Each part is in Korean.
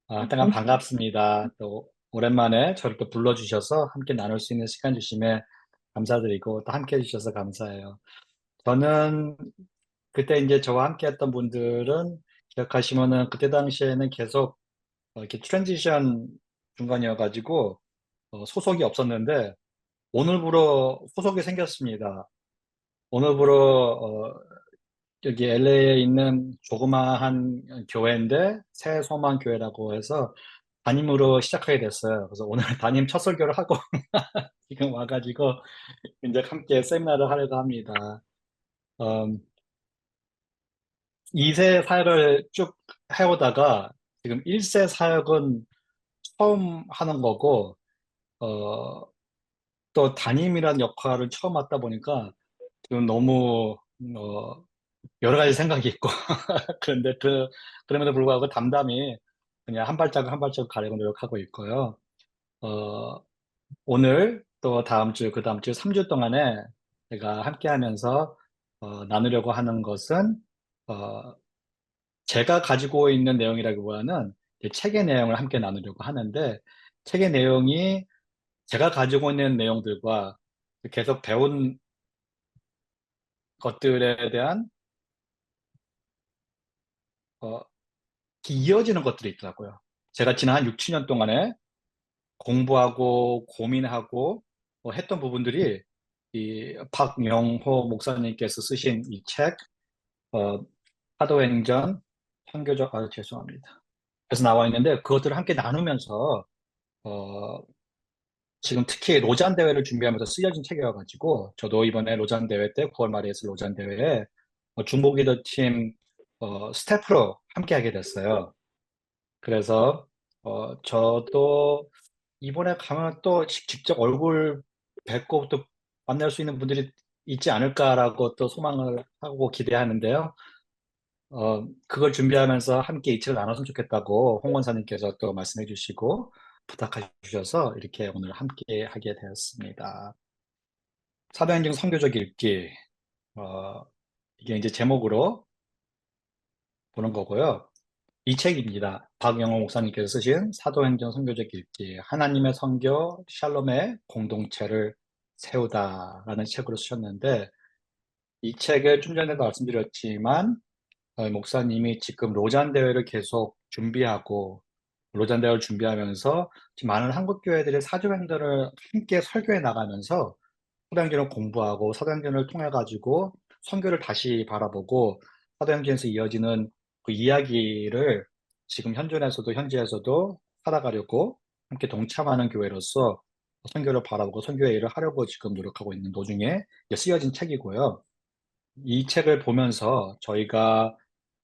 하여튼 반갑습니다. 또 오랜만에 저를 또 불러주셔서 함께 나눌 수 있는 시간 주심에 감사드리고 또 함께 해주셔서 감사해요. 저는 그때 이제 저와 함께 했던 분들은 기억하시면은 그때 당시에는 계속 이렇게 트랜지션 중간이어가지고 소속이 없었는데 오늘부로 소속이 생겼습니다. 오늘부로 여기 LA에 있는 조그마한 교회인데 새 소망 교회라고 해서 담임으로 시작하게 됐어요. 그래서 오늘 담임 첫 설교를 하고 지금 와가지고 이제 함께 세미나를 하려고 합니다. 음, 2세 사역을 쭉 해오다가 지금 1세 사역은 처음 하는 거고, 어, 또 담임이라는 역할을 처음 맡다 보니까 지금 너무, 여러 가지 생각이 있고, 그런데 그럼에도 불구하고 담담히 그냥 한 발자국 한 발자국 가려고 노력하고 있고요. 어, 오늘 또 다음 주, 그 다음 주 3주 동안에 제가 함께 하면서 나누려고 하는 것은 어, 제가 가지고 있는 내용이라기보다는 이제 책의 내용을 함께 나누려고 하는데 책의 내용이 제가 가지고 있는 내용들과 계속 배운 것들에 대한 어, 이어지는 것들이 있더라고요. 제가 지난 한 6, 7년 동안에 공부하고 고민하고 했던 부분들이 이 박영호 목사님께서 쓰신 이 책, 어, 사도행전, 선교적, 죄송합니다. 그래서 나와 있는데 그것들을 함께 나누면서 어, 지금 특히 로잔 대회를 준비하면서 쓰여진 책이어가지고 저도 이번에 로잔 대회 때 9월 말에 있을 로잔 대회에 중보 기도 팀 스태프로 함께 하게 됐어요. 그래서 저도 이번에 가면 또 직접 얼굴 뵙고 또 만날 수 있는 분들이 있지 않을까라고 또 소망을 하고 기대하는데요. 그걸 준비하면서 함께 이치를 나눴으면 좋겠다고 홍 원사님께서 또 말씀해 주시고 부탁해 주셔서 이렇게 오늘 함께 하게 되었습니다. 사도행전 선교적 읽기, 어, 이게 이제 제목으로 보는 거고요. 이 책입니다. 박영호 목사님께서 쓰신 사도행전 선교적 읽기, 하나님의 선교 샬롬의 공동체를 세우다라는 책으로 쓰셨는데 이 책을 좀 전에도 말씀드렸지만 목사님이 지금 로잔 대회를 계속 준비하고 로잔 대회를 준비하면서 지금 많은 한국 교회들의 사도행전을 함께 설교해 나가면서 사도행전을 공부하고 사도행전을 통해 가지고 선교를 다시 바라보고 사도행전에서 이어지는 그 이야기를 지금 현존에서도 현지에서도 살아가려고 함께 동참하는 교회로서 선교를 바라보고 선교의 일을 하려고 지금 노력하고 있는 도중에 이제 쓰여진 책이고요. 이 책을 보면서 저희가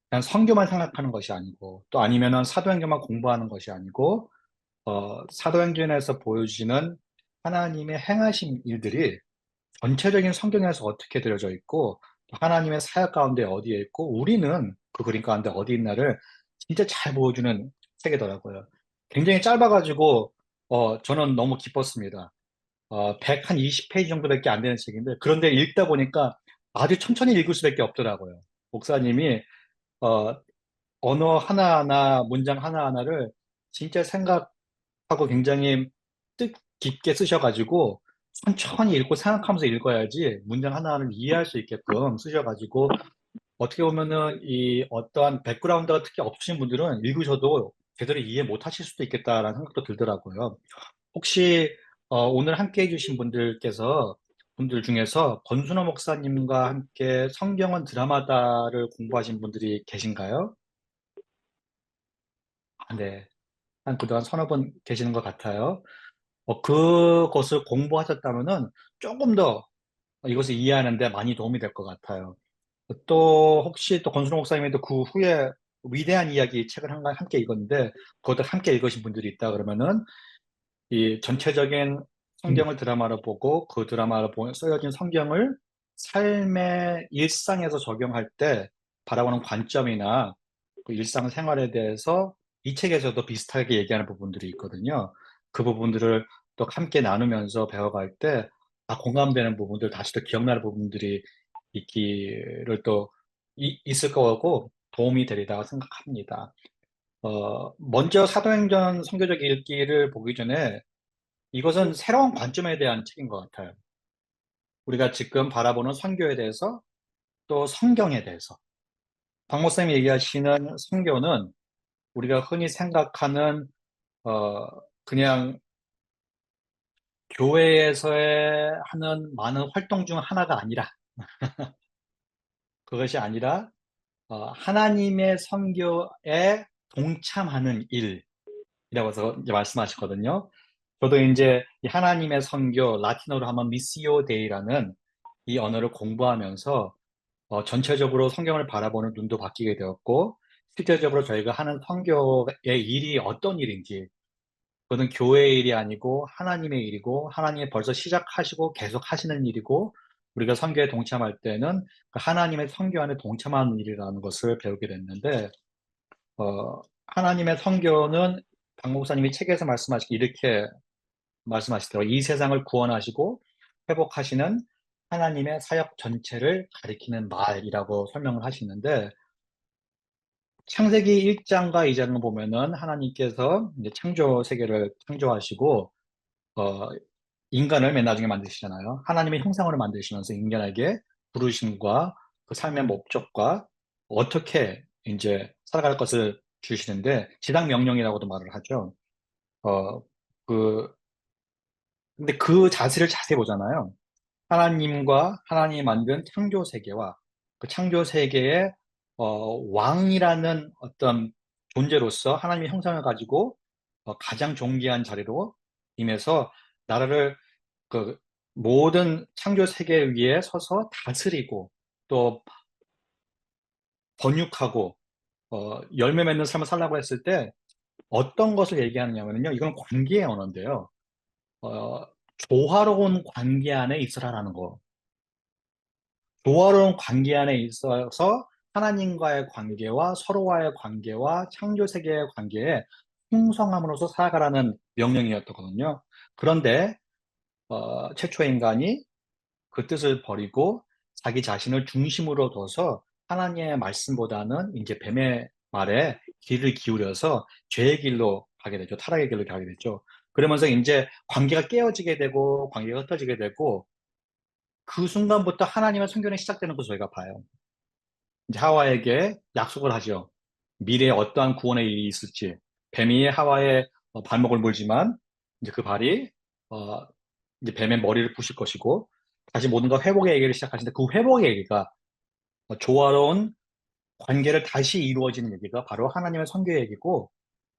그냥 선교만 생각하는 것이 아니고 또 아니면은 사도행전만 공부하는 것이 아니고 사도행전에서 보여주시는 하나님의 행하신 일들이 전체적인 성경에서 어떻게 되어져 있고 하나님의 사역 가운데 어디에 있고 우리는 그 그림 가운데 어디 있나를 진짜 잘 보여주는 책이더라고요. 굉장히 짧아가지고 저는 너무 기뻤습니다. 120페이지 정도밖에 안 되는 책인데 그런데 읽다 보니까 아주 천천히 읽을 수밖에 없더라고요. 목사님이 어, 언어 하나하나, 문장 하나하나를 진짜 생각하고 굉장히 뜻 깊게 쓰셔가지고 천천히 읽고 생각하면서 읽어야지 문장 하나하나를 이해할 수 있게끔 쓰셔가지고 어떻게 보면은 이 어떠한 백그라운드가 특히 없으신 분들은 읽으셔도 제대로 이해 못 하실 수도 있겠다라는 생각도 들더라고요. 혹시 오늘 함께 해주신 분들 중에서 권순호 목사님과 함께 성경은 드라마다를 공부하신 분들이 계신가요? 네. 한 그동안 서너 번 계시는 것 같아요. 그것을 공부하셨다면은 조금 더 이것을 이해하는데 많이 도움이 될 것 같아요. 또 혹시 또 권순호 목사님도 그 후에 위대한 이야기 책을 함께 읽었는데 그것도 함께 읽으신 분들이 있다 그러면은 이 전체적인 성경을 드라마로 보고 그 드라마로 쓰여진 성경을 삶의 일상에서 적용할 때 바라보는 관점이나 그 일상생활에 대해서 이 책에서도 비슷하게 얘기하는 부분들이 있거든요. 그 부분들을 또 함께 나누면서 배워갈 때, 공감되는 부분들, 다시 또 기억나는 부분들이 있기를 또 있을 거고 도움이 되리라 생각합니다. 먼저 사도행전 선교적 읽기를 보기 전에 이것은 새로운 관점에 대한 책인 것 같아요. 우리가 지금 바라보는 선교에 대해서 또 성경에 대해서. 박 목사님이 얘기하시는 선교는 우리가 흔히 생각하는 어, 그냥 교회에서의 하는 많은 활동 중 하나가 아니라 그것이 아니라 하나님의 선교에 동참하는 일이라고 해서 이제 말씀하셨거든요. 저도 이제 이 하나님의 선교, 라틴어로 하면 미시오 데이라는 이 언어를 공부하면서 전체적으로 성경을 바라보는 눈도 바뀌게 되었고, 실제적으로 저희가 하는 선교의 일이 어떤 일인지, 그것은 교회의 일이 아니고 하나님의 일이고, 하나님이 벌써 시작하시고 계속 하시는 일이고, 우리가 선교에 동참할 때는 그 하나님의 선교 안에 동참하는 일이라는 것을 배우게 됐는데, 하나님의 선교는 박 목사님이 책에서 말씀하시기 이렇게 말씀하시더라고요. 이 세상을 구원하시고 회복하시는 하나님의 사역 전체를 가리키는 말이라고 설명을 하시는데, 창세기 1장과 2장을 보면은 하나님께서 이제 창조 세계를 창조하시고, 어, 인간을 맨 나중에 만드시잖아요. 하나님의 형상으로 만드시면서 인간에게 부르심과 그 삶의 목적과 어떻게 이제 살아갈 것을 주시는데, 지상 명령이라고도 말을 하죠. 어, 그, 근데 그 자세를 자세히 보잖아요. 하나님과 하나님이 만든 창조 세계와 그 창조 세계의 왕이라는 어떤 존재로서 하나님의 형상을 가지고 가장 존귀한 자리로 임해서 나라를 그 모든 창조 세계 위에 서서 다스리고 또 번육하고 열매 맺는 삶을 살라고 했을 때 어떤 것을 얘기하느냐면요. 이건 관계의 언어인데요. 어, 조화로운 관계 안에 있으라라는 거. 조화로운 관계 안에 있어서 하나님과의 관계와 서로와의 관계와 창조 세계의 관계에 풍성함으로써 살아가라는 명령이었거든요. 그런데 최초의 인간이 그 뜻을 버리고 자기 자신을 중심으로 둬서 하나님의 말씀보다는 이제 뱀의 말에 귀를 기울여서 죄의 길로 가게 되죠. 타락의 길로 가게 되죠. 그러면서 이제 관계가 깨어지게 되고 관계가 흩어지게 되고 그 순간부터 하나님의 선교는 시작되는 것을 저희가 봐요. 이제 하와에게 약속을 하죠. 미래에 어떠한 구원의 일이 있을지. 뱀이 하와의 발목을 물지만 이제 그 발이 어, 이제 뱀의 머리를 부실 것이고 다시 모든 걸 회복의 얘기를 시작하시는데 그 회복의 얘기가 조화로운 관계를 다시 이루어지는 얘기가 바로 하나님의 선교의 얘기고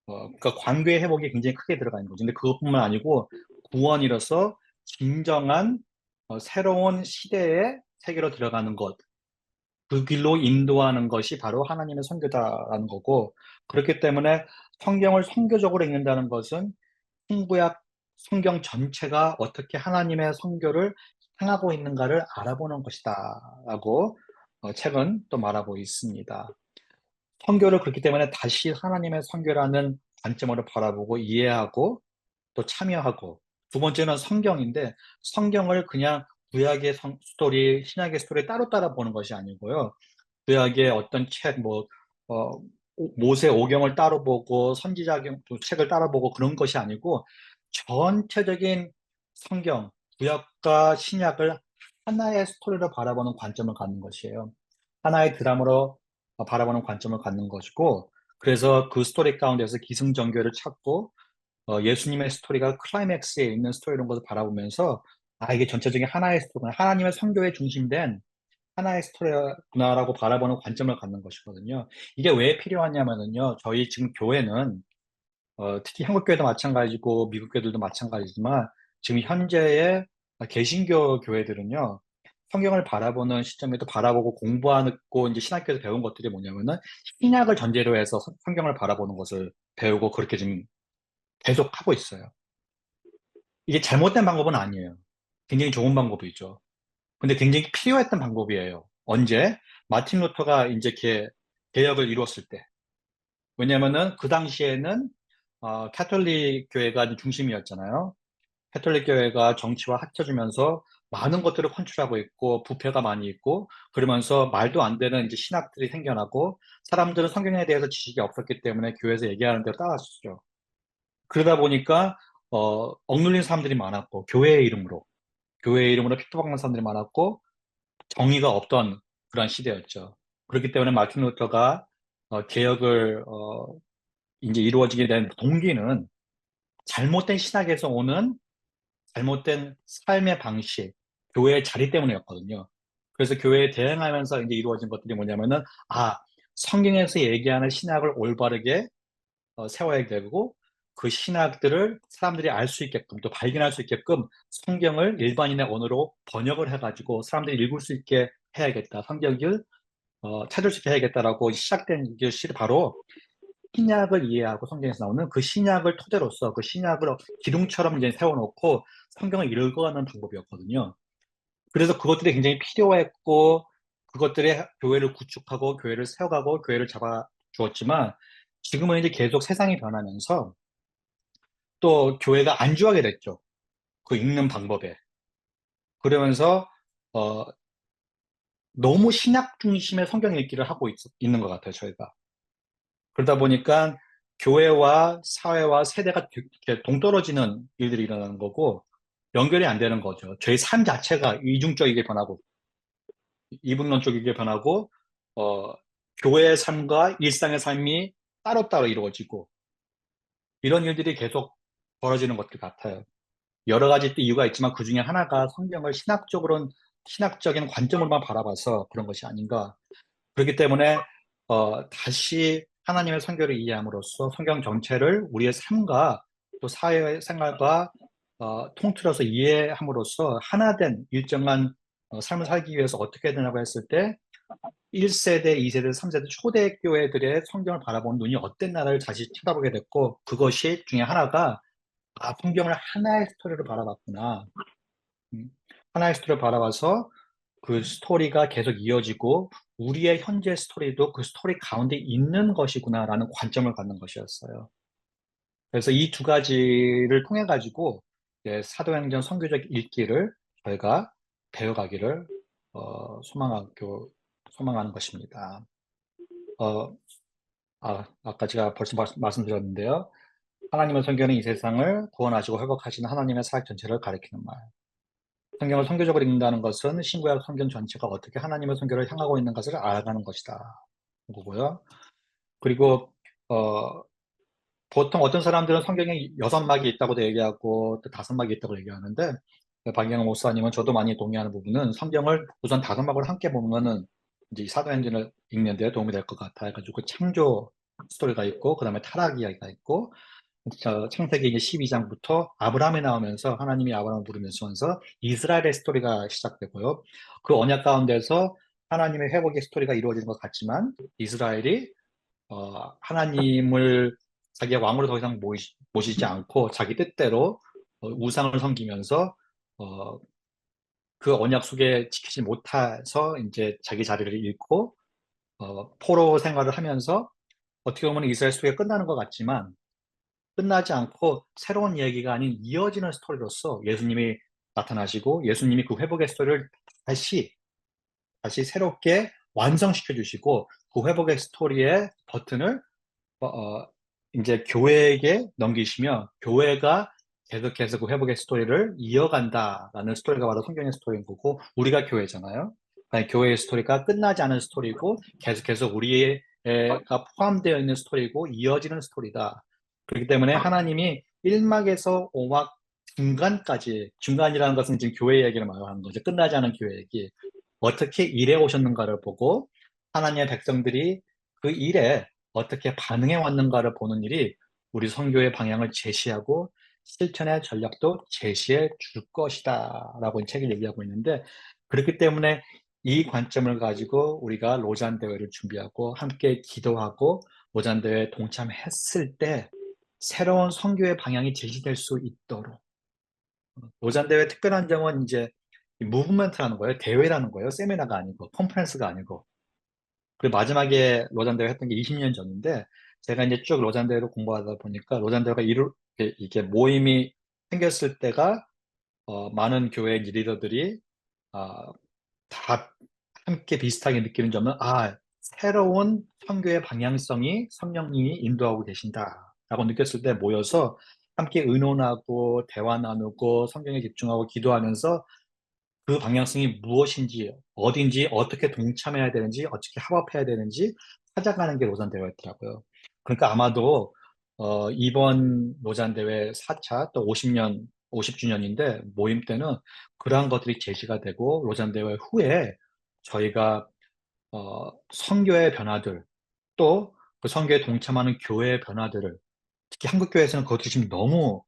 그러니까 관계의 회복이 굉장히 크게 들어가 있는 거죠. 근데 그것뿐만 아니고 구원이로서 진정한 새로운 시대의 세계로 들어가는 것 그 길로 인도하는 것이 바로 하나님의 선교다라는 거고, 그렇기 때문에 성경을 선교적으로 읽는다는 것은 신구약 성경 전체가 어떻게 하나님의 선교를 향하고 있는가를 알아보는 것이다라고 책은 또 말하고 있습니다. 선교를 그렇기 때문에 다시 하나님의 선교라는 관점으로 바라보고 이해하고 또 참여하고, 두 번째는 성경인데 성경을 그냥 구약의 스토리, 신약의 스토리 따로 보는 것이 아니고요. 구약의 어떤 책, 어, 모세 오경을 따로 보고 선지자 책을 따로 보고 그런 것이 아니고 전체적인 성경, 구약과 신약을 하나의 스토리로 바라보는 관점을 갖는 것이에요. 하나의 드라마로 바라보는 관점을 갖는 것이고, 그래서 그 스토리 가운데서 기승전결을 찾고 예수님의 스토리가 클라이맥스에 있는 스토리 이런 것을 바라보면서 이게 전체적인 하나의 스토리구나. 하나님의 선교에 중심된 하나의 스토리구나라고 바라보는 관점을 갖는 것이거든요. 이게 왜 필요하냐면요. 저희 지금 교회는 특히 한국 교회도 마찬가지고 미국 교회들도 마찬가지지만 지금 현재의 개신교 교회들은요. 성경을 바라보는 시점에도 바라보고 공부하고 이제 신학교에서 배운 것들이 뭐냐면은 신약을 전제로 해서 성경을 바라보는 것을 배우고 그렇게 지금 계속 하고 있어요. 이게 잘못된 방법은 아니에요. 굉장히 좋은 방법이죠. 근데 굉장히 필요했던 방법이에요. 언제? 마틴 루터가 이제 개혁을 이루었을 때. 왜냐면은 그 당시에는 카톨릭 교회가 중심이었잖아요. 카톨릭 교회가 정치와 합쳐지면서 많은 것들을 컨트롤하고 있고 부패가 많이 있고 그러면서 말도 안 되는 이제 신학들이 생겨나고 사람들은 성경에 대해서 지식이 없었기 때문에 교회에서 얘기하는 대로 따랐었죠. 그러다 보니까 억눌린 사람들이 많았고 교회의 이름으로 핍박하는 사람들이 많았고 정의가 없던 그런 시대였죠. 그렇기 때문에 마틴 루터가 개혁을 이제 이루어지게 된 동기는 잘못된 신학에서 오는 잘못된 삶의 방식, 교회의 자리 때문이었거든요. 그래서 교회에 대응하면서 이제 이루어진 것들이 뭐냐면은, 성경에서 얘기하는 신학을 올바르게 세워야 되고, 그 신학들을 사람들이 알 수 있게끔, 또 발견할 수 있게끔 성경을 일반인의 언어로 번역을 해가지고 사람들이 읽을 수 있게 해야겠다. 성경을 찾을 수 있게 해야겠다라고 시작된 것이 바로 신약을 이해하고 성경에서 나오는 그 신약을 토대로서 그 신약을 기둥처럼 이제 세워놓고 성경을 읽어가는 방법이었거든요. 그래서 그것들이 굉장히 필요했고 그것들이 교회를 구축하고 교회를 세워가고 교회를 잡아 주었지만 지금은 이제 계속 세상이 변하면서 또 교회가 안주하게 됐죠. 그 읽는 방법에. 그러면서 어, 너무 신약 중심의 성경 읽기를 하고 있는 것 같아요, 저희가. 그러다 보니까 교회와 사회와 세대가 이렇게 동떨어지는 일들이 일어나는 거고 연결이 안 되는 거죠. 저희 삶 자체가 이중적이게 변하고 이분론적이게 변하고 어, 교회의 삶과 일상의 삶이 따로따로 이루어지고 이런 일들이 계속 벌어지는 것들 같아요. 여러 가지 또 이유가 있지만 그 중에 하나가 성경을 신학적인 관점으로만 바라봐서 그런 것이 아닌가. 그렇기 때문에 다시 하나님의 성경을 이해함으로써 성경 전체를 우리의 삶과 또 사회생활과 통틀어서 이해함으로써 하나된 일정한 삶을 살기 위해서 어떻게 되냐고 했을 때 1세대, 2세대, 3세대 초대교회들의 성경을 바라보는 눈이 어땠나를 다시 쳐다보게 됐고 그것이 중에 하나가 성경을 하나의 스토리로 바라봤구나. 음, 하나의 스토리를 바라봐서 그 스토리가 계속 이어지고 우리의 현재 스토리도 그 스토리 가운데 있는 것이구나라는 관점을 갖는 것이었어요. 그래서 이 두 가지를 통해 가지고 사도행전 선교적 읽기를 저희가 배워가기를 소망하는 것입니다. 어, 아까 제가 벌써 말씀드렸는데요. 하나님의 성경은 이 세상을 구원하시고 회복하시는 하나님의 사역 전체를 가리키는 말. 성경을 선교적으로 읽는다는 것은 신구약 성경 전체가 어떻게 하나님의 성경을 향하고 있는 것을 알아가는 것이다. 거고요. 그리고 어, 보통 어떤 사람들은 성경에 6막이 있다고도 얘기하고 또 5막이 있다고 얘기하는데 박영호 목사님은 저도 많이 동의하는 부분은 성경을 우선 5막을 함께 보면은 이제 이 사도행전을 읽는 데 도움이 될 것 같아 가지고 창조 스토리가 있고 그다음에 타락 이야기가 있고 창세기 이제 12장부터 아브라함이 나오면서 하나님이 아브라함을 부르면서 이스라엘의 스토리가 시작되고요. 그 언약 가운데서 하나님의 회복의 스토리가 이루어지는 것 같지만 이스라엘이 하나님을 자기의 왕으로 더 이상 모시지 않고 자기 뜻대로 우상을 섬기면서 어, 그 언약 속에 지키지 못해서 이제 자기 자리를 잃고 포로 생활을 하면서 어떻게 보면 이스라엘 스토리가 끝나는 것 같지만 끝나지 않고 새로운 이야기가 아닌 이어지는 스토리로서 예수님이 나타나시고 예수님이 그 회복의 스토리를 다시 새롭게 완성시켜 주시고 그 회복의 스토리의 버튼을 어, 어, 이제 교회에게 넘기시며 교회가 계속해서 그 회복의 스토리를 이어간다라는 스토리가 바로 성경의 스토리인 거고 우리가 교회잖아요. 아니, 교회의 스토리가 끝나지 않은 스토리고 계속해서 우리가 포함되어 있는 스토리고 이어지는 스토리다. 그렇기 때문에 하나님이 1막에서 5막 중간이라는 것은 지금 교회 얘기를 말하는 거죠. 끝나지 않은 교회 얘기. 어떻게 일해 오셨는가를 보고 하나님의 백성들이 그 일에 어떻게 반응해 왔는가를 보는 일이 우리 선교의 방향을 제시하고 실천의 전략도 제시해 줄 것이다 라고 이 책을 얘기하고 있는데 그렇기 때문에 이 관점을 가지고 우리가 로잔 대회를 준비하고 함께 기도하고 로잔 대회에 동참했을 때 새로운 선교의 방향이 제시될 수 있도록 로잔 대회 특별한 점은 이제 무브먼트라는 거예요. 대회라는 거예요. 세미나가 아니고 컨퍼런스가 아니고 그리고 마지막에 로잔 대회 했던 게 20년 전인데 제가 이제 쭉 로잔 대회를 공부하다 보니까 로잔 대회가 이게 모임이 생겼을 때가 많은 교회 리더들이 아, 다 함께 비슷하게 느끼는 점은 새로운 선교의 방향성이 성령님이 인도하고 계신다라고 느꼈을 때 모여서 함께 의논하고 대화 나누고 성경에 집중하고 기도하면서 그 방향성이 무엇인지, 어딘지, 어떻게 동참해야 되는지, 어떻게 합업해야 되는지 찾아가는 게 로잔대회가 있더라고요. 그러니까 아마도 이번 로잔대회 4차 또 50주년인데 모임 때는 그러한 것들이 제시가 되고 로잔대회 후에 저희가 선교의 변화들 또 그 선교에 동참하는 교회의 변화들을 특히 한국 교회에서는 그것들이 지금 너무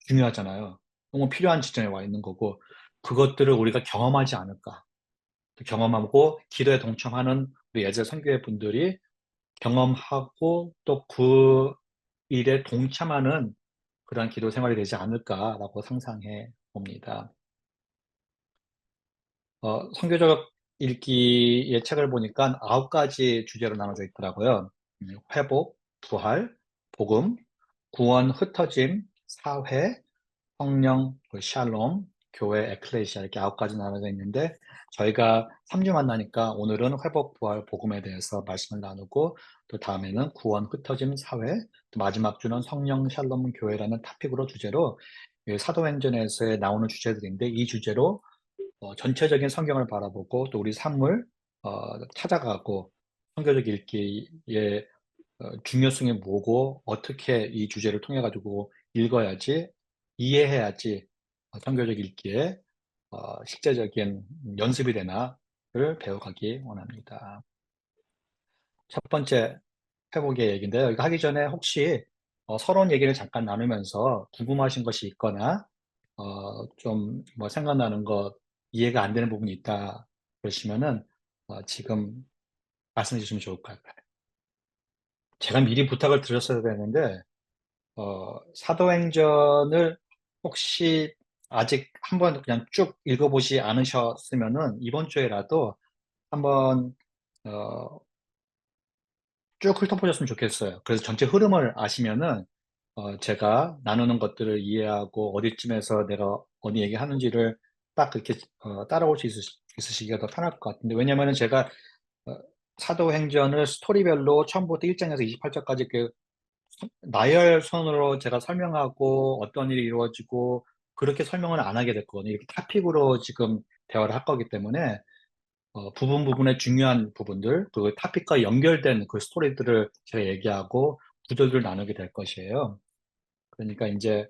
중요하잖아요. 너무 필요한 지점에 와 있는 거고 그것들을 우리가 경험하지 않을까. 또 경험하고 기도에 동참하는 우리 예제 선교회 분들이 경험하고 또 그 일에 동참하는 그런 기도 생활이 되지 않을까라고 상상해 봅니다. 선교적 읽기의 책을 보니까 9가지 주제로 나눠져 있더라고요. 회복, 부활, 복음, 구원, 흩어짐, 사회, 성령, 그 샬롬, 교회, 에클레시아 이렇게 9가지 나눠져 있는데 저희가 3주 만나니까 오늘은 회복, 부활, 복음에 대해서 말씀을 나누고 또 다음에는 구원, 흩어짐, 사회, 또 마지막 주는 성령, 샬롬, 교회라는 토픽으로 주제로 이 사도행전에서 나오는 주제들인데 이 주제로 전체적인 성경을 바라보고 또 우리 삶을 찾아가고 성경적 읽기의 중요성이 뭐고 어떻게 이 주제를 통해 가지고 읽어야지 이해해야지 성경적 읽기에 실제적인 연습이 되나를 배워가기 원합니다. 첫 번째 회복의 얘기인데요. 이거 하기 전에 혹시 서론 얘기를 잠깐 나누면서 궁금하신 것이 있거나 좀 뭐 생각나는 것 이해가 안 되는 부분이 있다 그러시면은 지금 말씀해 주시면 좋을 것 같아요. 제가 미리 부탁을 드렸어야 되는데 사도행전을 혹시 아직 한번 그냥 쭉 읽어보지 않으셨으면은 이번 주에라도 한번 어, 쭉 훑어보셨으면 좋겠어요. 그래서 전체 흐름을 아시면은 제가 나누는 것들을 이해하고 어디쯤에서 내가 어디 얘기하는지를 딱 그렇게 따라올 수 있으시기가 더 편할 것 같은데 왜냐면은 제가 어, 사도행전을 스토리별로 처음부터 1장에서 28장까지 나열선으로 제가 설명하고 어떤 일이 이루어지고 그렇게 설명을 안 하게 됐거든요. 이렇게 토픽으로 지금 대화를 할 거기 때문에 부분 부분의 중요한 부분들, 그 토픽과 연결된 그 스토리들을 제가 얘기하고 구절들을 나누게 될 것이에요. 그러니까 이제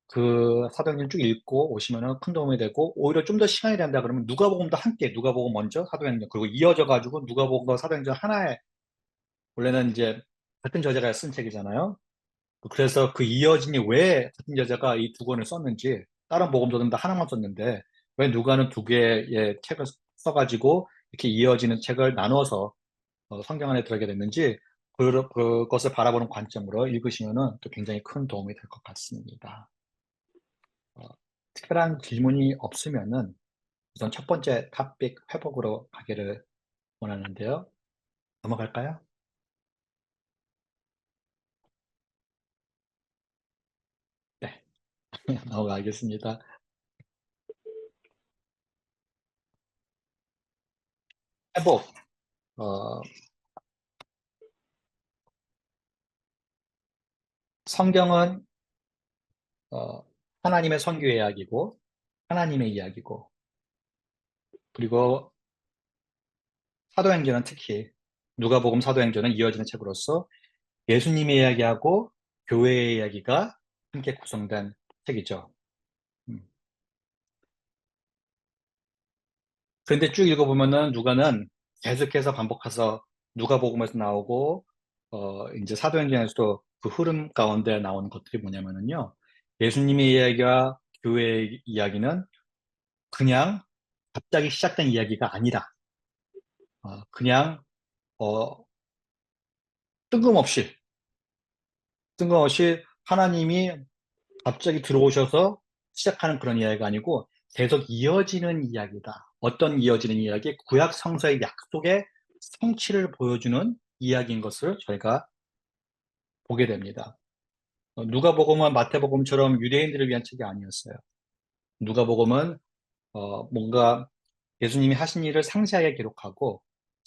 그 사도행전 쭉 읽고 오시면은 큰 도움이 되고 오히려 좀 더 시간이 된다 그러면 누가복음도 함께 누가복음 먼저 사도행전 그리고 이어져 가지고 누가복음과 사도행전 하나에 원래는 이제 같은 저자가 쓴 책이잖아요. 그래서 그 이어진이 왜 같은 여자가 이 두 권을 썼는지 다른 복음서들은 다 하나만 썼는데 왜 누가는 두 개의 책을 써가지고 이렇게 이어지는 책을 나눠서 성경 안에 들어게 됐는지 그것을 바라보는 관점으로 읽으시면은 또 굉장히 큰 도움이 될 것 같습니다. 어, 특별한 질문이 없으면은 우선 첫 번째 탑픽 회복으로 가기를 원하는데요. 넘어갈까요? 네, 넘어가겠습니다. 회복. 어, 성경은 어, 하나님의 선교 이야기고 하나님의 이야기고 그리고 사도행전은 특히 누가복음 사도행전은 이어지는 책으로서 예수님의 이야기하고 교회의 이야기가 함께 구성된 책이죠. 음. 그런데 쭉 읽어보면은 누가는 계속해서 반복해서 누가복음에서 나오고 이제 사도행전에서도 그 흐름 가운데 나오는 것들이 뭐냐면은요. 예수님의 이야기와 교회의 이야기는 그냥 갑자기 시작된 이야기가 아니라 그냥 어, 뜬금없이 하나님이 갑자기 들어오셔서 시작하는 그런 이야기가 아니고 계속 이어지는 이야기다. 어떤 이어지는 이야기? 구약 성서의 약속의 성취를 보여주는 이야기인 것을 저희가 보게 됩니다. 누가복음은 마태복음처럼 유대인들을 위한 책이 아니었어요. 누가복음은 뭔가 예수님이 하신 일을 상세하게 기록하고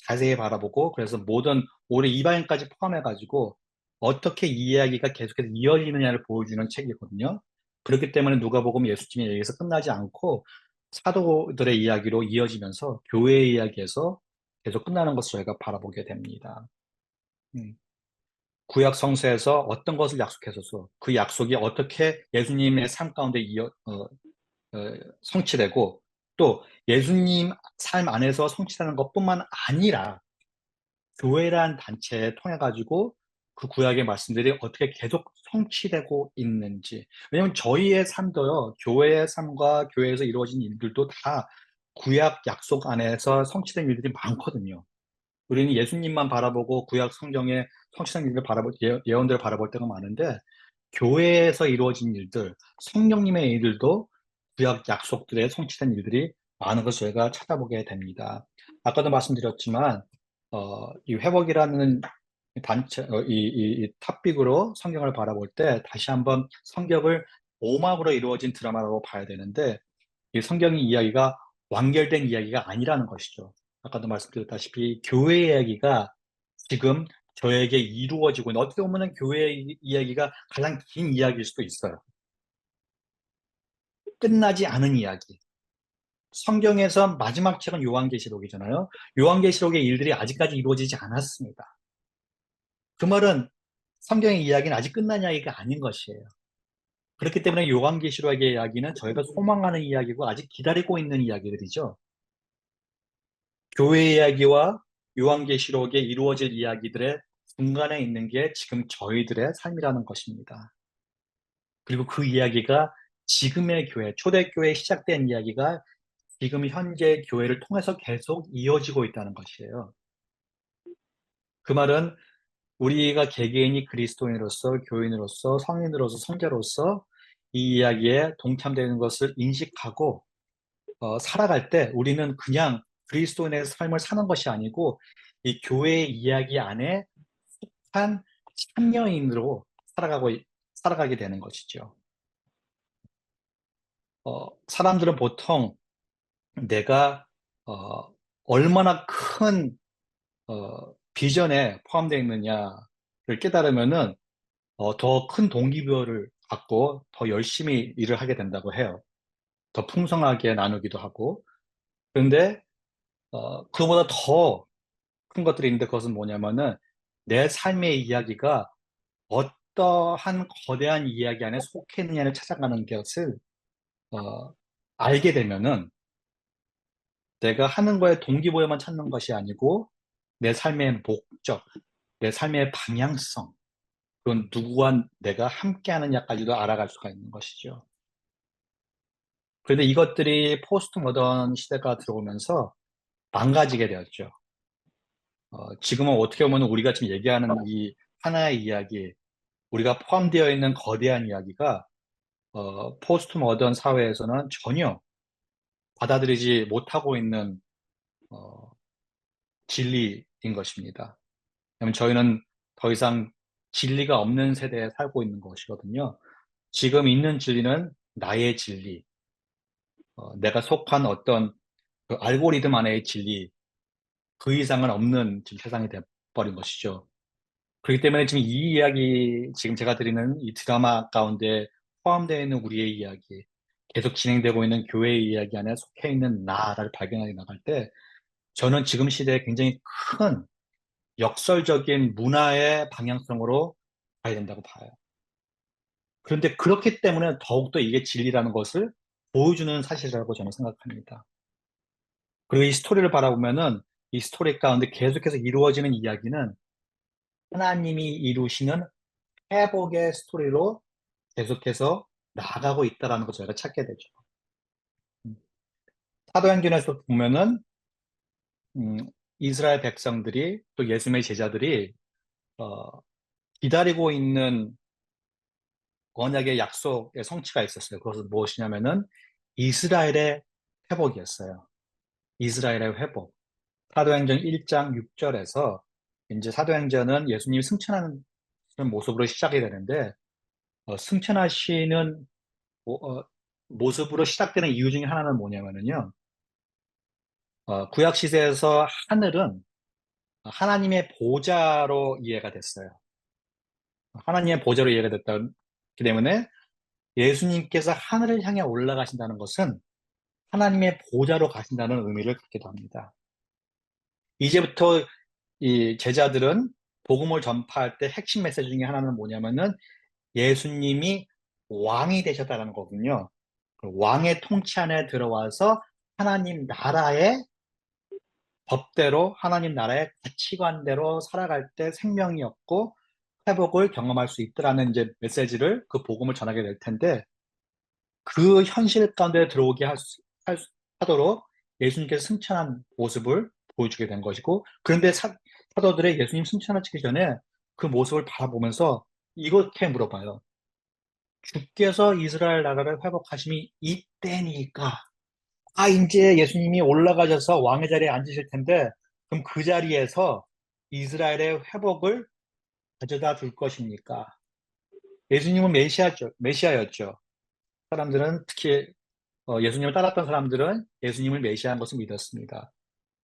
자세히 바라보고 그래서 모든 오래 이방인까지 포함해가지고 어떻게 이 이야기가 계속해서 이어지느냐를 보여주는 책이거든요. 그렇기 때문에 누가복음 예수님의 얘기에서 끝나지 않고 사도들의 이야기로 이어지면서 교회의 이야기에서 계속 끝나는 것을 저희가 바라보게 됩니다. 음. 구약 성서에서 어떤 것을 약속했어서 그 약속이 어떻게 예수님의 삶 가운데 성취되고 또 예수님 삶 안에서 성취되는 것뿐만 아니라 교회란 단체에 통해 가지고 그 구약의 말씀들이 어떻게 계속 성취되고 있는지. 왜냐하면 저희의 삶도요, 교회의 삶과 교회에서 이루어진 일들도 다 구약 약속 안에서 성취된 일들이 많거든요. 우리는 예수님만 바라보고 구약 성경의 성취된 일을 예언들을 바라볼 때가 많은데 교회에서 이루어진 일들, 성령님의 일들도 구약 약속들에 성취된 일들이 많은 것을 저희가 찾아보게 됩니다. 아까도 말씀드렸지만, 이 회복이라는 단체, 이 탑빅으로 성경을 바라볼 때 다시 한번 성경을 오막으로 이루어진 드라마라고 봐야 되는데, 이 성경의 이야기가 완결된 이야기가 아니라는 것이죠. 아까도 말씀드렸다시피 교회의 이야기가 지금 저에게 이루어지고 있는 어떻게 보면 교회의 이야기가 가장 긴 이야기일 수도 있어요. 끝나지 않은 이야기. 성경에서 마지막 책은 요한계시록이잖아요. 요한계시록의 일들이 아직까지 이루어지지 않았습니다. 그 말은 성경의 이야기는 아직 끝난 이야기가 아닌 것이에요. 그렇기 때문에 요한계시록의 이야기는 저희가 소망하는 이야기고 아직 기다리고 있는 이야기들이죠. 교회 이야기와 요한계시록에 이루어질 이야기들의 중간에 있는 게 지금 저희들의 삶이라는 것입니다. 그리고 그 이야기가 지금의 교회, 초대교회에 시작된 이야기가 지금 현재 교회를 통해서 계속 이어지고 있다는 것이에요. 그 말은 우리가 개개인이 그리스도인으로서, 교인으로서, 성인으로서, 성자로서 이 이야기에 동참되는 것을 인식하고 살아갈 때 우리는 그냥 그리스도인의 삶을 사는 것이 아니고 이 교회의 이야기 안에 속한 참여인으로 살아가게 되는 것이죠. 사람들은 보통 내가 얼마나 큰 비전에 포함되어 있느냐를 깨달으면은 더 큰 동기부여를 갖고 더 열심히 일을 하게 된다고 해요. 더 풍성하게 나누기도 하고. 그런데 그보다 더 큰 것들이 있는데 그것은 뭐냐면은 내 삶의 이야기가 어떠한 거대한 이야기 안에 속해 있느냐를 찾아가는 것을 어, 알게 되면은 내가 하는 거에 동기부여만 찾는 것이 아니고 내 삶의 목적, 내 삶의 방향성, 그건 누구와 내가 함께 하느냐까지도 알아갈 수가 있는 것이죠. 그런데 이것들이 포스트 모던 시대가 들어오면서 망가지게 되었죠. 지금은 어떻게 보면 우리가 지금 얘기하는 이 하나의 이야기, 우리가 포함되어 있는 거대한 이야기가 포스트 모던 사회에서는 전혀 받아들이지 못하고 있는 어, 진리인 것입니다. 왜냐하면 저희는 더 이상 진리가 없는 세대에 살고 있는 것이거든요. 지금 있는 진리는 나의 진리, 내가 속한 어떤 그 알고리즘 안의 진리, 그 이상은 없는 지금 세상이 돼버린 것이죠. 그렇기 때문에 지금 이 이야기, 지금 제가 드리는 이 드라마 가운데 포함되어 있는 우리의 이야기, 계속 진행되고 있는 교회의 이야기 안에 속해 있는 나를 발견하게 나갈 때, 저는 지금 시대에 굉장히 큰 역설적인 문화의 방향성으로 가야 된다고 봐요. 그런데 그렇기 때문에 더욱더 이게 진리라는 것을 보여주는 사실이라고 저는 생각합니다. 그리고 이 스토리를 바라보면은 이 스토리 가운데 계속해서 이루어지는 이야기는 하나님이 이루시는 회복의 스토리로 계속해서 나아가고 있다라는 것을 저희가 찾게 되죠. 음. 사도행전에서 보면은 음, 이스라엘 백성들이 또 예수님의 제자들이 어, 기다리고 있는 언약의 약속의 성취가 있었어요. 그것은 무엇이냐면은 이스라엘의 회복이었어요. 이스라엘의 회복. 사도행전 1장 6절에서 이제 사도행전은 예수님이 승천하는 모습으로 시작이 되는데 승천하시는 모습으로 시작되는 이유 중에 하나는 뭐냐면요. 구약 시대에서 하늘은 하나님의 보좌로 이해가 됐어요. 하나님의 보좌로 이해가 됐기 때문에 예수님께서 하늘을 향해 올라가신다는 것은 하나님의 보좌로 가신다는 의미를 갖기도 합니다. 이제부터 이 제자들은 복음을 전파할 때 핵심 메시지 중에 하나는 뭐냐면은 예수님이 왕이 되셨다는 거군요. 그 왕의 통치 안에 들어와서 하나님 나라의 법대로 하나님 나라의 가치관대로 살아갈 때 생명이 없고 회복을 경험할 수 있더라는 이제 메시지를 그 복음을 전하게 될 텐데 그 현실 가운데 들어오게 하도록 예수님께서 승천한 모습을 보여주게 된 것이고 그런데 사도들의 예수님 승천하시기 전에 그 모습을 바라보면서 이렇게 물어봐요. 주께서 이스라엘 나라를 회복하심이 이때니까 이제 예수님이 올라가셔서 왕의 자리에 앉으실 텐데 그럼 그 자리에서 이스라엘의 회복을 가져다 줄 것입니까? 예수님은 메시아였죠. 사람들은 특히 예수님을 따랐던 사람들은 예수님을 메시아인 것을 믿었습니다.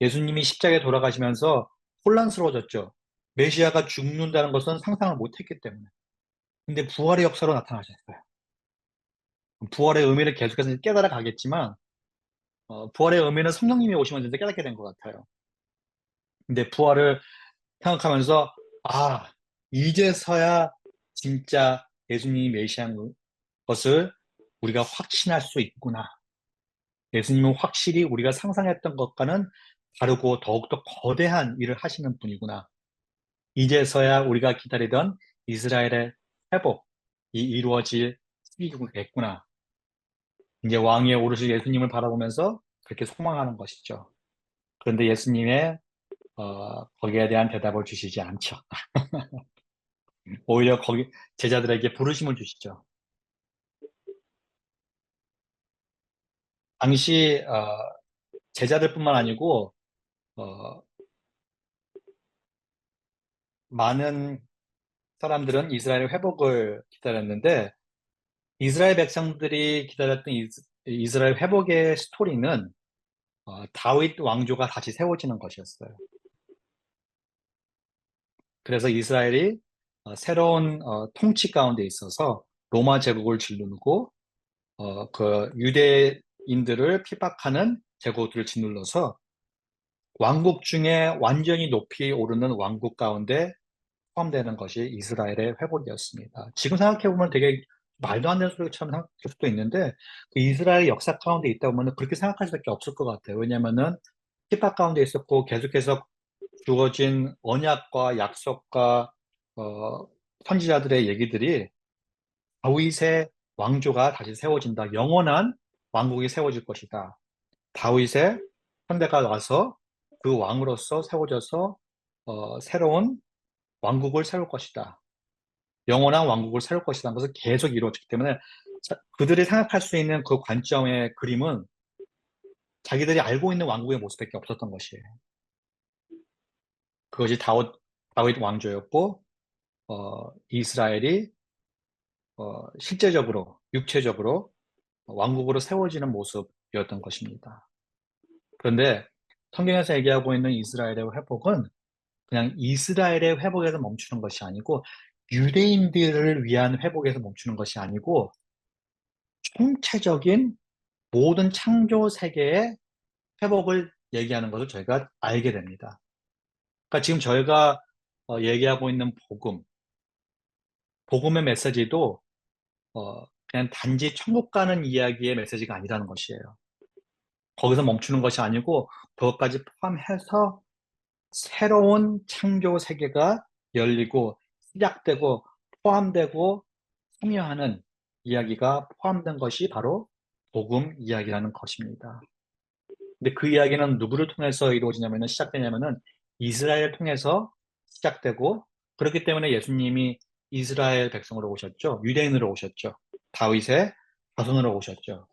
예수님이 십자가에 돌아가시면서 혼란스러워졌죠. 메시아가 죽는다는 것은 상상을 못했기 때문에. 근데 부활의 역사로 나타나셨어요. 부활의 의미를 계속해서 깨달아 가겠지만 부활의 의미는 성령님이 오시면 이제 깨닫게 된 것 같아요. 근데 부활을 생각하면서 이제서야 진짜 예수님이 메시아인 것을 우리가 확신할 수 있구나. 예수님은 확실히 우리가 상상했던 것과는 다르고 더욱더 거대한 일을 하시는 분이구나. 이제서야 우리가 기다리던 이스라엘의 회복이 이루어질 시기겠구나. 이제 왕위에 오르실 예수님을 바라보면서 그렇게 소망하는 것이죠. 그런데 예수님의 거기에 대한 대답을 주시지 않죠. 오히려 거기 제자들에게 부르심을 주시죠. 당시 제자들뿐만 아니고 어, 많은 사람들은 이스라엘의 회복을 기다렸는데 이스라엘 백성들이 기다렸던 이스라엘 회복의 스토리는 다윗 왕조가 다시 세워지는 것이었어요. 그래서 이스라엘이 새로운 통치 가운데 있어서 로마 제국을 짓누르고 그 유대인들을 핍박하는 제국들을 짓눌러서 왕국 중에 완전히 높이 오르는 왕국 가운데 포함되는 것이 이스라엘의 회복이었습니다. 지금 생각해보면 되게 말도 안 되는 소리처럼 생각할 수도 있는데 그 이스라엘 역사 가운데 있다 보면 그렇게 생각할 수밖에 없을 것 같아요. 왜냐하면은 핍박 가운데 있었고 계속해서 주어진 언약과 약속과 어, 선지자들의 얘기들이 다윗의 왕조가 다시 세워진다. 영원한 왕국이 세워질 것이다. 다윗의 현대가 와서 그 왕으로서 세워져서 새로운 왕국을 세울 것이다. 영원한 왕국을 세울 것이라는 것을 계속 이루어졌기 때문에 그들이 생각할 수 있는 그 관점의 그림은 자기들이 알고 있는 왕국의 모습밖에 없었던 것이에요. 그것이 다윗 왕조였고 이스라엘이 실제적으로 육체적으로 왕국으로 세워지는 모습이었던 것입니다. 그런데 성경에서 얘기하고 있는 이스라엘의 회복은 그냥 이스라엘의 회복에서 멈추는 것이 아니고 유대인들을 위한 회복에서 멈추는 것이 아니고 총체적인 모든 창조 세계의 회복을 얘기하는 것을 저희가 알게 됩니다. 그러니까 지금 저희가 얘기하고 있는 복음의 메시지도 그냥 단지 천국 가는 이야기의 메시지가 아니라는 것이에요. 거기서 멈추는 것이 아니고 그것까지 포함해서 새로운 창조 세계가 열리고 시작되고 포함되고 참여하는 이야기가 포함된 것이 바로 복음 이야기라는 것입니다. 근데 그 이야기는 누구를 통해서 이루어지냐면은 시작되냐면은 이스라엘을 통해서 시작되고 그렇기 때문에 예수님이 이스라엘 백성으로 오셨죠. 유대인으로 오셨죠. 다윗의 자손으로 오셨죠.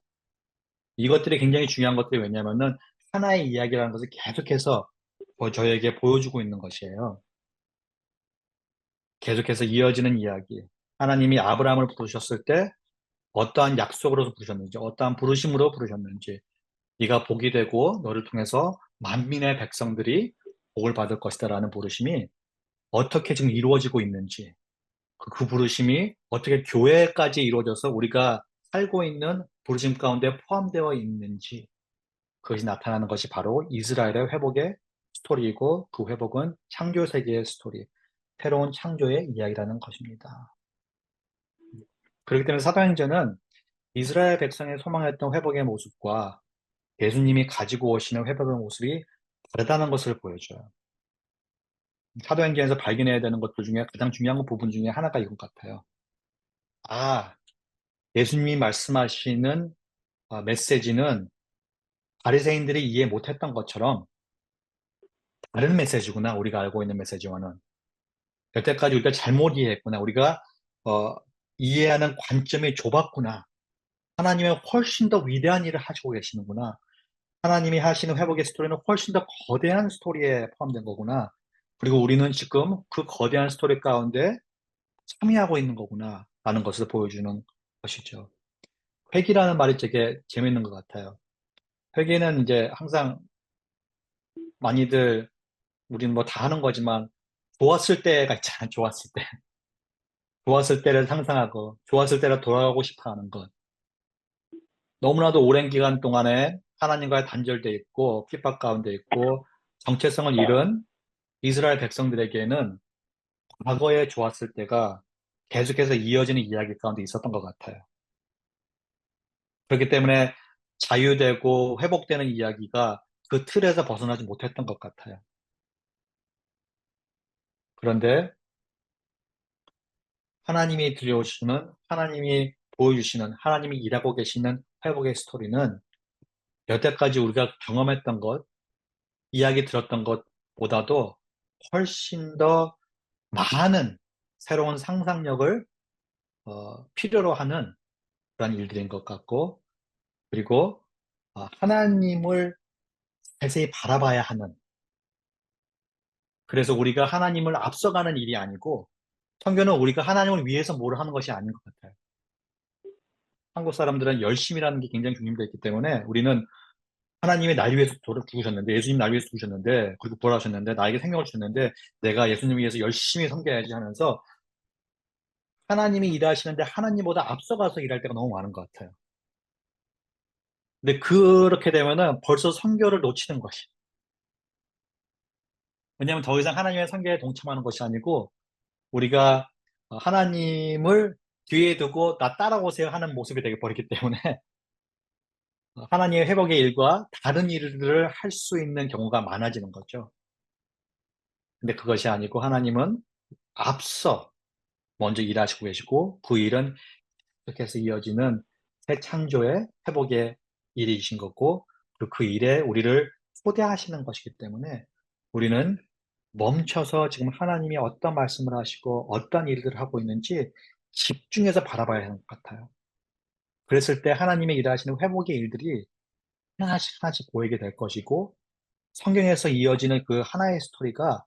이것들이 굉장히 중요한 것들이 왜냐면은 하나의 이야기라는 것을 계속해서 저에게 보여주고 있는 것이에요. 계속해서 이어지는 이야기. 하나님이 아브라함을 부르셨을 때 어떠한 약속으로 부르셨는지, 어떠한 부르심으로 부르셨는지, 네가 복이 되고 너를 통해서 만민의 백성들이 복을 받을 것이다라는 부르심이 어떻게 지금 이루어지고 있는지, 그 부르심이 어떻게 교회까지 이루어져서 우리가 살고 있는 부르심 가운데 포함되어 있는지, 그것이 나타나는 것이 바로 이스라엘의 회복의 스토리이고, 그 회복은 창조 세계의 스토리, 새로운 창조의 이야기라는 것입니다. 그렇기 때문에 사도행전은 이스라엘 백성이 소망했던 회복의 모습과 예수님이 가지고 오시는 회복의 모습이 다르다는 것을 보여줘요. 사도행전에서 발견해야 되는 것들 중에 가장 중요한 부분 중에 하나가 이것 같아요. 아, 예수님이 말씀하시는 메시지는 바리새인들이 이해 못했던 것처럼 다른 메시지구나. 우리가 알고 있는 메시지와는. 여태까지 우리가 잘못 이해했구나. 우리가 어, 이해하는 관점이 좁았구나. 하나님은 훨씬 더 위대한 일을 하시고 계시는구나. 하나님이 하시는 회복의 스토리는 훨씬 더 거대한 스토리에 포함된 거구나. 그리고 우리는 지금 그 거대한 스토리 가운데 참여하고 있는 거구나. 라는 것을 보여주는 것이죠. 회기라는 말이 되게 재밌는 것 같아요. 회기는 이제 항상 많이들 우리는 뭐 다 하는 거지만 좋았을 때가 있잖아요. 좋았을 때. 좋았을 때를 상상하고 좋았을 때로 돌아가고 싶어 하는 것. 너무나도 오랜 기간 동안에 하나님과의 단절돼 있고 핍박 가운데 있고 정체성을 잃은 이스라엘 백성들에게는 과거에 좋았을 때가 계속해서 이어지는 이야기 가운데 있었던 것 같아요. 그렇기 때문에 자유되고 회복되는 이야기가 그 틀에서 벗어나지 못했던 것 같아요. 그런데 하나님이 들려오시는, 하나님이 보여주시는, 하나님이 일하고 계시는 회복의 스토리는 여태까지 우리가 경험했던 것, 이야기 들었던 것보다도 훨씬 더 많은 새로운 상상력을 필요로 하는 그런 일들인 것 같고, 그리고 하나님을 자세히 바라봐야 하는, 그래서 우리가 하나님을 앞서가는 일이 아니고, 성경은 우리가 하나님을 위해서 뭘 하는 것이 아닌 것 같아요. 한국 사람들은 열심이라는 게 굉장히 중요되어 있기 때문에 우리는 하나님이 날 위해서 죽으셨는데, 예수님 날 위해서 죽으셨는데, 그리고 부활하셨는데, 나에게 생명을 주셨는데, 내가 예수님 위해서 열심히 섬겨야지 하면서 하나님이 일하시는데 하나님보다 앞서가서 일할 때가 너무 많은 것 같아요. 근데 그렇게 되면은 벌써 선교를 놓치는 것이. 왜냐하면 더 이상 하나님의 선교에 동참하는 것이 아니고 우리가 하나님을 뒤에 두고 나 따라오세요 하는 모습이 되게 버렸기 때문에 하나님의 회복의 일과 다른 일들을 할 수 있는 경우가 많아지는 거죠. 근데 그것이 아니고 하나님은 앞서 먼저 일하시고 계시고 그 일은 이렇게 해서 이어지는 새 창조의 회복의 일이신 거고 그리고 그 일에 우리를 초대하시는 것이기 때문에 우리는 멈춰서 지금 하나님이 어떤 말씀을 하시고 어떤 일들을 하고 있는지 집중해서 바라봐야 하는 것 같아요. 그랬을 때 하나님의 일하시는 회복의 일들이 하나씩 하나씩 보이게 될 것이고 성경에서 이어지는 그 하나의 스토리가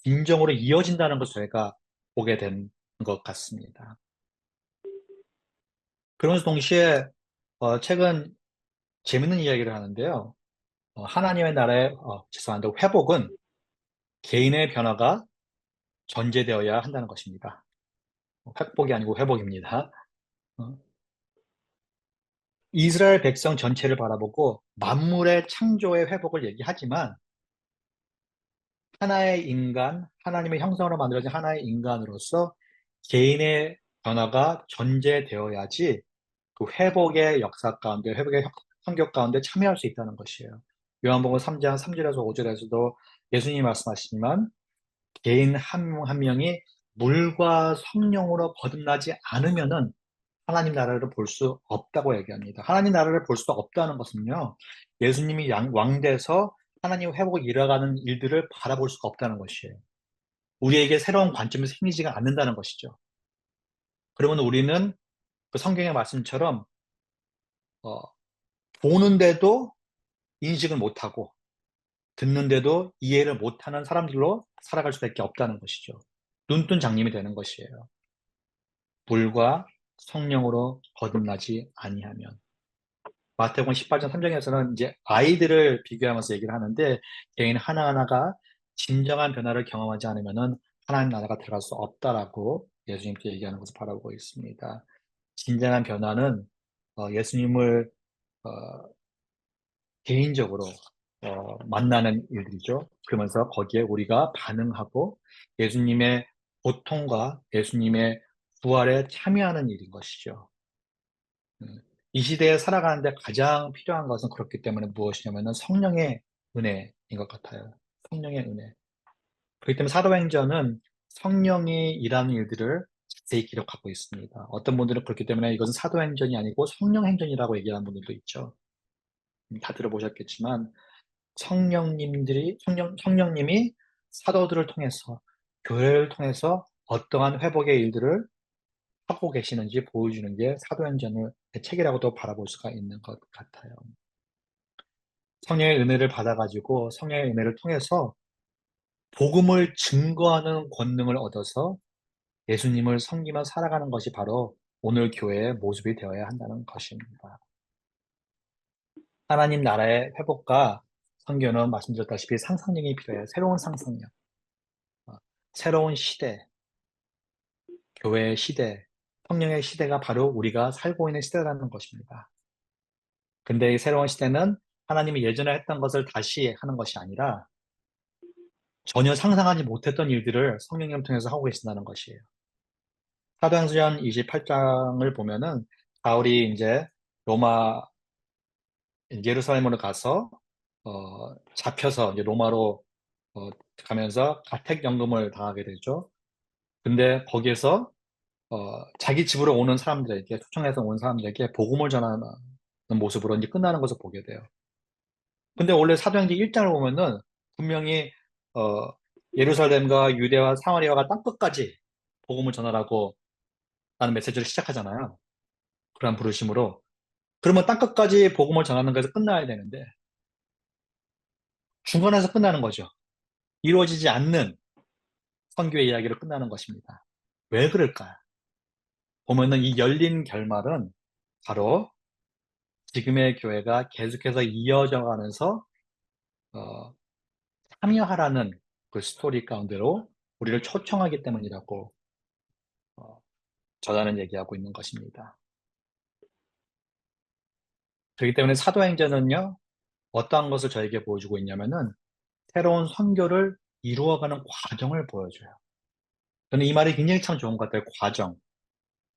진정으로 이어진다는 것을 저희가 보게 된 것 같습니다. 그러면서 동시에 최근 재밌는 이야기를 하는데요. 하나님의 나라의 죄송한데 회복은 개인의 변화가 전제되어야 한다는 것입니다. 획복이 아니고 회복입니다. 어, 이스라엘 백성 전체를 바라보고 만물의 창조의 회복을 얘기하지만 하나의 인간, 하나님의 형상으로 만들어진 하나의 인간으로서 개인의 변화가 전제되어야지 그 회복의 역사 가운데, 회복의 성격 가운데 참여할 수 있다는 것이에요. 요한복음 3장 3절에서 5절에서도 예수님이 말씀하시지만 개인 한 명 한 명이 물과 성령으로 거듭나지 않으면은 하나님 나라를 볼 수 없다고 얘기합니다. 하나님 나라를 볼 수 없다는 것은요, 예수님이 왕돼서 하나님 회복을 이뤄가는 일들을 바라볼 수가 없다는 것이에요. 우리에게 새로운 관점이 생기지가 않는다는 것이죠. 그러면 우리는 그 성경의 말씀처럼 어, 보는데도 인식을 못하고 듣는데도 이해를 못하는 사람들로 살아갈 수밖에 없다는 것이죠. 눈뜬 장님이 되는 것이에요. 물과 성령으로 거듭나지 아니하면. 마태복음 18장 3장에서는 이제 아이들을 비교하면서 얘기를 하는데 개인 하나하나가 진정한 변화를 경험하지 않으면은 하나님 나라가 들어갈 수 없다라고 예수님께 얘기하는 것을 바라보고 있습니다. 진정한 변화는 예수님을 어, 개인적으로 만나는 일들이죠. 그러면서 거기에 우리가 반응하고 예수님의 고통과 예수님의 부활에 참여하는 일인 것이죠. 음, 이 시대에 살아가는데 가장 필요한 것은 그렇기 때문에 무엇이냐면은 성령의 은혜인 것 같아요. 성령의 은혜. 그렇기 때문에 사도행전은 성령이 일하는 일들을 자세히 기록하고 있습니다. 어떤 분들은 그렇기 때문에 이것은 사도행전이 아니고 성령행전이라고 얘기하는 분들도 있죠. 다 들어보셨겠지만 성령님이 사도들을 통해서 교회를 통해서 어떠한 회복의 일들을 하고 계시는지 보여주는 게 사도행전의 책이라고도 바라볼 수가 있는 것 같아요. 성령의 은혜를 받아가지고 성령의 은혜를 통해서 복음을 증거하는 권능을 얻어서 예수님을 섬기며 살아가는 것이 바로 오늘 교회의 모습이 되어야 한다는 것입니다. 하나님 나라의 회복과 선교는 말씀드렸다시피 상상력이 필요해요. 새로운 상상력, 어, 새로운 시대, 교회의 시대, 성령의 시대가 바로 우리가 살고 있는 시대라는 것입니다. 근데 이 새로운 시대는 하나님이 예전에 했던 것을 다시 하는 것이 아니라 전혀 상상하지 못했던 일들을 성령님을 통해서 하고 계신다는 것이에요. 사도행전 28장을 보면은 바울이 이제 로마 예루살렘으로 가서 잡혀서 이제 로마로 가면서 가택연금을 당하게 되죠. 근데 거기에서 자기 집으로 오는 사람들에게 초청해서 온 사람들에게 복음을 전하는 모습으로 이제 끝나는 것을 보게 돼요. 근데 원래 사도행전 1장을 보면은 분명히 어, 예루살렘과 유대와 사마리아가 땅끝까지 복음을 전하라고 라는 메시지를 시작하잖아요. 그런 부르심으로. 그러면 땅끝까지 복음을 전하는 것에서 끝나야 되는데 중간에서 끝나는 거죠. 이루어지지 않는 선교의 이야기로 끝나는 것입니다. 왜 그럴까요? 보면은 이 열린 결말은 바로 지금의 교회가 계속해서 이어져 가면서 어, 참여하라는 그 스토리 가운데로 우리를 초청하기 때문이라고 어, 저자는 얘기하고 있는 것입니다. 그렇기 때문에 사도행전은요, 어떠한 것을 저에게 보여주고 있냐면은 새로운 선교를 이루어가는 과정을 보여줘요. 저는 이 말이 굉장히 참 좋은 것 같아요. 과정.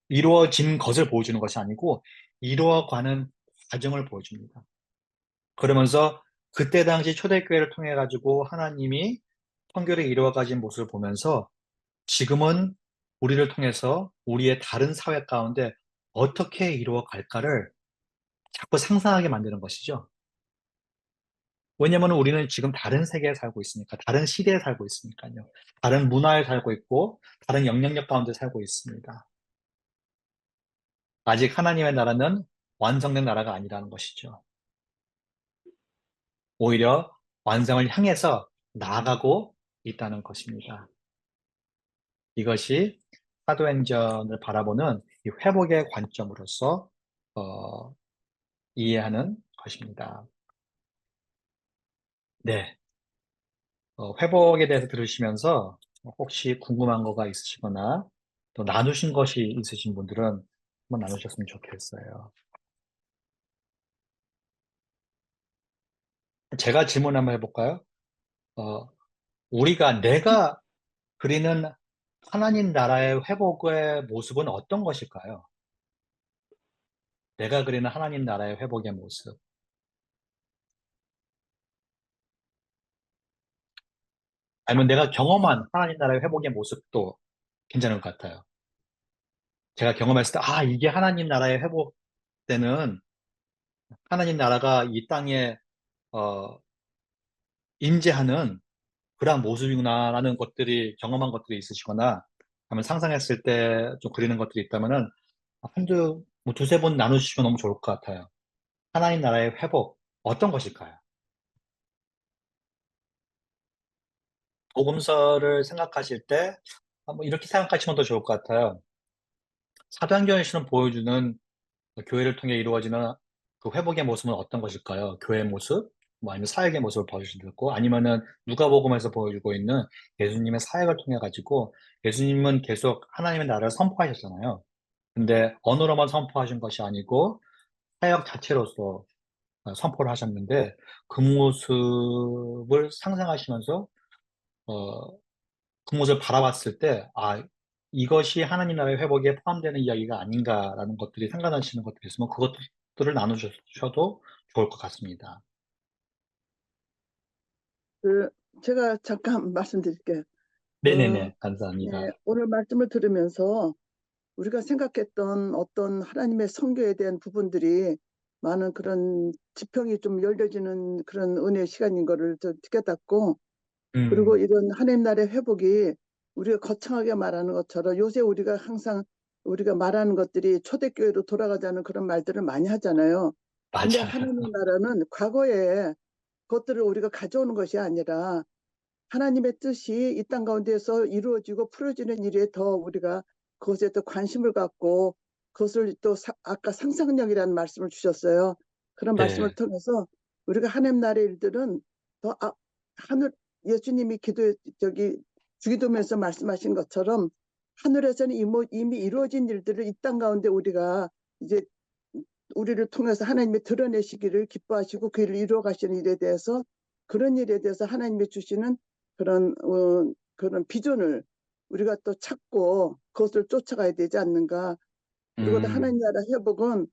이루어진 것을 보여주는 것이 아니고 이루어가는 과정을 보여줍니다. 그러면서 그때 당시 초대교회를 통해 가지고 하나님이 선교를 이루어가진 모습을 보면서 지금은 우리를 통해서 우리의 다른 사회 가운데 어떻게 이루어갈까를 자꾸 상상하게 만드는 것이죠. 왜냐하면 우리는 지금 다른 세계에 살고 있으니까, 다른 시대에 살고 있으니까요. 다른 문화에 살고 있고, 다른 영향력 가운데 살고 있습니다. 아직 하나님의 나라는 완성된 나라가 아니라는 것이죠. 오히려 완성을 향해서 나아가고 있다는 것입니다. 이것이 사도행전을 바라보는 이 회복의 관점으로서 어, 이해하는 것입니다. 네, 회복에 대해서 들으시면서 혹시 궁금한 거가 있으시거나 또 나누신 것이 있으신 분들은 한번 나누셨으면 좋겠어요. 제가 질문 한번 해볼까요? 어, 내가 그리는 하나님 나라의 회복의 모습은 어떤 것일까요? 내가 그리는 하나님 나라의 회복의 모습. 아니면 내가 경험한 하나님 나라의 회복의 모습도 괜찮을 것 같아요. 제가 경험했을 때, 아, 이게 하나님 나라의 회복되는 하나님 나라가 이 땅에 어, 임재하는 그러한 모습이구나라는 것들이 경험한 것들이 있으시거나 하면 상상했을 때 좀 그리는 것들이 있다면은 뭐 두세 번 나누시면 너무 좋을 것 같아요. 하나님 나라의 회복, 어떤 것일까요? 복음서를 생각하실 때, 뭐 이렇게 생각하시면 더 좋을 것 같아요. 사도행전에서는 보여주는 교회를 통해 이루어지는 그 회복의 모습은 어떤 것일까요? 교회의 모습? 뭐 아니면 사역의 모습을 보여주고 아니면은 누가복음에서 보여주고 있는 예수님의 사역을 통해 가지고 예수님은 계속 하나님의 나라를 선포하셨잖아요. 근데 언어로만 선포하신 것이 아니고 사역 자체로서 선포를 하셨는데 그 모습을 상상하시면서 어, 그 모습을 바라봤을 때 이것이 하나님 나라의 회복에 포함되는 이야기가 아닌가라는 것들이 생각나시는 것들이 있으면 그것들을 나누셔도 좋을 것 같습니다. 그 제가 잠깐 말씀드릴게요. 어, 네네네, 네, 감사합니다. 오늘 말씀을 들으면서 우리가 생각했던 어떤 하나님의 성교에 대한 부분들이 많은 그런 지평이 좀 열려지는 그런 은혜의 시간인 거를 좀 깨닫고, 그리고 음, 이런 하나님 나라의 회복이 우리가 거창하게 말하는 것처럼 요새 우리가 항상 우리가 말하는 것들이 초대교회로 돌아가자는 그런 말들을 많이 하잖아요. 근데 맞아요. 하나님 나라는 과거에 그것들을 우리가 가져오는 것이 아니라 하나님의 뜻이 이 땅 가운데서 이루어지고 풀어지는 일에 더 우리가 그것에 더 관심을 갖고 그것을 또 아까 상상력이라는 말씀을 주셨어요. 그런 말씀을 네, 통해서 우리가 하나님 나라의 일들은 더 하늘 예수님이 저기 주기도면서 말씀하신 것처럼 하늘에서는 이미 이루어진 일들을 이 땅 가운데 우리가 이제 우리를 통해서 하나님이 드러내시기를 기뻐하시고 그 일을 이루어 가시는 일에 대해서 그런 일에 대해서 하나님이 주시는 그런 비전을 우리가 또 찾고 그것을 쫓아가야 되지 않는가. 그리고 또 음, 하나님 나라 회복은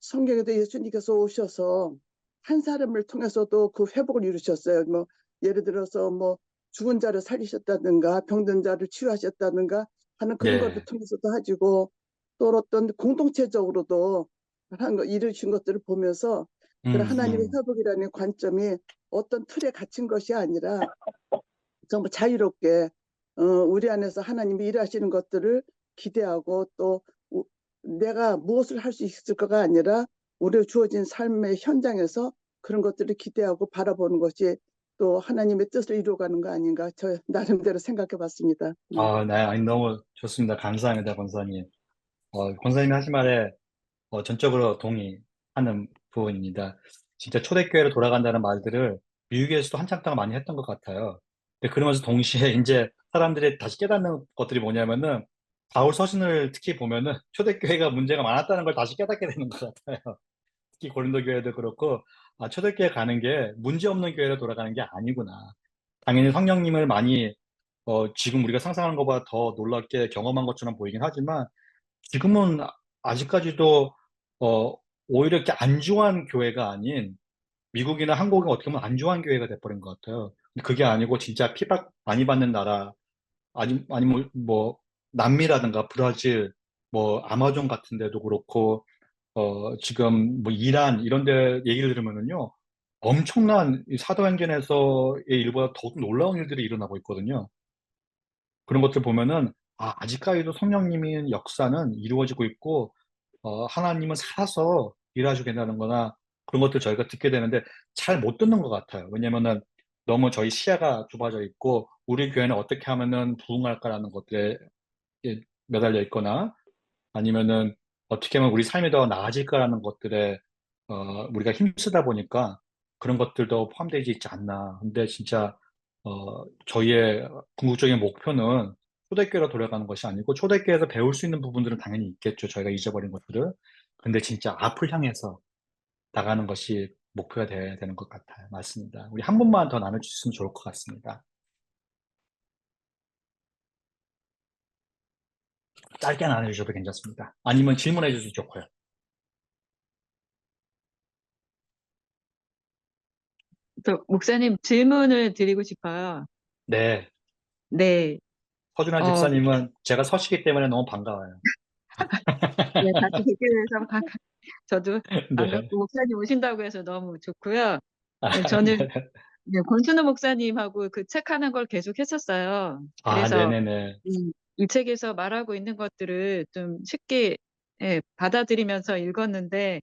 성경에도 예수님께서 오셔서 한 사람을 통해서도 그 회복을 이루셨어요. 뭐 예를 들어서 뭐 죽은 자를 살리셨다든가 병든 자를 치유하셨다든가 하는 그런 것을 네, 통해서도 하시고 또 어떤 공동체적으로도 한 거 이루신 것들을 보면서 그런 음, 하나님의 음, 회복이라는 관점이 어떤 틀에 갇힌 것이 아니라 정말 자유롭게 우리 안에서 하나님이 일하시는 것들을 기대하고 또 내가 무엇을 할 수 있을까가 아니라 우리가 주어진 삶의 현장에서 그런 것들을 기대하고 바라보는 것이 또 하나님의 뜻을 이루어가는 거 아닌가 저 나름대로 생각해 봤습니다. 네. 네, 아니, 너무 좋습니다. 감사합니다, 권사님. 권사님이 하신 말에 전적으로 동의하는 부분입니다. 진짜 초대교회로 돌아간다는 말들을 미국에서도 한참 동안 많이 했던 것 같아요. 근데 그러면서 동시에 이제 사람들이 다시 깨닫는 것들이 뭐냐면은 바울 서신을 특히 보면은 초대교회가 문제가 많았다는 걸 다시 깨닫게 되는 것 같아요. 특히 고린도 교회도 그렇고 초대교회 가는 게 문제 없는 교회로 돌아가는 게 아니구나. 당연히 성령님을 많이 지금 우리가 상상하는 것보다 더 놀랍게 경험한 것처럼 보이긴 하지만 지금은 아직까지도 어, 오히려 이렇게 안주한 교회가 아닌 미국이나 한국은 어떻게 보면 안주한 교회가 돼버린 것 같아요. 근데 그게 아니고 진짜 피박 많이 받는 나라 아니면 뭐 남미라든가 브라질 뭐 아마존 같은 데도 그렇고 지금 뭐 이란 이런 데 얘기를 들으면은요 엄청난 이 사도행전에서의 일보다 더 놀라운 일들이 일어나고 있거든요. 그런 것들 보면은 아직까지도 성령님의 역사는 이루어지고 있고 하나님은 살아서 일하시고 계다는 거나 그런 것들 저희가 듣게 되는데 잘 못 듣는 것 같아요. 왜냐면은 너무 저희 시야가 좁아져 있고 우리 교회는 어떻게 하면은 부흥할까라는 것들에 매달려 있거나 아니면은 어떻게 하면 우리 삶이 더 나아질까라는 것들에 우리가 힘쓰다 보니까 그런 것들도 포함되지 있지 않나. 근데 진짜 저희의 궁극적인 목표는 초대교회로 돌아가는 것이 아니고 초대교회에서 배울 수 있는 부분들은 당연히 있겠죠. 저희가 잊어버린 것들을. 근데 진짜 앞을 향해서 나가는 것이 목표가 돼야 되는 것 같아요. 맞습니다. 우리 한 번만 더 나눠주셨으면 좋을 것 같습니다. 짧게 나눠주셔도 괜찮습니다. 아니면 질문해 주셔도 좋고요. 저 목사님 질문을 드리고 싶어요. 네. 네, 서준환 어, 집사님은 제가 서시기 때문에 너무 반가워요. 네, 같이 뵙게 돼서 저도 네. 반갑고 목사님 오신다고 해서 너무 좋고요. 저는 네. 네, 권순우 목사님하고 그 책 하는 걸 계속 했었어요. 그래서 네네네. 이 책에서 말하고 있는 것들을 좀 쉽게 받아들이면서 읽었는데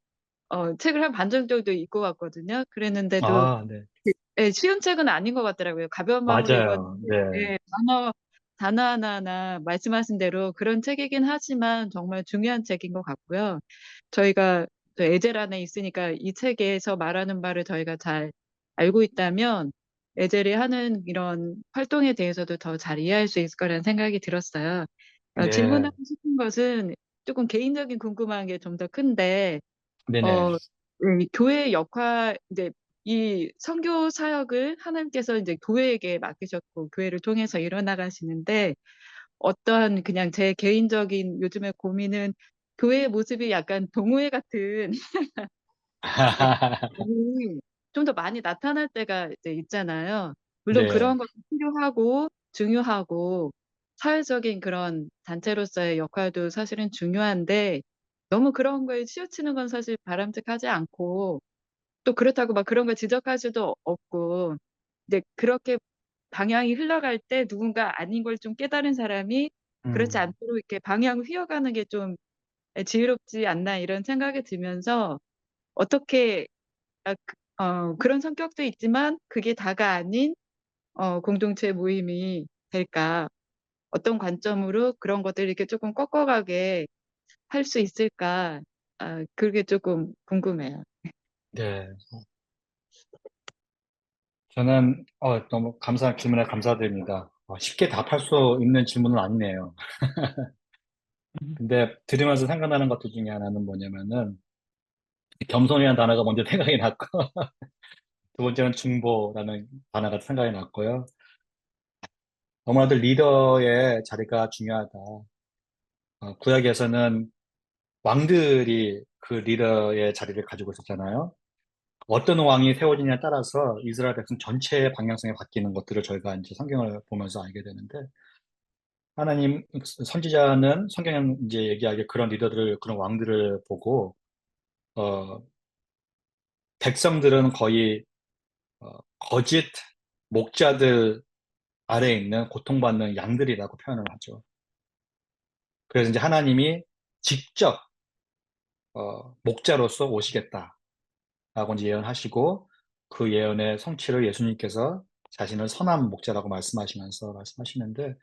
책을 한 반 정도 읽고 왔거든요. 그랬는데도 네. 쉬운 책은 아닌 것 같더라고요. 가벼운 마음으로 맞아요. 읽었는데 네. 단어 단어 하나하나 말씀하신 대로 그런 책이긴 하지만 정말 중요한 책인 것 같고요. 저희가 또 에젤 안에 있으니까 이 책에서 말하는 바를 저희가 잘 알고 있다면 에젤이 하는 이런 활동에 대해서도 더 잘 이해할 수 있을 거라는 생각이 들었어요. 네, 질문하고 싶은 것은 조금 개인적인 궁금한 게 좀 더 큰데, 네네. 어, 이 교회의 역할, 이제 이 선교 사역을 하나님께서 이제 교회에게 맡기셨고, 교회를 통해서 이뤄나가시는데, 어떠한 그냥 제 개인적인 요즘의 고민은 교회의 모습이 약간 동호회 같은 이 좀 더 많이 나타날 때가 이제 있잖아요. 물론 네, 그런 것도 필요하고 중요하고 사회적인 그런 단체로서의 역할도 사실은 중요한데 너무 그런 거에 치우치는 건 사실 바람직하지 않고 또 그렇다고 막 그런 걸 지적할 수도 없고 근데 그렇게 방향이 흘러갈 때 누군가 아닌 걸 좀 깨달은 사람이 그렇지 음, 않도록 이렇게 방향을 휘어가는 게 좀 지혜롭지 않나 이런 생각이 들면서 어떻게 그런 성격도 있지만 그게 다가 아닌 공동체 모임이 될까? 어떤 관점으로 그런 것들을 이렇게 조금 꺾어가게 할 수 있을까? 그게 조금 궁금해요. 네. 저는 너무 질문에 감사드립니다. 쉽게 답할 수 있는 질문은 아니네요. 근데 들으면서 생각나는 것들 중에 하나는 뭐냐면은 겸손이라는 단어가 먼저 생각이 났고 두 번째는 중보라는 단어가 생각이 났고요. 너무나도 리더의 자리가 중요하다. 구약에서는 왕들이 그 리더의 자리를 가지고 있었잖아요. 어떤 왕이 세워지냐에 따라서 이스라엘 백성 전체의 방향성이 바뀌는 것들을 저희가 이제 성경을 보면서 알게 되는데 하나님 선지자는 성경에 이제 얘기하기에 그런 리더들을 그런 왕들을 보고 어, 백성들은 거의 거짓 목자들 아래에 있는 고통받는 양들이라고 표현을 하죠. 그래서 이제 하나님이 직접 목자로서 오시겠다라고 이제 예언하시고 그 예언의 성취를 예수님께서 자신을 선한 목자라고 말씀하시는데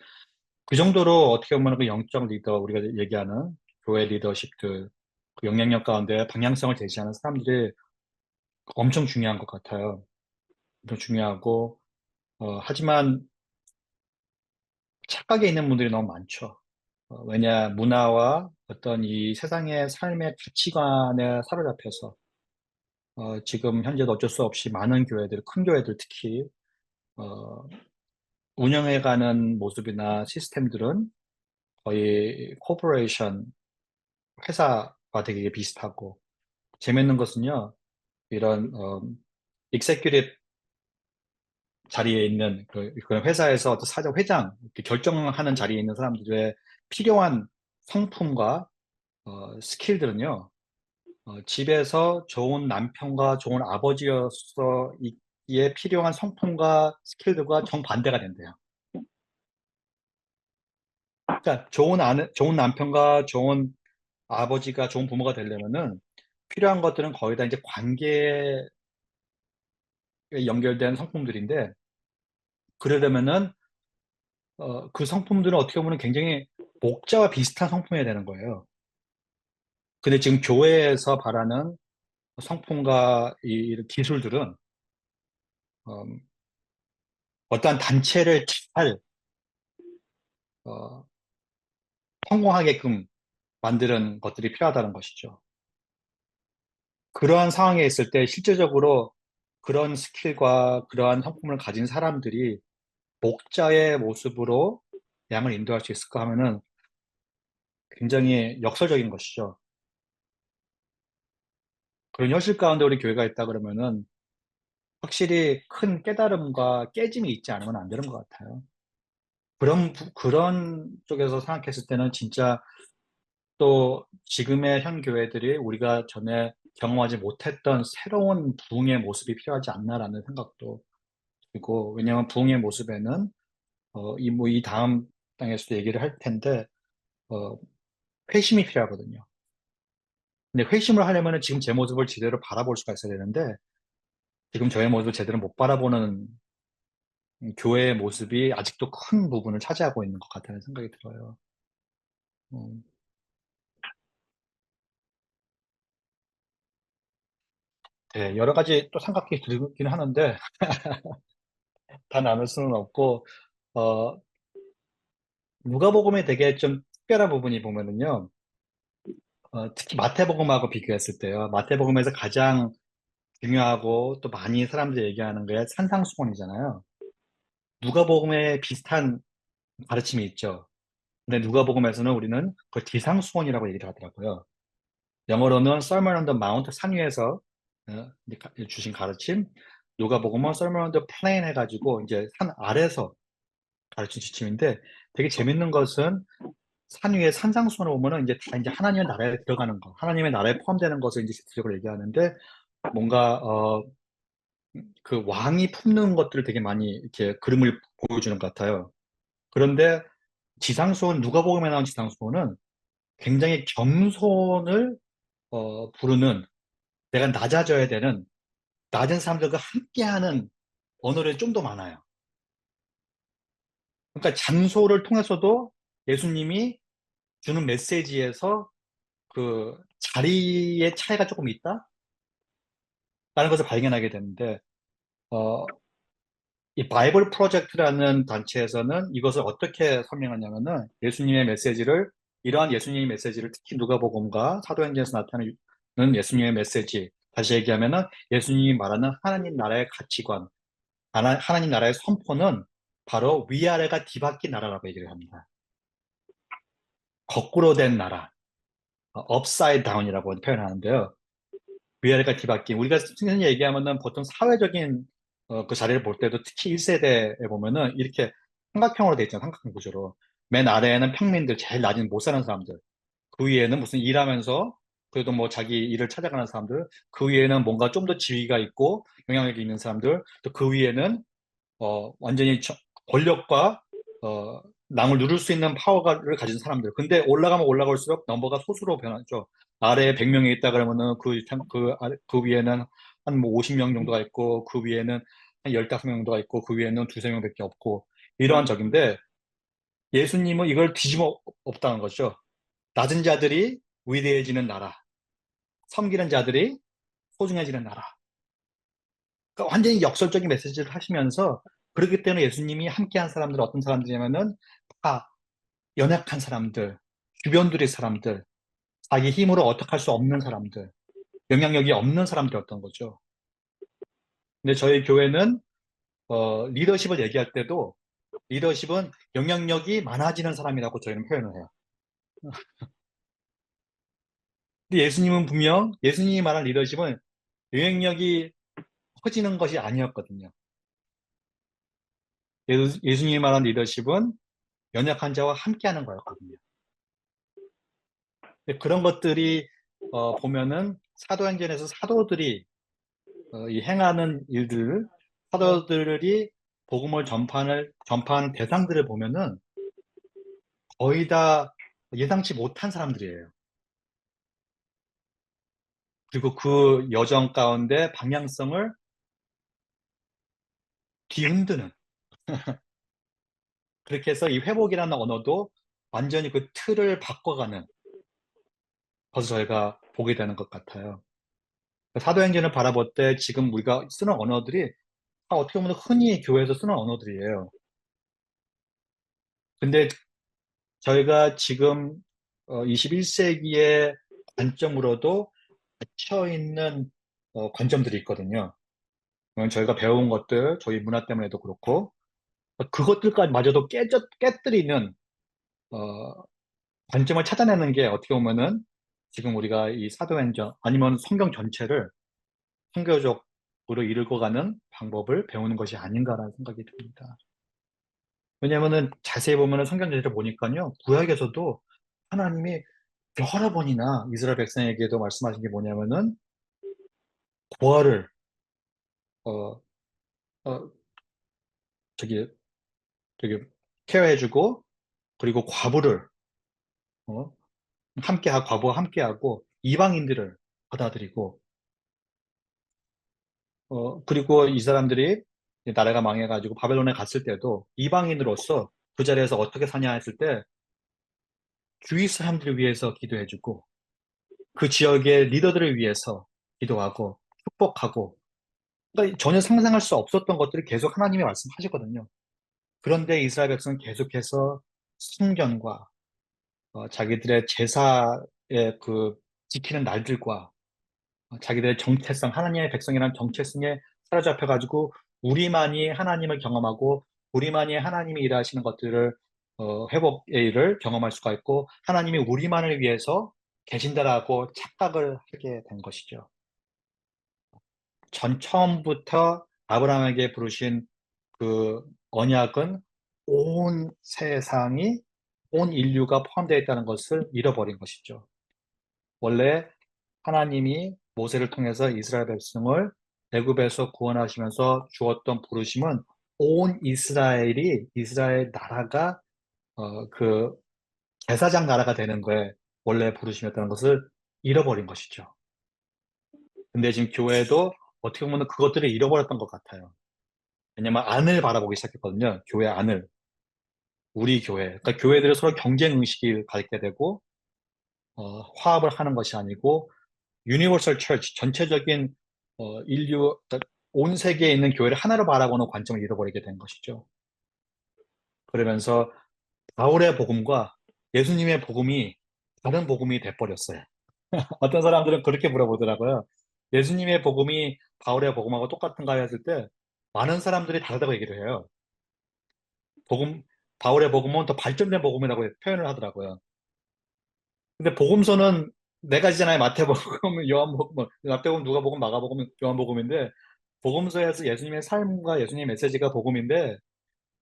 그 정도로 어떻게 보면 그 영적 리더 우리가 얘기하는 교회 리더십들 그 영향력 가운데 방향성을 제시하는 사람들이 엄청 중요한 것 같아요. 엄청 중요하고 하지만 착각에 있는 분들이 너무 많죠. 왜냐 문화와 어떤 이 세상의 삶의 가치관에 사로잡혀서 지금 현재도 어쩔 수 없이 많은 교회들, 큰 교회들 특히 어, 운영해가는 모습이나 시스템들은 거의 코퍼레이션 회사와 되게 비슷하고 재밌는 것은요 이런 익세큐티브 자리에 있는 그런 회사에서 어떤 사장 회장 이렇게 결정하는 자리에 있는 사람들의 필요한 성품과 스킬들은요 집에서 좋은 남편과 좋은 아버지로서 이에 필요한 성품과 스킬들과 정반대가 된대요. 그러니까 좋은 남편과 좋은 아버지가 좋은 부모가 되려면은 필요한 것들은 거의 다 이제 관계에 연결된 성품들인데 그러려면은 그 성품들은 어떻게 보면 굉장히 목자와 비슷한 성품이어야 되는 거예요. 근데 지금 교회에서 바라는 성품과 이 기술들은 어, 어떠한 단체를 잘 어, 성공하게끔 만드는 것들이 필요하다는 것이죠. 그러한 상황에 있을 때 실질적으로 그런 스킬과 그러한 성품을 가진 사람들이 목자의 모습으로 양을 인도할 수 있을까 하면은 굉장히 역설적인 것이죠. 그런 현실 가운데 우리 교회가 있다 그러면은 확실히 큰 깨달음과 깨짐이 있지 않으면 안 되는 것 같아요. 그런 쪽에서 생각했을 때는 진짜 또 지금의 현 교회들이 우리가 전에 경험하지 못했던 새로운 부흥의 모습이 필요하지 않나라는 생각도 들고, 왜냐하면 부흥의 모습에는, 이 다음 땅에서도 얘기를 할 텐데, 어, 회심이 필요하거든요. 근데 회심을 하려면 지금 제 모습을 제대로 바라볼 수가 있어야 되는데, 지금 저의 모습을 제대로 못 바라보는 교회의 모습이 아직도 큰 부분을 차지하고 있는 것 같다는 생각이 들어요. 음, 네, 여러 가지 또 생각이 들긴 하는데 다 나눌 수는 없고 어, 누가복음에 되게 좀 특별한 부분이 보면은요. 특히 마태복음하고 비교했을 때요. 마태복음에서 가장 중요하고 또 많이 사람들이 얘기하는 게 산상수훈이잖아요. 누가복음에 비슷한 가르침이 있죠. 근데 누가복음에서는 우리는 그걸 지상수훈이라고 얘기를 하더라고요. 영어로는 Sermon on the Mount, 산 위에서 이제 주신 가르침. 누가복음은 Sermon on the Plain 해가지고 이제 산 아래서 가르친 지침인데 되게 재밌는 것은 산 위에 산상수훈을 보면은 이제 다 이제 하나님의 나라에 들어가는 거, 하나님의 나라에 포함되는 것을 이제 지적으로 얘기하는데 뭔가 그 왕이 품는 것들을 되게 많이 이렇게 그림을 보여주는 것 같아요. 그런데 지상수훈, 누가복음에 나온 지상수훈은 굉장히 겸손을 부르는, 내가 낮아져야 되는, 낮은 사람들과 함께하는 언어를 좀 더 많아요. 그러니까 장소를 통해서도 예수님이 주는 메시지에서 그 자리의 차이가 조금 있다? 라는 것을 발견하게 되는데, 어, 이 바이블 프로젝트라는 단체에서는 이것을 어떻게 설명하냐면은 예수님의 메시지를, 이러한 예수님의 메시지를 특히 누가복음과 사도행전에서 나타나는 예수님의 메시지, 다시 얘기하면은 예수님이 말하는 하나님 나라의 가치관, 하나님 나라의 선포는 바로 위아래가 뒤바뀐 나라라고 얘기를 합니다. 거꾸로 된 나라, upside down이라고 표현하는데요. 위아래가 뒤바뀐, 우리가 흔히 얘기하면은 보통 사회적인 그 자리를 볼 때도 특히 1세대에 보면은 이렇게 삼각형으로 돼 있잖아요. 삼각형 구조로. 맨 아래에는 평민들, 제일 낮은 못 사는 사람들. 그 위에는 무슨 일하면서 그래도 뭐 자기 일을 찾아가는 사람들. 그 위에는 뭔가 좀 더 지위가 있고 영향력이 있는 사람들. 또 그 위에는 완전히 권력과 남을 누를 수 있는 파워를 가진 사람들. 근데 올라가면 올라갈수록 넘버가 소수로 변하죠. 아래에 100명이 있다 그러면은 그 위에는 한 뭐 50명 정도가 있고, 그 위에는 한 15명 정도가 있고, 그 위에는 두세 명밖에 없고, 이러한 적인데, 예수님은 이걸 뒤집어 엎다는 거죠. 낮은 자들이 위대해지는 나라, 섬기는 자들이 소중해지는 나라. 그러니까 완전히 역설적인 메시지를 하시면서 그렇기 때문에 예수님이 함께한 사람들은 어떤 사람들이냐면은 다 연약한 사람들, 주변들의 사람들, 자기 힘으로 어떻게 할 수 없는 사람들, 영향력이 없는 사람들이었던 거죠. 근데 저희 교회는 리더십을 얘기할 때도 리더십은 영향력이 많아지는 사람이라고 저희는 표현을 해요. 근데 예수님은 분명 예수님이 말한 리더십은 영향력이 커지는 것이 아니었거든요. 예수님이 말한 리더십은 연약한 자와 함께하는 거였거든요. 그런 것들이 보면은 사도행전에서 사도들이 이 행하는 일들, 사도들이 복음을 전파하는 대상들을 보면은 거의 다 예상치 못한 사람들이에요. 그리고 그 여정 가운데 방향성을 뒤흔드는, 그렇게 해서 이 회복이라는 언어도 완전히 그 틀을 바꿔가는 것을 저희가 보게 되는 것 같아요. 사도행전을 바라볼 때 지금 우리가 쓰는 언어들이 다 어떻게 보면 흔히 교회에서 쓰는 언어들이에요. 근데 저희가 지금 21세기의 관점으로도 갇혀 있는 관점들이 있거든요. 저희가 배운 것들, 저희 문화 때문에도 그렇고, 그것들까지 마저도 깨뜨리는 어, 관점을 찾아내는 게 어떻게 보면은 지금 우리가 이 사도행전 아니면 성경 전체를 선교적으로 이끌어가는 방법을 배우는 것이 아닌가라는 생각이 듭니다. 왜냐면은 자세히 보면은 성경 전체를 보니까요, 구약에서도 하나님이 여러 번이나 이스라엘 백성에게도 말씀하신 게 뭐냐면은 고아를 어, 어, 저기 저기 케어해주고, 그리고 과부를 어, 함께하고, 과부와 함께하고 이방인들을 받아들이고, 그리고 이 사람들이 나라가 망해가지고 바벨론에 갔을 때도 이방인으로서 그 자리에서 어떻게 사냐 했을 때 주위 사람들을 위해서 기도해주고 그 지역의 리더들을 위해서 기도하고 축복하고 그러니까 전혀 상상할 수 없었던 것들을 계속 하나님이 말씀하시거든요. 그런데 이스라엘 백성은 계속해서 성전과 자기들의 제사의 그 지키는 날들과 자기들의 정체성, 하나님의 백성이라는 정체성에 사로잡혀가지고 우리만이 하나님을 경험하고 우리만이 하나님이 일하시는 것들을 회복의 일을 경험할 수가 있고 하나님이 우리만을 위해서 계신다라고 착각을 하게 된 것이죠. 전 처음부터 아브라함에게 부르신 그 언약은 온 세상이 온 인류가 포함되어 있다는 것을 잃어버린 것이죠. 원래 하나님이 모세를 통해서 이스라엘 백성을 애굽에서 구원하시면서 주었던 부르심은 온 이스라엘 나라가 그 제사장 나라가 되는 거에 원래 부르심이었다는 것을 잃어버린 것이죠. 근데 지금 교회도 어떻게 보면 그것들을 잃어버렸던 것 같아요. 왜냐면 안을 바라보기 시작했거든요. 교회 안을. 우리 교회. 그러니까 교회들이 서로 경쟁 의식이 갖게 되고 화합을 하는 것이 아니고 유니버설 처치, 전체적인 그러니까 온 세계에 있는 교회를 하나로 바라보는 관점을 잃어버리게 된 것이죠. 그러면서 바울의 복음과 예수님의 복음이 다른 복음이 돼버렸어요. 어떤 사람들은 그렇게 물어보더라고요. 예수님의 복음이 바울의 복음하고 똑같은가 했을 때 많은 사람들이 다르다고 얘기를 해요. 복음, 바울의 복음은 더 발전된 복음이라고 표현을 하더라고요. 근데 복음서는 네 가지잖아요. 마태복음, 요한복음, 마태복음, 누가복음, 마가복음, 요한복음인데 복음서에서 예수님의 삶과 예수님의 메시지가 복음인데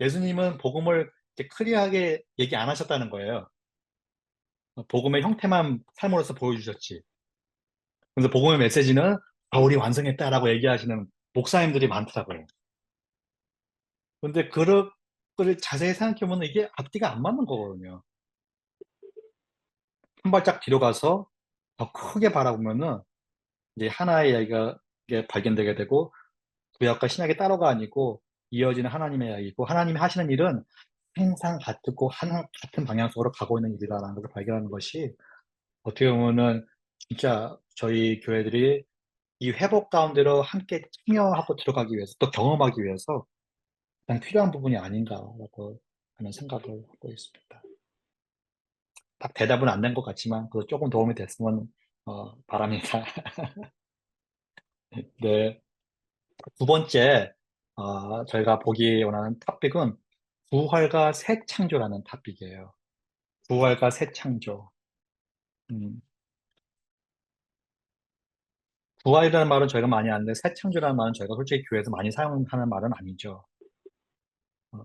예수님은 복음을 이렇게 클리어하게 얘기 안 하셨다는 거예요. 복음의 형태만 삶으로서 보여주셨지. 그래서 복음의 메시지는 바울이 완성했다라고 얘기하시는 목사님들이 많더라고요. 근데 그걸 자세히 생각해보면 이게 앞뒤가 안 맞는 거거든요. 한 발짝 뒤로 가서 더 크게 바라보면은 이제 하나의 이야기가 이게 발견되게 되고 구약과 신약의 따로가 아니고 이어지는 하나님의 이야기고 하나님이 하시는 일은 항상 같은 방향 속으로 가고 있는 일이라는 것을 발견하는 것이 어떻게 보면은 진짜 저희 교회들이 이 회복 가운데로 함께 참여하고 들어가기 위해서 또 경험하기 위해서 가장 필요한 부분이 아닌가라고 하는 생각을 하고 있습니다. 딱 대답은 안 된 것 같지만 그래도 조금 도움이 됐으면 바랍니다. 네. 두 번째 저희가 보기 원하는 토픽은 부활과 새 창조라는 토픽이에요. 부활과 새 창조. 음, 부활이라는 말은 저희가 많이 아는데 새 창조라는 말은 저희가 솔직히 교회에서 많이 사용하는 말은 아니죠. 어,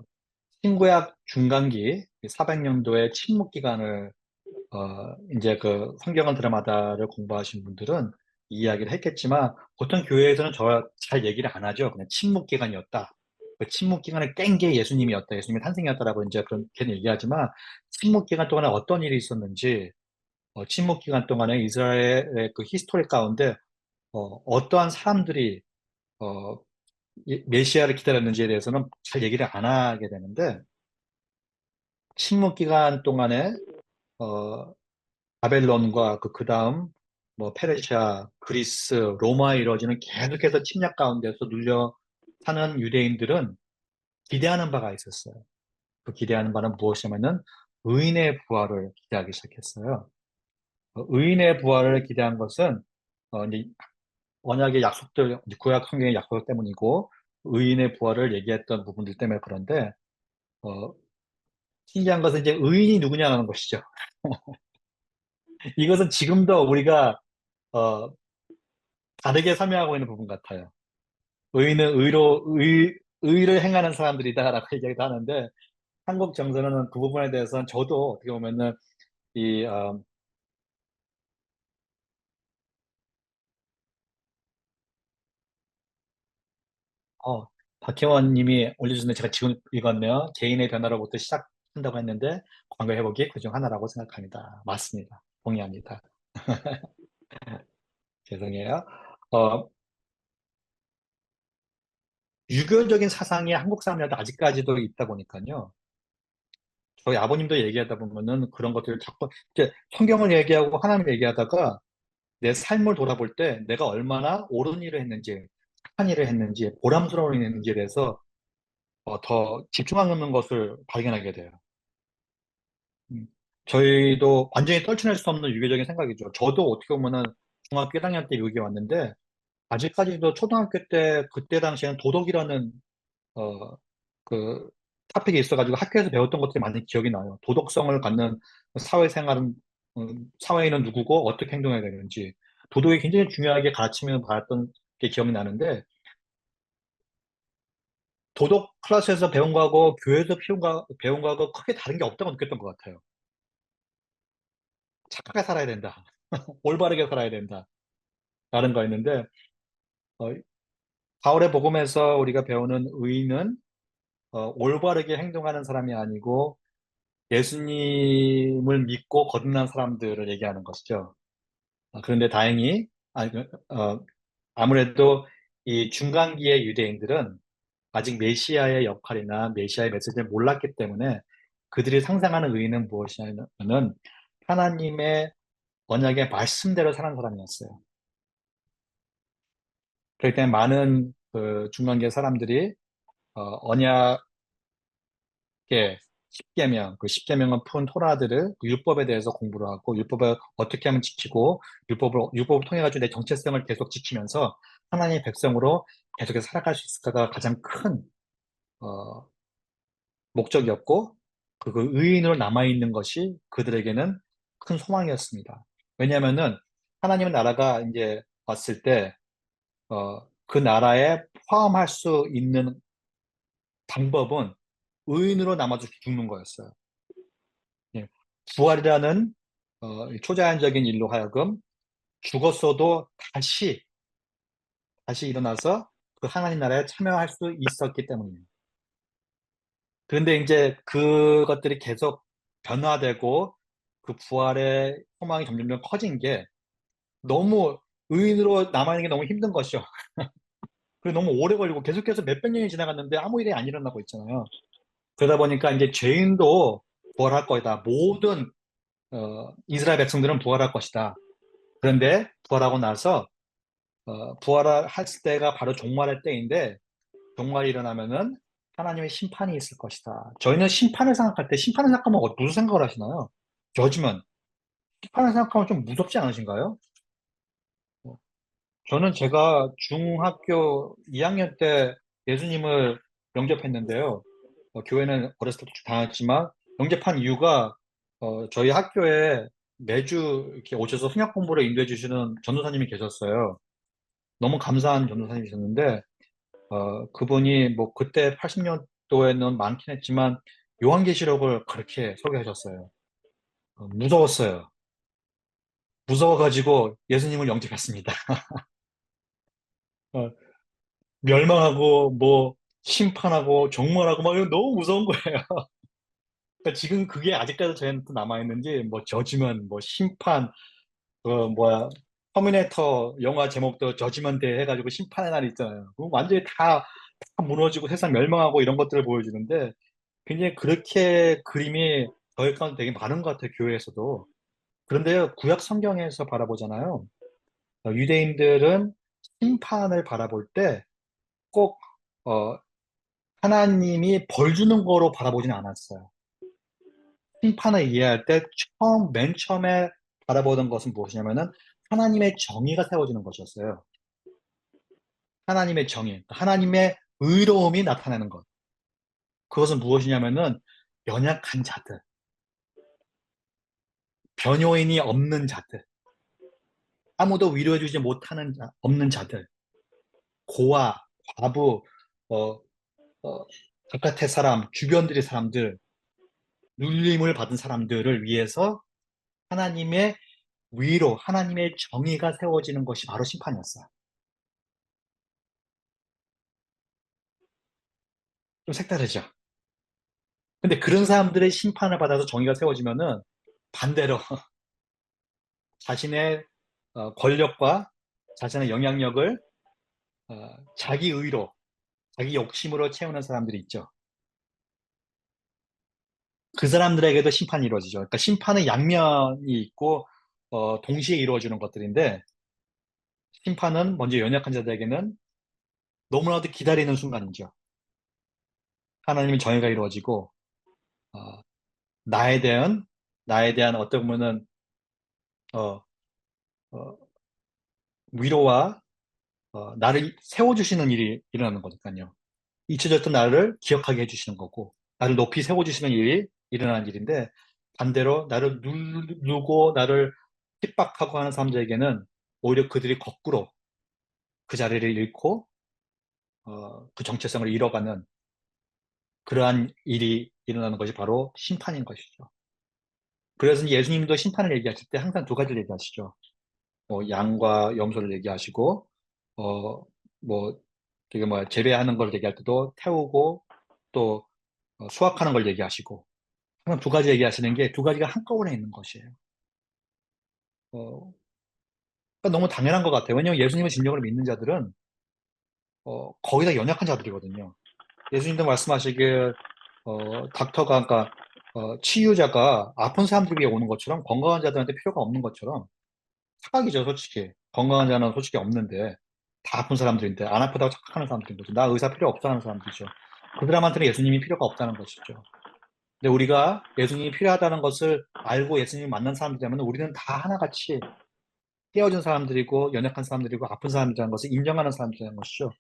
신구약 중간기 400년도의 침묵 기간을 이제 그 성경은 드라마다를 공부하신 분들은 이 이야기를 했겠지만 보통 교회에서는 저 잘 얘기를 안 하죠. 그냥 침묵 기간이었다. 그 침묵 기간을 깬 게 예수님이었다. 예수님의 탄생이었다라고 이제 그렇게 얘기하지만 침묵 기간 동안에 어떤 일이 있었는지 침묵 기간 동안에 이스라엘의 그 히스토리 가운데 어떠한 사람들이 어, 메시아를 기다렸는지에 대해서는 잘 얘기를 안 하게 되는데 침묵 기간 동안에 어, 바벨론과 그 다음 뭐 페르시아, 그리스, 로마에 이루어지는 계속해서 침략 가운데서 눌려 사는 유대인들은 기대하는 바가 있었어요. 그 기대하는 바는 무엇이냐면은 의인의 부활을 기대하기 시작했어요. 의인의 부활을 기대한 것은 이제 언약의 약속들, 구약 성경의 약속 때문이고 의인의 부활을 얘기했던 부분들 때문에 그런데 어, 신기한 것은 이제 의인이 누구냐는 것이죠. 이것은 지금도 우리가 어, 다르게 설명하고 있는 부분 같아요. 의인은 의를 행하는 사람들이다라고 얘기도 하는데 한국 정서는 그 부분에 대해서는 저도 어떻게 보면은 이 어, 박혜원 님이 올려주는데 제가 지금 읽었네요. 개인의 변화로부터 시작한다고 했는데 광고 회복이 그중 하나라고 생각합니다. 맞습니다. 동의합니다. 죄송해요. 어, 유교적인 사상이 한국 사람들한테 아직까지도 있다 보니까요. 저희 아버님도 얘기하다 보면은 그런 것들을 자꾸 이제 성경을 얘기하고 하나님을 얘기하다가 내 삶을 돌아볼 때 내가 얼마나 옳은 일을 했는지, 착한 일을 했는지, 보람스러운 일을 했는지에 대해서 더 집중하는 것을 발견하게 돼요. 음. 저희도 완전히 떨쳐낼 수 없는 유교적인 생각이죠. 저도 어떻게 보면은 중학교 1학년 때 미국에 왔는데 아직까지도 초등학교 때 그때 당시에는 도덕이라는 어, 그 토픽이 있어가지고 학교에서 배웠던 것들이 많이 기억이 나요. 도덕성을 갖는 사회생활은 사회인은 누구고 어떻게 행동해야 되는지 도덕이 굉장히 중요하게 가르치면 받았던 게 기억이 나는데 도덕 클래스에서 배운 거하고 교회에서 배운 거하고 크게 다른 게 없다고 느꼈던 것 같아요. 착하게 살아야 된다. 올바르게 살아야 된다. 라는 거였는데 어, 바울의 복음에서 우리가 배우는 의인은 올바르게 행동하는 사람이 아니고 예수님을 믿고 거듭난 사람들을 얘기하는 것이죠. 그런데 다행히 아무래도 이 중간기의 유대인들은 아직 메시아의 역할이나 메시아의 메시지를 몰랐기 때문에 그들이 상상하는 의인은 무엇이냐면은 하나님의 언약의 말씀대로 사는 사람이었어요. 그렇기 때문에 많은 그 중간계 사람들이 언약의 10계명, 그 10계명을 푼 토라들을 그 율법에 대해서 공부를 하고 율법을 어떻게 하면 지키고 율법을 통해 가지고 내 정체성을 계속 지키면서 하나님의 백성으로 계속해서 살아갈 수 있을까가 가장 큰 어, 목적이었고 그 의인으로 남아있는 것이 그들에게는 큰 소망이었습니다. 왜냐하면은 하나님의 나라가 이제 왔을 때 그 나라에 포함할 수 있는 방법은 의인으로 남아서 죽는 거였어요. 예. 부활이라는 초자연적인 일로 하여금 죽었어도 다시 일어나서 그 하나님 나라에 참여할 수 있었기 때문이에요. 그런데 이제 그것들이 계속 변화되고 그 부활의 소망이 점점 커진 게 너무 의인으로 남아있는 게 너무 힘든 것이죠. 그리고 너무 오래 걸리고 계속해서 몇백 년이 지나갔는데 아무 일이 안 일어나고 있잖아요. 그러다 보니까 이제 죄인도 부활할 거다. 모든 이스라엘 백성들은 부활할 것이다. 그런데 부활하고 나서 부활할 때가 바로 종말의 때인데 종말이 일어나면은 하나님의 심판이 있을 것이다. 저희는 심판을 생각할 때 심판을 생각하면 무슨 생각을 하시나요? 저지만 심판을 생각하면 좀 무섭지 않으신가요? 어, 저는 제가 중학교 2학년 때 예수님을 영접했는데요. 교회는 어렸을 때도 다녔지만 영접한 이유가 저희 학교에 매주 이렇게 오셔서 성역 공부를 인도해 주시는 전도사님이 계셨어요. 너무 감사한 전도사님이셨는데 그분이 뭐 그때 80년도에는 많긴 했지만 요한계시록을 그렇게 소개하셨어요. 무서웠어요. 무서워가지고 예수님을 영접했습니다. 어, 멸망하고 뭐 심판하고 종말하고 막 이거 너무 무서운 거예요. 그러니까 지금 그게 아직까지 저한테 남아있는지 뭐 저지먼 뭐 심판 뭐야 터미네이터 영화 제목도 저지먼 데 해가지고 심판의 날이 있잖아요. 그거 완전히 다 무너지고 세상 멸망하고 이런 것들을 보여주는데 굉장히 그렇게 그림이 저희 가운데 되게 많은 것 같아요, 교회에서도. 그런데 구약 성경에서 바라보잖아요. 유대인들은 심판을 바라볼 때 꼭, 하나님이 벌 주는 거로 바라보지는 않았어요. 심판을 이해할 때 맨 처음에 바라보던 것은 무엇이냐면은 하나님의 정의가 세워지는 것이었어요. 하나님의 정의, 하나님의 의로움이 나타나는 것. 그것은 무엇이냐면은 연약한 자들, 변효인이 없는 자들, 아무도 위로해주지 못하는 없는 자들, 고아, 과부, 어, 바깥의 사람, 주변들의 사람들, 눌림을 받은 사람들을 위해서 하나님의 위로, 하나님의 정의가 세워지는 것이 바로 심판이었어요. 좀 색다르죠? 근데 그런 사람들의 심판을 받아서 정의가 세워지면은 반대로 자신의 권력과 자신의 영향력을 자기 의로 자기 욕심으로 채우는 사람들이 있죠. 그 사람들에게도 심판이 이루어지죠. 그러니까 심판은 양면이 있고 동시에 이루어지는 것들인데 심판은 먼저 연약한 자들에게는 너무나도 기다리는 순간이죠. 하나님의 정의가 이루어지고 어, 나에 대한 어떻게 보면은 어, 어, 위로와 나를 세워주시는 일이 일어나는 거니까요. 잊혀졌던 나를 기억하게 해주시는 거고 나를 높이 세워주시는 일이 일어나는 일인데 반대로 나를 누르고 나를 핍박하고 하는 사람들에게는 오히려 그들이 거꾸로 그 자리를 잃고 그 정체성을 잃어가는 그러한 일이 일어나는 것이 바로 심판인 것이죠. 그래서 예수님도 심판을 얘기하실 때 항상 두 가지를 얘기하시죠. 양과 염소를 얘기하시고, 뭐, 되게 재배하는 걸 얘기할 때도 태우고, 또 수확하는 걸 얘기하시고, 항상 두 가지 얘기하시는 게 두 가지가 한꺼번에 있는 것이에요. 어, 그러니까 너무 당연한 것 같아요. 왜냐하면 예수님의 진정을 믿는 자들은 거기다 연약한 자들이거든요. 예수님도 말씀하시길 닥터가 그러니까 치유자가 아픈 사람들 위해 오는 것처럼 건강한 자들한테 필요가 없는 것처럼 착각이죠, 솔직히. 건강한 자는 솔직히 없는데 다 아픈 사람들인데 안 아프다고 착각하는 사람들인 거죠. 나 의사 필요 없다는 사람들이죠. 그 사람한테는 예수님이 필요가 없다는 것이죠. 근데 우리가 예수님이 필요하다는 것을 알고 예수님을 만난 사람들이라면 우리는 다 하나같이 깨어진 사람들이고 연약한 사람들이고 아픈 사람들이라는 것을 인정하는 사람들이라는 것이죠.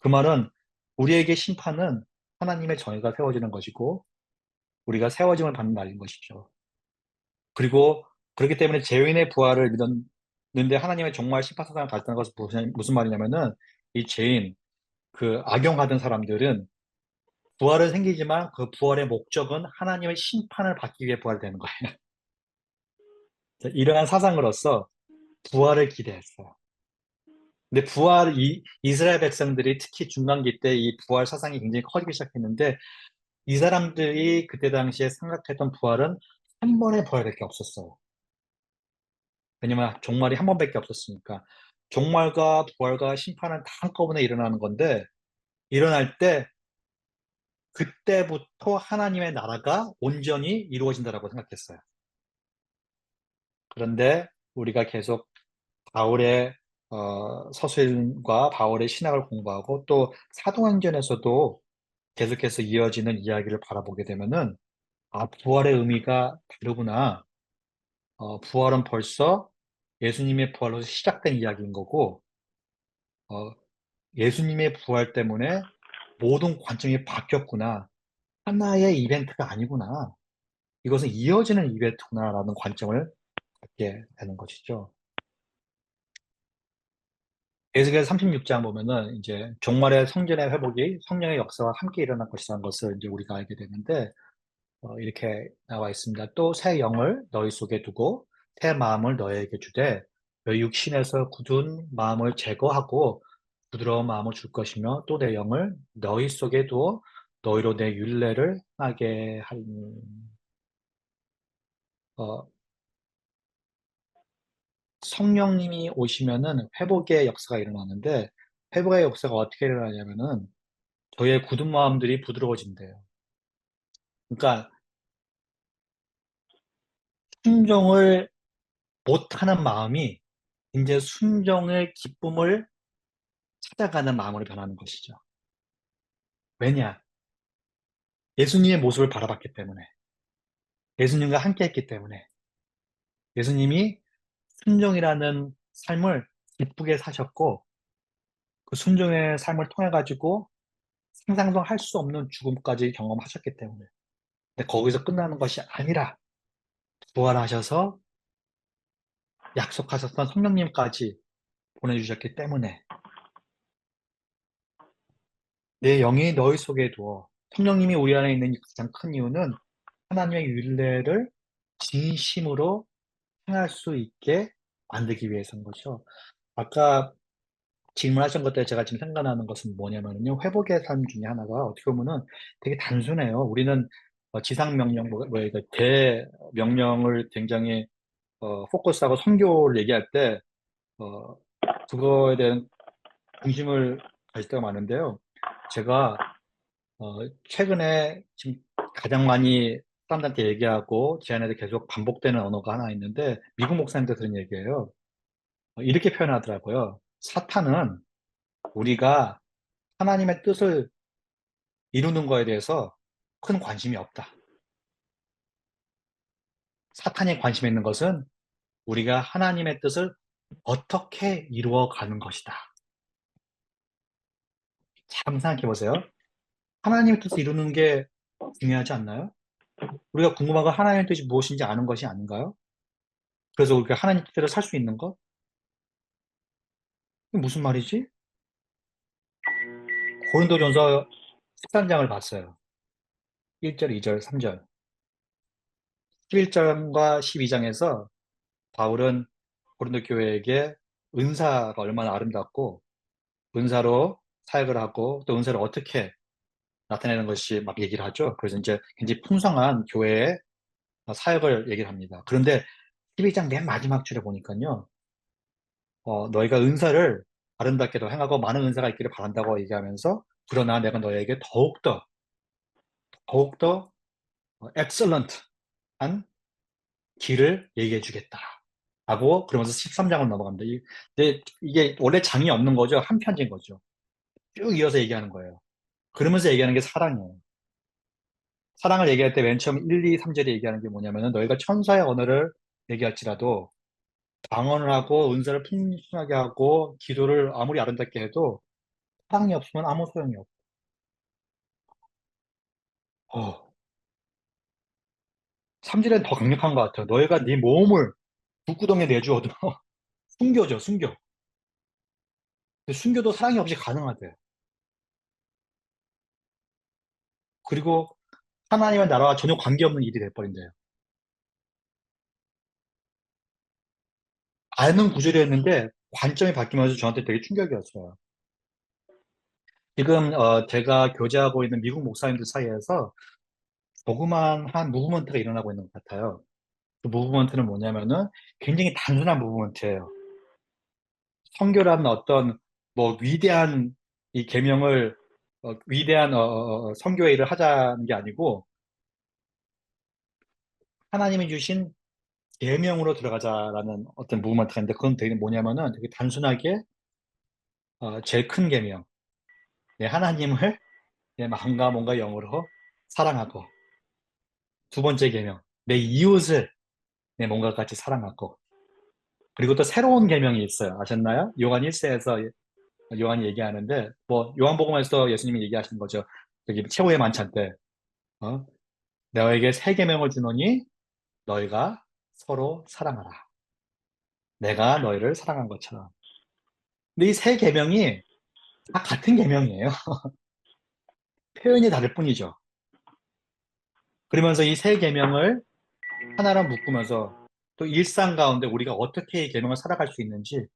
그 말은 우리에게 심판은 하나님의 정의가 세워지는 것이고 우리가 세워짐을 받는 날인 것이죠. 그리고 그렇기 때문에 죄인의 부활을 믿었는데 하나님의 정말 심판사상을 가졌다는 것은 무슨 말이냐면은 이 죄인, 그 악용하던 사람들은 부활은 생기지만 그 부활의 목적은 하나님의 심판을 받기 위해 부활되는 거예요. 이러한 사상으로서 부활을 기대했어요. 근데 이스라엘 백성들이 특히 중간기 때 이 부활 사상이 굉장히 커지기 시작했는데 이 사람들이 그때 당시에 생각했던 부활은 한 번의 부활밖에 없었어요. 왜냐면 종말이 한 번밖에 없었으니까. 종말과 부활과 심판은 다 한꺼번에 일어나는 건데 일어날 때 그때부터 하나님의 나라가 온전히 이루어진다라고 생각했어요. 그런데 우리가 계속 바울의 서술과 바울의 신학을 공부하고 또 사도행전에서도 계속해서 이어지는 이야기를 바라보게 되면은 부활의 의미가 다르구나. 부활은 벌써 예수님의 부활로서 시작된 이야기인 거고, 어, 예수님의 부활 때문에 모든 관점이 바뀌었구나. 하나의 이벤트가 아니구나. 이것은 이어지는 이벤트구나라는 관점을 갖게 되는 것이죠. 에스겔 36장 보면은 이제 종말의 성전의 회복이 성령의 역사와 함께 일어날 것이라는 것을 이제 우리가 알게 되는데, 이렇게 나와 있습니다. 또 새 영을 너희 속에 두고 새 마음을 너희에게 주되 너희 육신에서 굳은 마음을 제거하고 부드러운 마음을 줄 것이며 또 내 영을 너희 속에 두어 너희로 내 율례를 하게 하리니. 어, 성령님이 오시면은 회복의 역사가 일어나는데 회복의 역사가 어떻게 일어나냐면은 저희의 굳은 마음들이 부드러워진대요. 그러니까 순종을 못하는 마음이 이제 순종의 기쁨을 찾아가는 마음으로 변하는 것이죠. 왜냐? 예수님의 모습을 바라봤기 때문에, 예수님과 함께 했기 때문에, 예수님이 순종이라는 삶을 기쁘게 사셨고, 그 순종의 삶을 통해 가지고 상상도 할 수 없는 죽음까지 경험하셨기 때문에. 근데 거기서 끝나는 것이 아니라 부활하셔서 약속하셨던 성령님까지 보내주셨기 때문에 내 영이 너희 속에 두어 성령님이 우리 안에 있는 가장 큰 이유는 하나님의 윤례를 진심으로 행할 수 있게 만들기 위해서인 거죠. 아까 질문하신 것 때문에 제가 지금 생각나는 것은 뭐냐면요. 회복의 삶 중에 하나가 어떻게 보면은 되게 단순해요. 우리는 지상 명령, 이거 대명령을 굉장히 포커스하고 선교를 얘기할 때 그거에 대한 중심을 가질 때가 많은데요. 제가 최근에 지금 가장 많이 사람들한테 얘기하고 제 안에도 계속 반복되는 언어가 하나 있는데 미국 목사님들 들은 얘기예요. 이렇게 표현하더라고요. 사탄은 우리가 하나님의 뜻을 이루는 거에 대해서 큰 관심이 없다. 사탄이 관심 있는 것은 우리가 하나님의 뜻을 어떻게 이루어가는 것이다. 참 생각해 보세요. 하나님의 뜻을 이루는 게 중요하지 않나요? 우리가 궁금한 건 하나님의 뜻이 무엇인지 아는 것이 아닌가요? 그래서 우리가 하나님 뜻대로 살 수 있는 것? 이게 무슨 말이지? 고린도전서 13장을 봤어요. 1절, 2절, 3절. 11장과 12장에서 바울은 고린도 교회에게 은사가 얼마나 아름답고 은사로 사역을 하고 또 은사를 어떻게 나타내는 것이 막 얘기를 하죠. 그래서 이제 굉장히 풍성한 교회의 사역을 얘기를 합니다. 그런데 12장 맨 마지막 줄에 보니까요. 너희가 은사를 아름답게도 행하고 많은 은사가 있기를 바란다고 얘기하면서 그러나 내가 너에게 더욱더 엑셀런트한 길을 얘기해 주겠다. 하고 그러면서 13장으로 넘어갑니다. 근데 이게 원래 장이 없는 거죠. 한 편지인 거죠. 쭉 이어서 얘기하는 거예요. 그러면서 얘기하는 게 사랑이에요. 사랑을 얘기할 때 맨 처음 1, 2, 3절에 얘기하는 게 뭐냐면은 너희가 천사의 언어를 얘기할지라도 방언을 하고 은사를 풍성하게 하고 기도를 아무리 아름답게 해도 사랑이 없으면 아무 소용이 없고 3절엔 더 강력한 것 같아요. 너희가 네 몸을 불구덩이에 내주어도 숨겨져 숨겨. 근데 숨겨도 사랑이 없이 가능하대. 그리고 하나님의 나라와 전혀 관계없는 일이 돼버린대요. 아는 구절이었는데 관점이 바뀌면서 저한테 되게 충격이었어요. 지금 제가 교제하고 있는 미국 목사님들 사이에서 조그만 한 무브먼트가 일어나고 있는 것 같아요. 그 무브먼트는 뭐냐면은 굉장히 단순한 무브먼트예요. 선교라는 어떤 뭐 위대한 이 계명을 위대한 선교의 일을 하자는 게 아니고 하나님이 주신 계명으로 들어가자라는 어떤 무브먼트가 있는데 그건 되게 뭐냐면은 되게 단순하게 제일 큰 계명 내 하나님을 내 마음과 몸과 영으로 사랑하고 두 번째 계명 내 이웃을 내 몸과 같이 사랑하고 그리고 또 새로운 계명이 있어요. 아셨나요? 요한 1세에서 요한이 얘기하는데 뭐 요한복음에서 예수님이 얘기하시는 거죠. 저기 최후의 만찬 때 어? 너에게 새 계명을 주노니 너희가 서로 사랑하라. 내가 너희를 사랑한 것처럼. 근데 이 새 계명이 다 같은 계명이에요. 표현이 다를 뿐이죠. 그러면서 이 새 계명을 하나로 묶으면서 또 일상 가운데 우리가 어떻게 이 계명을 살아갈 수 있는지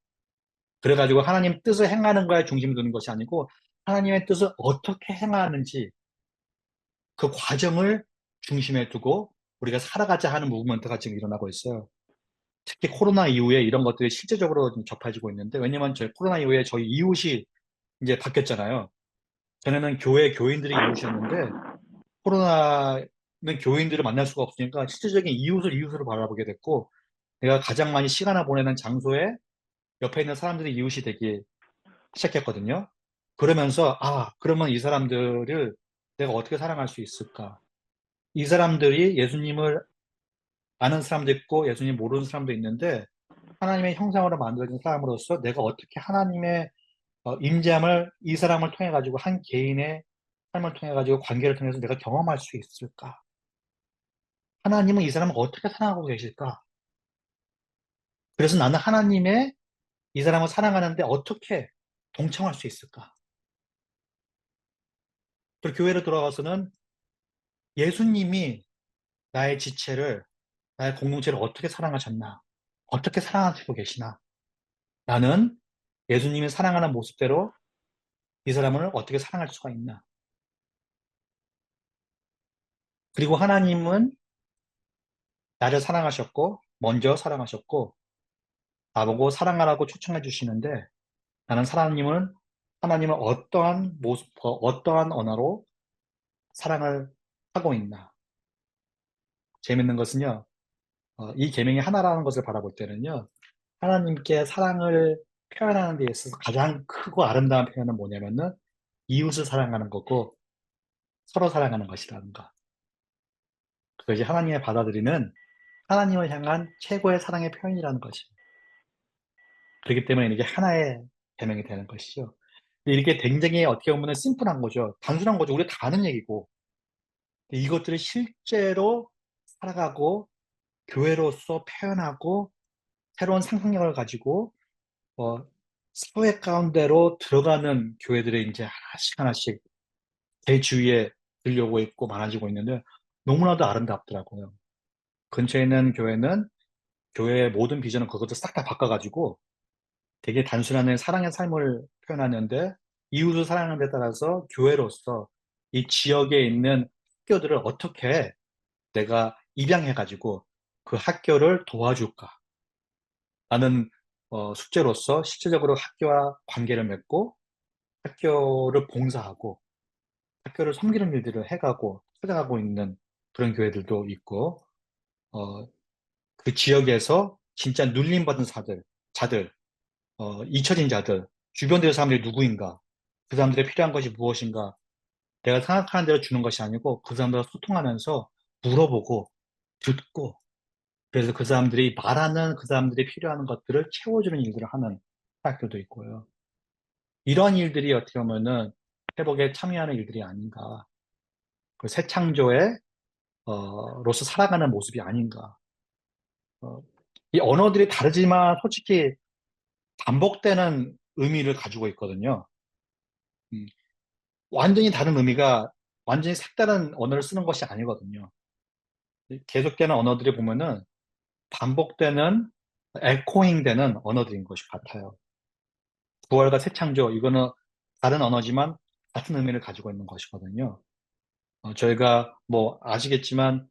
그래가지고 하나님 뜻을 행하는 거에 중심을 두는 것이 아니고 하나님의 뜻을 어떻게 행하는지 그 과정을 중심에 두고 우리가 살아가자 하는 무브먼트가 지금 일어나고 있어요. 특히 코로나 이후에 이런 것들이 실제적으로 좀 접해지고 있는데 왜냐면 저희 코로나 이후에 저희 이웃이 이제 바뀌었잖아요. 전에는 교회 교인들이 이웃이었는데 코로나는 교인들을 만날 수가 없으니까 실질적인 이웃으로 바라보게 됐고 내가 가장 많이 시간을 보내는 장소에 옆에 있는 사람들이 이웃이 되기 시작했거든요. 그러면서 그러면 이 사람들을 내가 어떻게 사랑할 수 있을까? 이 사람들이 예수님을 아는 사람도 있고 예수님 모르는 사람도 있는데 하나님의 형상으로 만들어진 사람으로서 내가 어떻게 하나님의 임재함을 이 사람을 통해 가지고 한 개인의 삶을 통해 가지고 관계를 통해서 내가 경험할 수 있을까? 하나님은 이 사람을 어떻게 사랑하고 계실까? 그래서 나는 하나님의 이 사람을 사랑하는데 어떻게 동참할 수 있을까? 그리고 교회로 돌아가서는 예수님이 나의 지체를, 나의 공동체를 어떻게 사랑하셨나? 어떻게 사랑하시고 계시나? 나는 예수님이 사랑하는 모습대로 이 사람을 어떻게 사랑할 수가 있나? 그리고 하나님은 나를 사랑하셨고, 먼저 사랑하셨고, 나보고 사랑하라고 초청해 주시는데, 나는 하나님은 어떠한 모습과 어떠한 언어로 사랑을 하고 있나. 재밌는 것은요, 이 계명이 하나라는 것을 바라볼 때는요, 하나님께 사랑을 표현하는 데 있어서 가장 크고 아름다운 표현은 뭐냐면은 이웃을 사랑하는 거고 서로 사랑하는 것이라는 거. 그것이 하나님의 받아들이는 하나님을 향한 최고의 사랑의 표현이라는 것이. 그렇기 때문에 이게 하나의 계명이 되는 것이죠. 근데 이게 굉장히 어떻게 보면 심플한 거죠. 단순한 거죠. 우리 다 아는 얘기고. 이것들을 실제로 살아가고 교회로서 표현하고 새로운 상상력을 가지고 사회 가운데로 들어가는 교회들이 이제 하나씩 하나씩 제 주위에 들려오고 있고 많아지고 있는데 너무나도 아름답더라고요. 근처에 있는 교회는 교회의 모든 비전은 그것도 싹 다 바꿔가지고 되게 단순한 사랑의 삶을 표현하는데 이웃을 사랑하는 데 따라서 교회로서 이 지역에 있는 학교들을 어떻게 내가 입양해가지고 그 학교를 도와줄까? 라는 숙제로서 실질적으로 학교와 관계를 맺고 학교를 봉사하고 학교를 섬기는 일들을 해가고 찾아가고 있는 그런 교회들도 있고 어, 그 지역에서 진짜 눌림받은 자들, 잊혀진 자들, 주변의 사람들이 누구인가, 그 사람들의 필요한 것이 무엇인가, 내가 생각하는 대로 주는 것이 아니고 그 사람들과 소통하면서 물어보고 듣고 그래서 그 사람들이 말하는 그 사람들이 필요한 것들을 채워주는 일들을 하는 학교도 있고요. 이런 일들이 어떻게 보면은 회복에 참여하는 일들이 아닌가. 그 새 창조의 로서 살아가는 모습이 아닌가. 어, 이 언어들이 다르지만 솔직히 반복되는 의미를 가지고 있거든요. 음, 완전히 다른 의미가 완전히 색다른 언어를 쓰는 것이 아니거든요. 계속되는 언어들이 보면은 반복되는 에코잉 되는 언어들인 것이 같아요. 부활과 새 창조, 이거는 다른 언어지만 같은 의미를 가지고 있는 것이거든요. 저희가 뭐 아시겠지만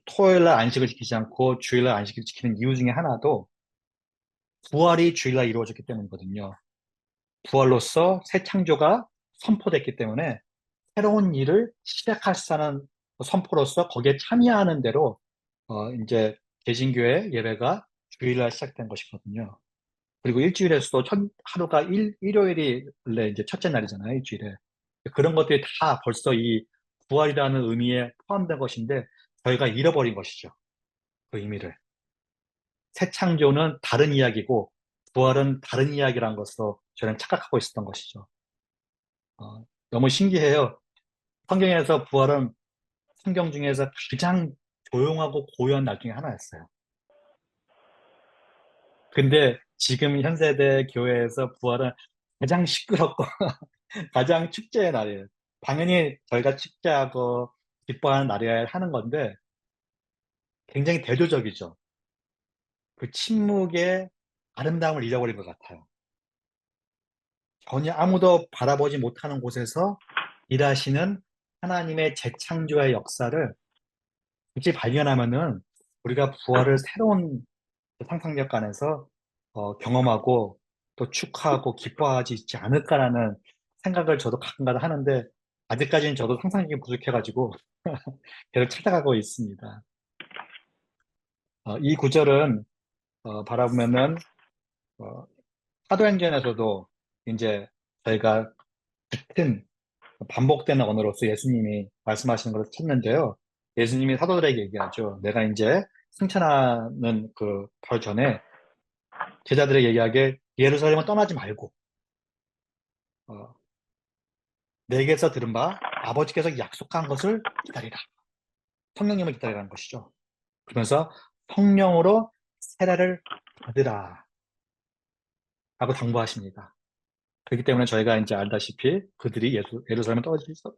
토요일날 안식을 지키지 않고 주일날 안식을 지키는 이유 중에 하나도 부활이 주일날 이루어졌기 때문이거든요. 부활로서 새 창조가 선포됐기 때문에 새로운 일을 시작할 수 있는 선포로서 거기에 참여하는 대로 이제 개신교회 예배가 주일날 시작된 것이거든요. 그리고 일주일에서도 하루가 일요일이 원래 이제 첫째 날이잖아요, 일주일에. 그런 것들이 다 벌써 이 부활이라는 의미에 포함된 것인데 저희가 잃어버린 것이죠. 그 의미를. 새 창조는 다른 이야기고 부활은 다른 이야기라는 것으로 저는 착각하고 있었던 것이죠. 너무 신기해요. 성경에서 부활은 성경 중에서 가장 조용하고 고요한 날 중에 하나였어요. 근데 지금 현 세대 교회에서 부활은 가장 시끄럽고 가장 축제의 날이에요. 당연히 저희가 축제하고 기뻐하는 날이어야 하는 건데 굉장히 대조적이죠. 그 침묵의 아름다움을 잃어버린 것 같아요. 전혀 아무도 바라보지 못하는 곳에서 일하시는 하나님의 재창조의 역사를 굳이 발견하면은 우리가 부활을 새로운 상상력 안에서 경험하고 또 축하하고 기뻐하지 있지 않을까라는 생각을 저도 가끔가다 하는데 아직까지는 저도 상상력이 부족해가지고 계속 찾아가고 있습니다. 이 구절은 바라보면은 어, 사도행전에서도 이제 저희가 같은 반복되는 언어로서 예수님이 말씀하시는 것을 찾는데요. 예수님이 사도들에게 얘기하죠. 내가 이제 승천하는 그 바로 전에 제자들에게 얘기하게 예루살렘을 떠나지 말고 어, 내게서 들은 바 아버지께서 약속한 것을 기다리라. 성령님을 기다리라는 것이죠. 그러면서 성령으로 세례를 받으라 라고 당부하십니다. 그렇기 때문에 저희가 이제 알다시피 그들이 예루살렘을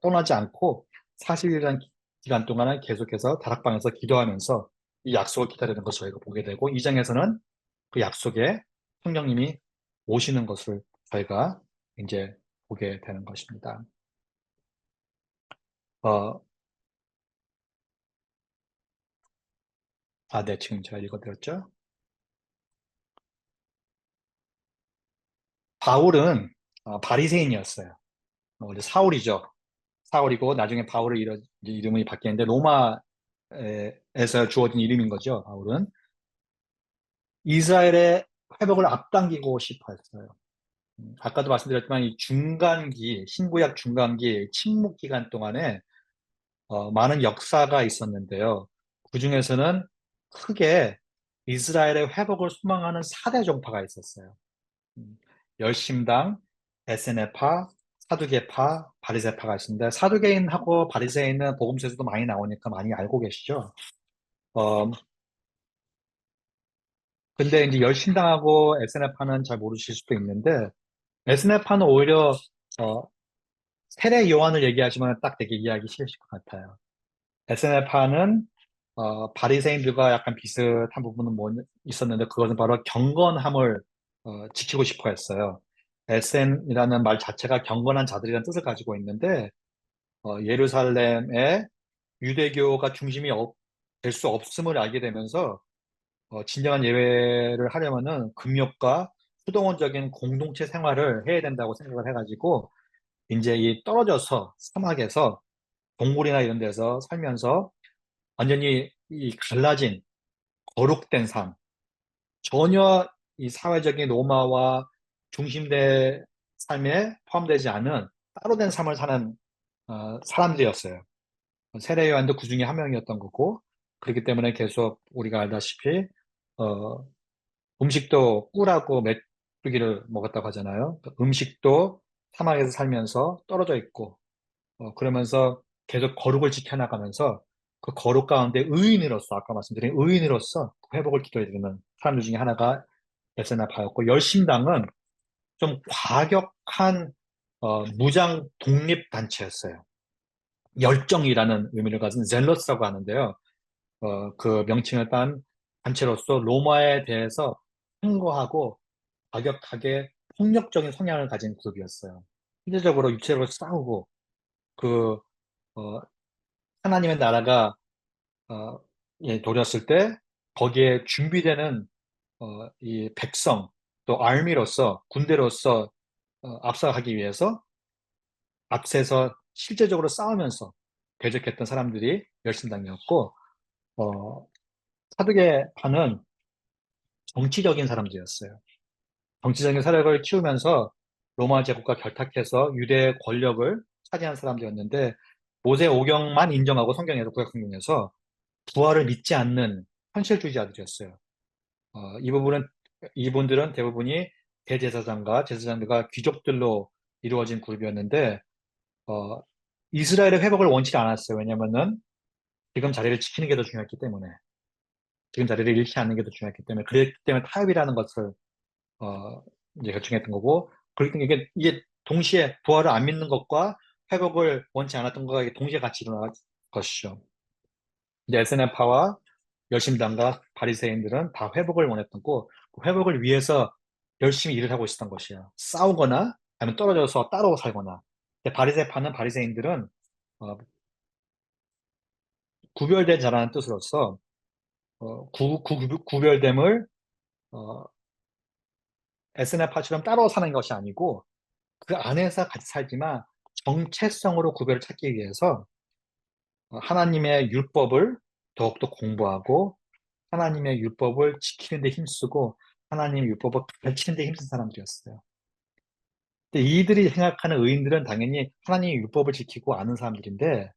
떠나지 않고 40일이라는 기간 동안은 계속해서 다락방에서 기도하면서 이 약속을 기다리는 것을 저희가 보게 되고 2장에서는 그 약속에 성령님이 오시는 것을 저희가 이제 보게 되는 것입니다. 어, 네, 지금 제가 읽어드렸죠? 바울은 바리새인이었어요. 원래 사울이죠. 사울이고 나중에 바울의 이름이 바뀌었는데 로마에서 주어진 이름인 거죠. 바울은 이스라엘의 회복을 앞당기고 싶어 했어요. 아까도 말씀드렸지만 이 중간기, 신구약 중간기 침묵 기간 동안에 많은 역사가 있었는데요. 그 중에서는 크게 이스라엘의 회복을 소망하는 4대 종파가 있었어요. 열심당, 에세네파, 사두개파, 바리새파가 있습니다. 사두개인하고 바리새인은 복음서에서도 많이 나오니까 많이 알고 계시죠? 어, 근데 이제 열심당하고 에세네파는 잘 모르실 수도 있는데, 에세네파는 오히려 어, 세례 요한을 얘기하시면 딱 되게 이해하기 쉬우실 것 같아요. SNF파는 바리새인들과 약간 비슷한 부분은 있었는데 그것은 바로 경건함을 지키고 싶어 했어요. SN이라는 말 자체가 경건한 자들이라는 뜻을 가지고 있는데 예루살렘에 유대교가 중심이 될 수 없음을 알게 되면서 진정한 예배를 하려면은 금욕과 수동원적인 공동체 생활을 해야 된다고 생각을 해가지고 이제 이 떨어져서 사막에서 동굴이나 이런 데서 살면서 완전히 이 갈라진 거룩된 삶, 전혀 이 사회적인 로마와 중심된 삶에 포함되지 않은 따로 된 삶을 사는 사람들이었어요. 세례 요한도 그 중에 한 명이었던 거고 그렇기 때문에 계속 우리가 알다시피 어, 음식도 꿀하고 메뚜기를 먹었다고 하잖아요. 음식도 사막에서 살면서 떨어져 있고 그러면서 계속 거룩을 지켜나가면서 그 거룩 가운데 의인으로서 아까 말씀드린 의인으로서 그 회복을 기도해드리는 사람들 중에 하나가 에세나파였고 열심당은 좀 과격한 무장 독립단체였어요. 열정이라는 의미를 가진 젤러스라고 하는데요. 그 명칭을 딴 단체로서 로마에 대해서 항거하고 과격하게 폭력적인 성향을 가진 그룹이었어요. 실제적으로 육체적으로 싸우고 그 어, 하나님의 나라가 예, 도렸을 때 거기에 준비되는 이 백성 또 알미로서 군대로서 앞서가기 위해서 앞세서 실제적으로 싸우면서 대적했던 사람들이 열심당이었고 어, 사두개파는 정치적인 사람들이었어요. 정치적인 사력을 키우면서 로마 제국과 결탁해서 유대의 권력을 차지한 사람들이었는데 모세 오경만 인정하고 성경에서 구약 성경에서 부활을 믿지 않는 현실주의자들이었어요. 이 부분은 이분들은 대부분이 대제사장과 제사장들과 귀족들로 이루어진 그룹이었는데 어, 이스라엘의 회복을 원치 않았어요. 왜냐면은 지금 자리를 지키는 게 더 중요했기 때문에 지금 자리를 잃지 않는 게 더 중요했기 때문에 그랬기 때문에 타협이라는 것을 어, 이제 결정했던 거고 그렇기 때문에 이게 동시에 부활을 안 믿는 것과 회복을 원치 않았던 것과 이게 동시에 같이 일어날 것이죠. 이제 SNF파와 열심당과 바리새인들은 다 회복을 원했던 거고 그 회복을 위해서 열심히 일을 하고 있었던 것이에요. 싸우거나 아니면 떨어져서 따로 살거나. 근데 바리새파는 바리새인들은 어, 구별된 자라는 뜻으로서 구별됨을 어, SNF파처럼 따로 사는 것이 아니고 그 안에서 같이 살지만 정체성으로 구별을 찾기 위해서 하나님의 율법을 더욱더 공부하고 하나님의 율법을 지키는 데 힘쓰고 하나님의 율법을 가르치는 데 힘쓴 사람들이었어요. 근데 이들이 생각하는 의인들은 당연히 하나님의 율법을 지키고 아는 사람들인데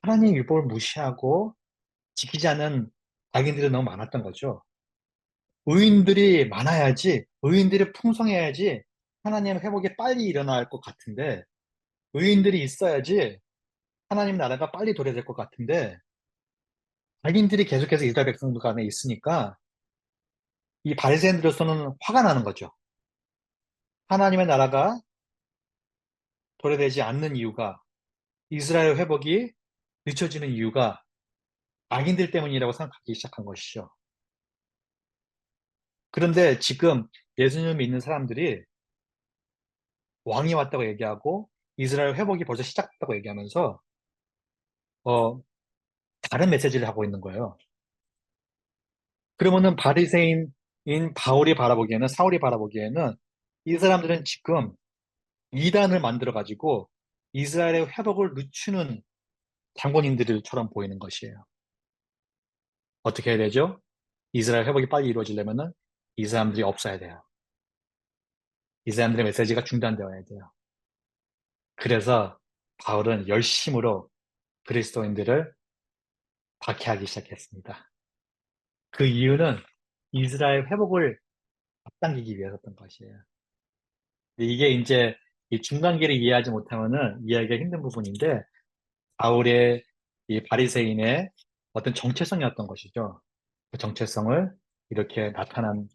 하나님의 율법을 무시하고 지키지 않은 악인들이 너무 많았던 거죠. 의인들이 많아야지, 의인들이 풍성해야지 하나님의 회복이 빨리 일어날 것 같은데 의인들이 있어야지 하나님 나라가 빨리 도래될 것 같은데 악인들이 계속해서 이스라엘 백성들 안에 있으니까 이 바리새인들로서는 화가 나는 거죠. 하나님의 나라가 도래되지 않는 이유가 이스라엘 회복이 늦춰지는 이유가 악인들 때문이라고 생각하기 시작한 것이죠. 그런데 지금 예수님을 믿는 사람들이 왕이 왔다고 얘기하고 이스라엘 회복이 벌써 시작했다고 얘기하면서 어, 다른 메시지를 하고 있는 거예요. 그러면은 바리새인인 바울이 바라보기에는 사울이 바라보기에는 이 사람들은 지금 이단을 만들어가지고 이스라엘의 회복을 늦추는 장본인들처럼 보이는 것이에요. 어떻게 해야 되죠? 이스라엘 회복이 빨리 이루어지려면은 이 사람들이 없어야 돼요. 이 사람들의 메시지가 중단되어야 돼요. 그래서 바울은 열심으로 그리스도인들을 박해하기 시작했습니다. 그 이유는 이스라엘 회복을 앞당기기 위해서였던 것이에요. 이게 이제 이 중간계를 이해하지 못하면은 이해하기가 힘든 부분인데 바울의 이 바리새인의 어떤 정체성이었던 것이죠. 그 정체성을 이렇게 나타난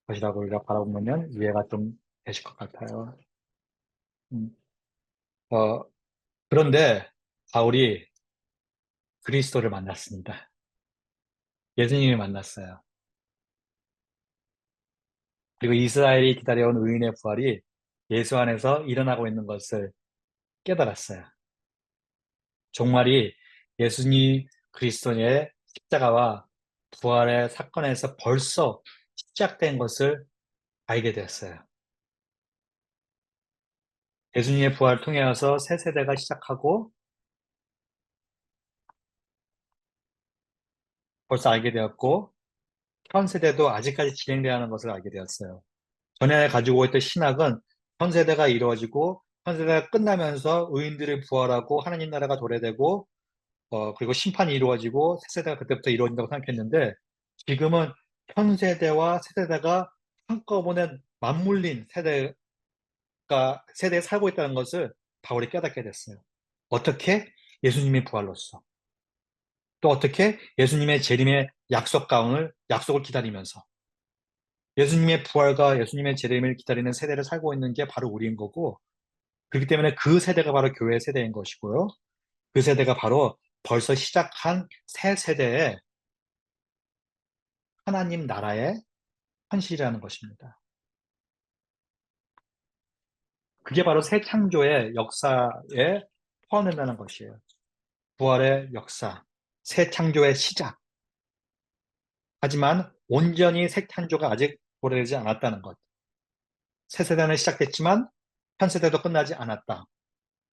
것이라고 우리가 바라보면 이해가 좀 되실 것 같아요. 음, 어, 그런데 바울이 그리스도를 만났습니다. 예수님을 만났어요. 그리고 이스라엘이 기다려온 의인의 부활이 예수 안에서 일어나고 있는 것을 깨달았어요. 종말이 예수님 그리스도의 십자가와 부활의 사건에서 벌써 시작된 것을 알게 되었어요. 예수님의 부활을 통해서 새 세대가 시작하고 벌써 알게 되었고 현 세대도 아직까지 진행되어야 하는 것을 알게 되었어요. 전에 가지고 있던 신학은 현 세대가 이루어지고 현 세대가 끝나면서 의인들이 부활하고 하나님 나라가 도래되고 그리고 심판이 이루어지고 새 세대가 그때부터 이루어진다고 생각했는데 지금은 현 세대와 새 세대가 한꺼번에 맞물린 세대에 살고 있다는 것을 바울이 깨닫게 됐어요. 어떻게? 예수님의 부활로써. 또 어떻게? 예수님의 재림의 약속을 기다리면서. 예수님의 부활과 예수님의 재림을 기다리는 세대를 살고 있는 게 바로 우리인 거고, 그렇기 때문에 그 세대가 바로 교회 세대인 것이고요. 그 세대가 바로 벌써 시작한 새 세대의 하나님 나라의 현실이라는 것입니다. 그게 바로 새 창조의 역사에 포함된다는 것이에요. 부활의 역사, 새 창조의 시작. 하지만 온전히 새 창조가 아직 도래되지 않았다는 것. 새 세대는 시작됐지만 현 세대도 끝나지 않았다.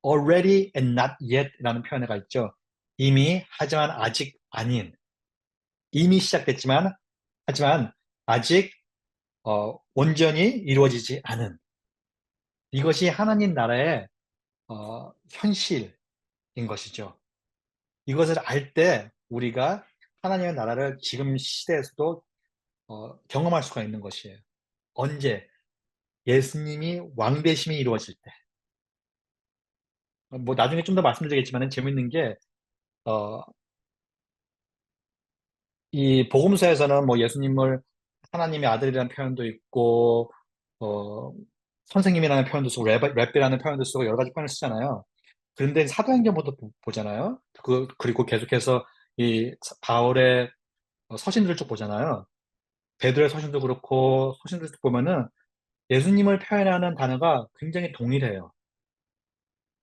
already and not yet 라는 표현가 있죠. 이미 하지만 아직 아닌. 이미 시작됐지만 하지만 아직 온전히 이루어지지 않은. 이것이 하나님 나라의 현실인 것이죠. 이것을 알 때 우리가 하나님의 나라를 지금 시대에서도 경험할 수가 있는 것이에요. 언제? 예수님이 왕되심이 이루어질 때. 뭐 나중에 좀 더 말씀드리겠지만 재밌는 게 이 복음서에서는 뭐 예수님을 하나님의 아들이라는 표현도 있고 어, 선생님이라는 표현도 쓰고 랩비라는 표현도 쓰고 여러 가지 표현을 쓰잖아요. 그런데 사도행전부터 보잖아요. 그리고 계속해서 이 바울의 서신들을 쭉 보잖아요. 베드로의 서신도 그렇고 서신들 쭉 보면은 예수님을 표현하는 단어가 굉장히 동일해요.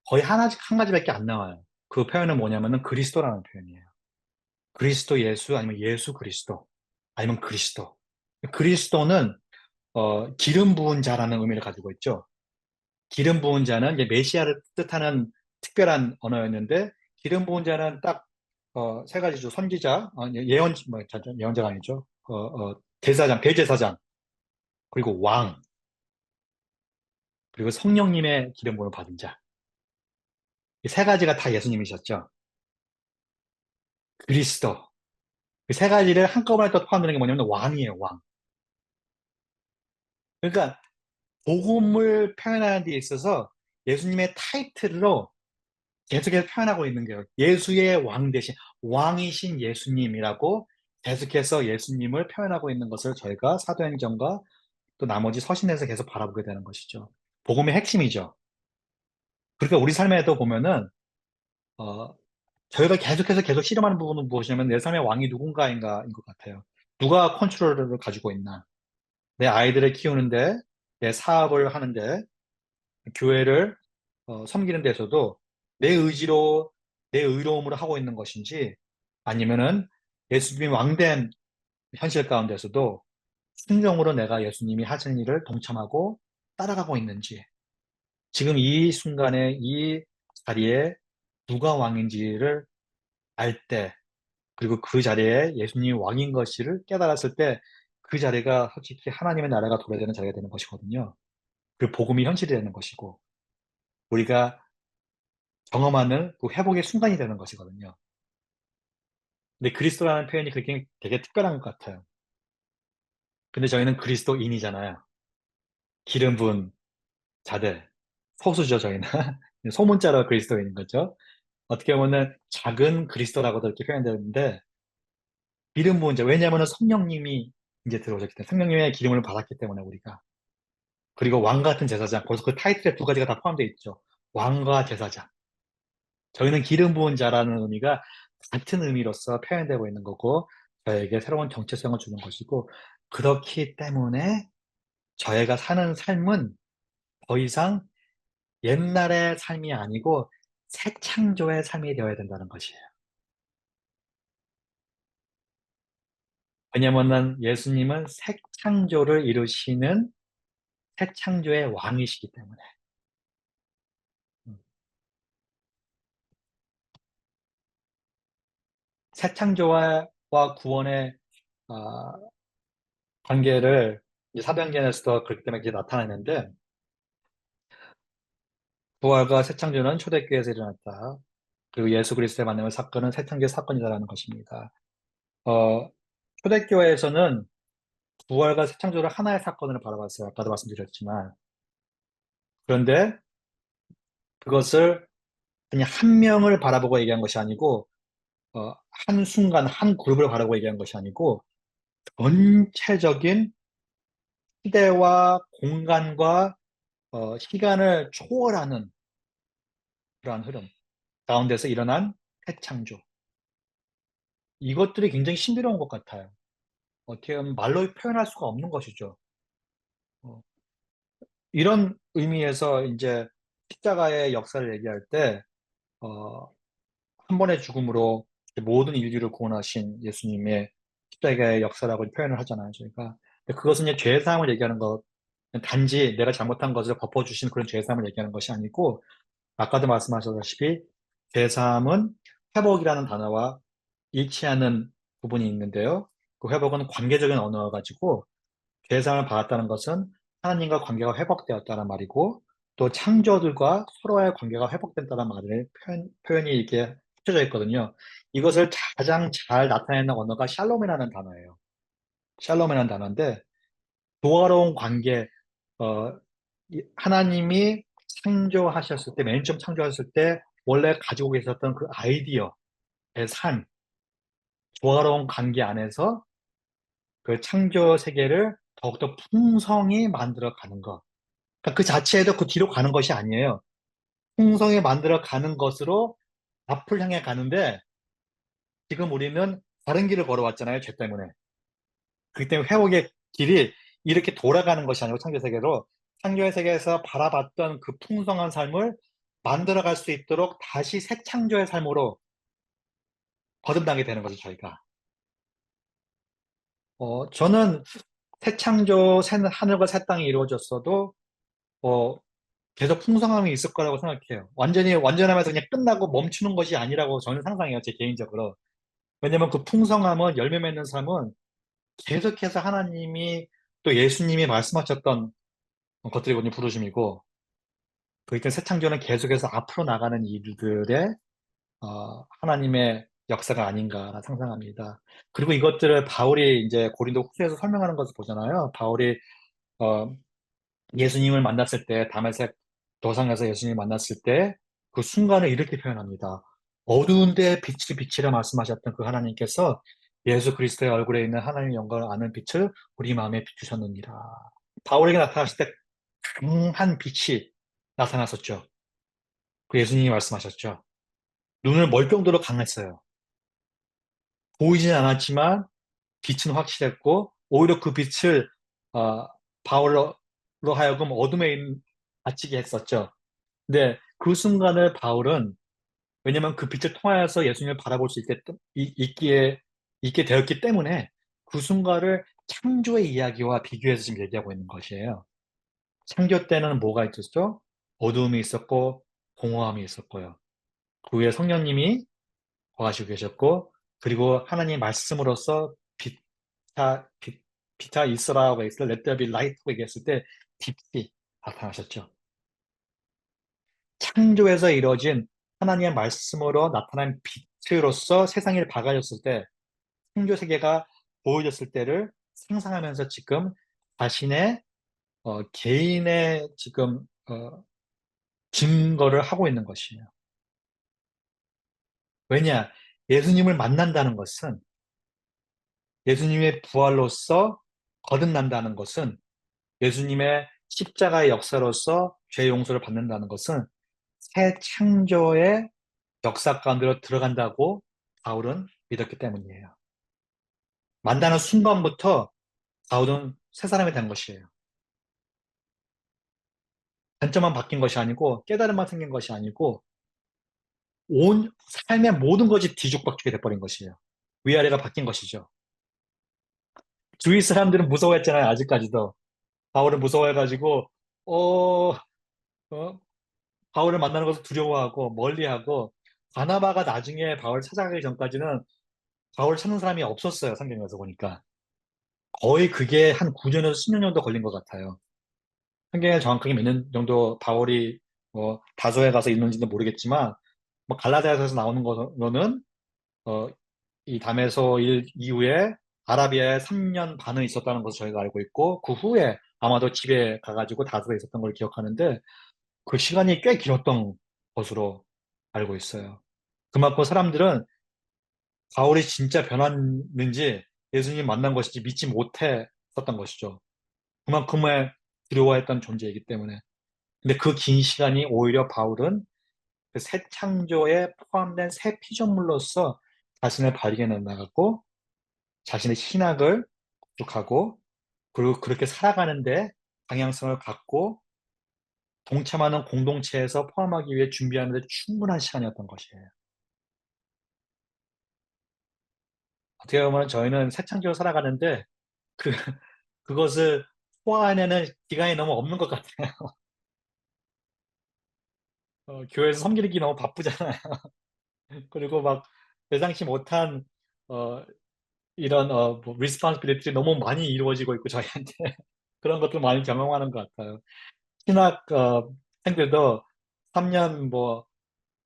거의 한 가지밖에 안 나와요. 그 표현은 뭐냐면은 그리스도라는 표현이에요. 그리스도 예수 아니면 예수 그리스도 아니면 그리스도. 그리스도는 기름 부은 자라는 의미를 가지고 있죠. 기름 부은 자는 이제 메시아를 뜻하는 특별한 언어였는데 기름 부은 자는 딱 세 가지죠. 선지자, 예언자가 아니죠. 대제사장, 그리고 왕, 그리고 성령님의 기름 부음을 받은 자. 이 세 가지가 다 예수님이셨죠. 그리스도. 이 세 가지를 한꺼번에 또 포함되는 게 뭐냐면 왕이에요, 왕. 그러니까 복음을 표현하는 데 있어서 예수님의 타이틀로 계속해서 표현하고 있는 거예요. 예수의 왕 대신 왕이신 예수님이라고 계속해서 예수님을 표현하고 있는 것을 저희가 사도행전과 또 나머지 서신에서 계속 바라보게 되는 것이죠. 복음의 핵심이죠. 그러니까 우리 삶에도 보면은 어, 저희가 계속 실험하는 부분은 무엇이냐면 내 삶의 왕이 누군가인가인 것 같아요. 누가 컨트롤을 가지고 있나? 내 아이들을 키우는데, 내 사업을 하는데, 교회를 섬기는 데서도 내 의지로, 내 의로움으로 하고 있는 것인지 아니면은 예수님이 왕된 현실 가운데서도 순종으로 내가 예수님이 하시는 일을 동참하고 따라가고 있는지 지금 이 순간에 이 자리에 누가 왕인지를 알 때, 그리고 그 자리에 예수님이 왕인 것을 깨달았을 때 그 자리가 솔직히 하나님의 나라가 도래되는 자리가 되는 것이거든요. 그 복음이 현실이 되는 것이고 우리가 경험하는 그 회복의 순간이 되는 것이거든요. 근데 그리스도라는 표현이 그렇게 되게 특별한 것 같아요. 근데 저희는 그리스도인이잖아요. 기름 부은 자들, 소수죠, 저희는. 소문자로 그리스도인인 거죠. 어떻게 보면 작은 그리스도라고도 이렇게 표현되는데 기름 부은 자, 왜냐하면 성령님이 이제 들어오셨기 때문에 성령님의 기름을 받았기 때문에 우리가 그리고 왕 같은 제사장, 거기서 그 타이틀에 두 가지가 다 포함되어 있죠. 왕과 제사장. 저희는 기름 부은 자라는 의미가 같은 의미로서 표현되고 있는 거고 저에게 새로운 정체성을 주는 것이고 그렇기 때문에 저희가 사는 삶은 더 이상 옛날의 삶이 아니고 새 창조의 삶이 되어야 된다는 것이에요. 왜냐하면 예수님은 새 창조를 이루시는 새 창조의 왕이시기 때문에. 음. 새 창조와 구원의 아, 관계를 이제 사도행전에서도 그렇기 때문에 이게 나타나는데 부활과 새 창조는 초대교회에서 일어났다. 그리고 예수 그리스도의 만남의 사건은 새 창조의 사건이다라는 것입니다. 어, 초대교회에서는 부활과 새 창조를 하나의 사건으로 바라봤어요. 아까도 말씀드렸지만. 그런데 그것을 그냥 한 명을 바라보고 얘기한 것이 아니고 어, 한 순간 한 그룹을 바라보고 얘기한 것이 아니고 전체적인 시대와 공간과 시간을 초월하는 그러한 흐름 가운데서 일어난 새 창조. 이것들이 굉장히 신비로운 것 같아요. 어떻게 보면 말로 표현할 수가 없는 것이죠. 어, 이런 의미에서 이제 십자가의 역사를 얘기할 때, 어, 한 번의 죽음으로 모든 인류를 구원하신 예수님의 십자가의 역사라고 표현을 하잖아요, 저희가. 근데 그것은 이제 죄사함을 얘기하는 것, 단지 내가 잘못한 것을 덮어주신 그런 죄사함을 얘기하는 것이 아니고, 아까도 말씀하셨다시피, 죄사함은 회복이라는 단어와 일치하는 부분이 있는데요. 그 회복은 관계적인 언어가 가지고, 죄사함을 받았다는 것은 하나님과 관계가 회복되었다는 말이고 또 창조들과 서로의 관계가 회복된다는 말을 표현이 이렇게 붙여져 있거든요. 이것을 가장 잘 나타내는 언어가 샬롬이라는 단어예요. 샬롬이라는 단어인데 조화로운 관계, 하나님이 창조하셨을 때, 맨 처음 창조하셨을 때 원래 가지고 계셨던 그 아이디어의 삶, 조화로운 관계 안에서 그 창조 세계를 더욱더 풍성히 만들어 가는 것. 그러니까 그 자체에도 그 뒤로 가는 것이 아니에요. 풍성히 만들어 가는 것으로 앞을 향해 가는데 지금 우리는 다른 길을 걸어왔잖아요. 죄 때문에. 그렇기 때문에 회복의 길이 이렇게 돌아가는 것이 아니고 창조 세계로 창조의 세계에서 바라봤던 그 풍성한 삶을 만들어갈 수 있도록 다시 새 창조의 삶으로 거듭나게 되는 거죠, 저희가. 저는 새 창조, 새 하늘과 새 땅이 이루어졌어도 어, 계속 풍성함이 있을 거라고 생각해요. 완전히 완전하면서 그냥 끝나고 멈추는 것이 아니라고 저는 상상해요. 제 개인적으로. 왜냐면 그 풍성함은 열매 맺는 삶은 계속해서 하나님이 또 예수님이 말씀하셨던 것들이 부르심이고 그러니까 새 창조는 계속해서 앞으로 나가는 일들의 하나님의 역사가 아닌가 상상합니다. 그리고 이것들을 바울이 이제 고린도 후서에서 설명하는 것을 보잖아요. 바울이 어, 예수님을 만났을 때, 다메섹 도상에서 예수님을 만났을 때, 그 순간을 이렇게 표현합니다. 어두운데 빛이 빛이라 말씀하셨던 그 하나님께서 예수 그리스도의 얼굴에 있는 하나님의 영광을 아는 빛을 우리 마음에 비추셨느니라. 바울에게 나타났을 때 강한 빛이 나타났었죠. 그 예수님이 말씀하셨죠. 눈을 멀 정도로 강했어요. 보이진 않았지만 빛은 확실했고 오히려 그 빛을 어, 바울로 하여금 어둠에 갇히게 했었죠. 근데 그 순간을 바울은 왜냐면 그 빛을 통하여서 예수님을 바라볼 수 있게 되었기 때문에 그 순간을 창조의 이야기와 비교해서 지금 얘기하고 있는 것이에요. 창조 때는 뭐가 있었죠? 어두움이 있었고 공허함이 있었고요. 그 위에 성령님이 거하시고 계셨고, 그리고 하나님 말씀으로서 빛아 있으라고 했을 때, Let there be light라고 얘기했을 때 빛이 나타나셨죠. 창조에서 이루어진 하나님의 말씀으로 나타난 빛으로서 세상이 밝아졌을 때, 창조 세계가 보여졌을 때를 상상하면서 지금 자신의 개인의 지금 증거를 하고 있는 것이에요. 왜냐? 예수님을 만난다는 것은, 예수님의 부활로서 거듭난다는 것은, 예수님의 십자가의 역사로서 죄 용서를 받는다는 것은 새 창조의 역사 가운데로 들어간다고 바울은 믿었기 때문이에요. 만나는 순간부터 바울은 새 사람이 된 것이에요. 관점만 바뀐 것이 아니고, 깨달음만 생긴 것이 아니고, 온 삶의 모든 것이 뒤죽박죽이 돼버린 것이에요. 위아래가 바뀐 것이죠. 주위 사람들은 무서워했잖아요, 아직까지도. 바울을 무서워해가지고, 어, 어, 바울을 만나는 것을 두려워하고, 멀리하고, 바나바가 나중에 바울 찾아가기 전까지는 바울 찾는 사람이 없었어요, 성경에서 보니까. 거의 그게 한 9년에서 10년 정도 걸린 것 같아요. 성경에 정확하게 몇 년 정도 바울이 다소에 가서 있는지는 모르겠지만, 뭐 갈라디아서에서 나오는 거는 어, 이 담에서 일 이후에 아라비아에 3년 반은 있었다는 것을 저희가 알고 있고, 그 후에 아마도 집에 가가지고 다소에 있었던 걸 기억하는데, 그 시간이 꽤 길었던 것으로 알고 있어요. 그만큼 사람들은 바울이 진짜 변했는지 예수님 만난 것인지 믿지 못했었던 것이죠. 그만큼의 두려워했던 존재이기 때문에. 근데 그 긴 시간이 오히려 바울은 그 새 창조에 포함된 새 피조물로서 자신을 발견해 나갔고, 자신의 신학을 구축하고, 그리고 그렇게 살아가는데 방향성을 갖고 동참하는 공동체에서 포함하기 위해 준비하는 데 충분한 시간이었던 것이에요. 어떻게 보면 저희는 새 창조로 살아가는데 그, 그것을 소화해내는 기간이 너무 없는 것 같아요. 교회에서 섬기기 너무 바쁘잖아요. 그리고 막 예상치 못한 어, 이런 뭐 responsibility 너무 많이 이루어지고 있고 저희한테 그런 것들 많이 경험하는 것 같아요. 신학 생들도 3년 뭐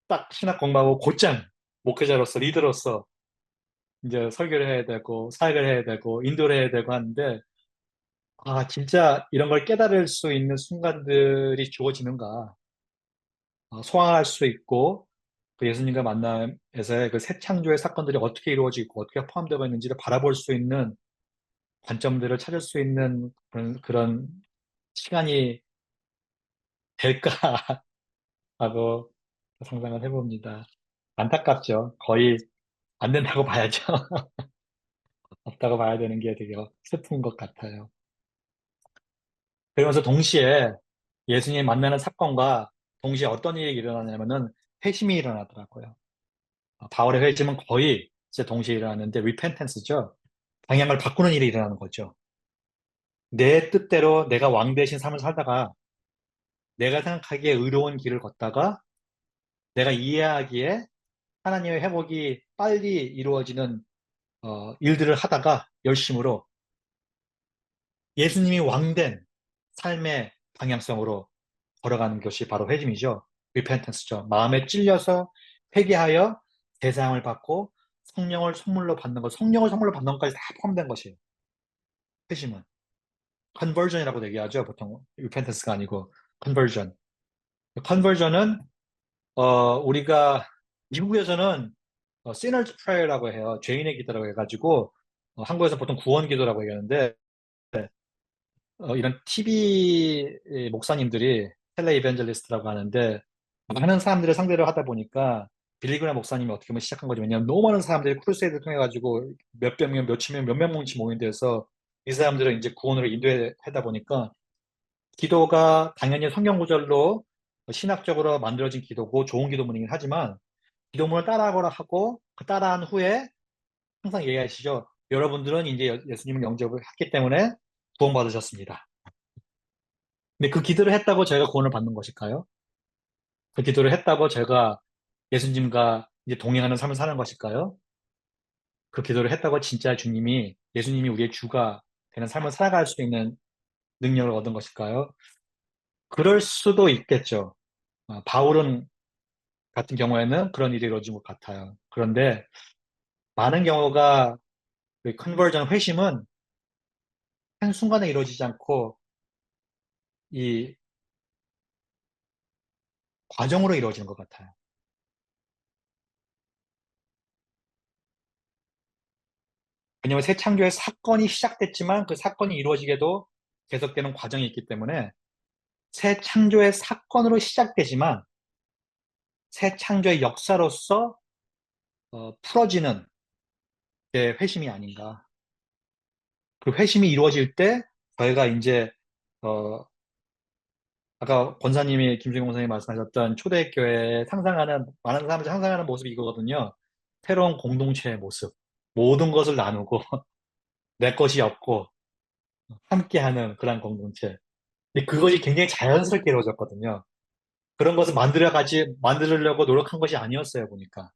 딱 신학 공부하고 곧장 목회자로서 리더로서 이제 설교를 해야 되고 사역을 해야 되고 인도를 해야 되고 하는데, 아 진짜 이런 걸 깨달을 수 있는 순간들이 주어지는가, 소화할 수 있고 그 예수님과 만남에서의 그 새 창조의 사건들이 어떻게 이루어지고 어떻게 포함되어 있는지를 바라볼 수 있는 관점들을 찾을 수 있는 그런 시간이 될까 하고 상상을 해봅니다. 안타깝죠. 거의 안 된다고 봐야죠. 없다고 봐야 되는 게 되게 슬픈 것 같아요. 그러면서 동시에 예수님 만나는 사건과 동시에 어떤 일이 일어나냐면은 회심이 일어나더라고요. 바울의 회심은 거의 진짜 동시에 일어나는데 리펜턴스죠. 방향을 바꾸는 일이 일어나는 거죠. 내 뜻대로 내가 왕 대신 삶을 살다가 내가 생각하기에 의로운 길을 걷다가 내가 이해하기에 하나님의 회복이 빨리 이루어지는 일들을 하다가 열심으로 예수님이 왕된 삶의 방향성으로 걸어가는 것이 바로 회심이죠. 리펜턴스죠. 마음에 찔려서 회개하여 대사함을 받고 성령을 선물로 받는 것, 성령을 선물로 받는 것까지 다 포함된 것이에요. 회심은. 컨버전이라고 얘기하죠. 보통 리펜턴스가 아니고 컨버전. 컨버전은 우리가 미국에서는 sinners prayer라고 해요. 죄인의 기도라고 해가지고 한국에서 보통 구원 기도라고 얘기하는데, 이런 TV 목사님들이 텔레 이벤젤리스트라고 하는데, 많은 사람들을 상대로 하다 보니까 빌리그레 목사님이 어떻게 보면 시작한 거죠. 왜냐하면 너무 많은 사람들이 크루세이드를 통해 가지고 몇백 명, 몇천 명, 몇백 명씩 모인 데서 이 사람들을 이제 구원으로 인도하다 보니까 기도가 당연히 성경 구절로 신학적으로 만들어진 기도고 좋은 기도문이긴 하지만, 기도문을 따라하거나 하고 그 따라한 후에 항상 얘기하시죠. 여러분들은 이제 예수님을 영접을 했기 때문에 구원받으셨습니다. 근데 그 기도를 했다고 저희가 구원을 받는 것일까요? 그 기도를 했다고 제가 예수님과 이제 동행하는 삶을 사는 것일까요? 그 기도를 했다고 진짜 예수님이 우리의 주가 되는 삶을 살아갈 수 있는 능력을 얻은 것일까요? 그럴 수도 있겠죠. 바울은 같은 경우에는 그런 일이 이루어진 것 같아요. 그런데 많은 경우가 그 컨버전 회심은 한순간에 이루어지지 않고 이 과정으로 이루어지는 것 같아요. 왜냐하면 새 창조의 사건이 시작됐지만 그 사건이 이루어지게도 계속되는 과정이 있기 때문에 새 창조의 사건으로 시작되지만 새 창조의 역사로서 풀어지는 게 회심이 아닌가. 그 회심이 이루어질 때 저희가 이제 어, 아까 권사님이 김준영 권사님이 말씀하셨던 초대교회에 상상하는 많은 사람들이 상상하는 모습이 이거거든요. 새로운 공동체의 모습. 모든 것을 나누고 내 것이 없고 함께하는 그런 공동체. 근데 그것이 굉장히 자연스럽게 이루어졌거든요. 그런 것을 만들려고 노력한 것이 아니었어요, 보니까.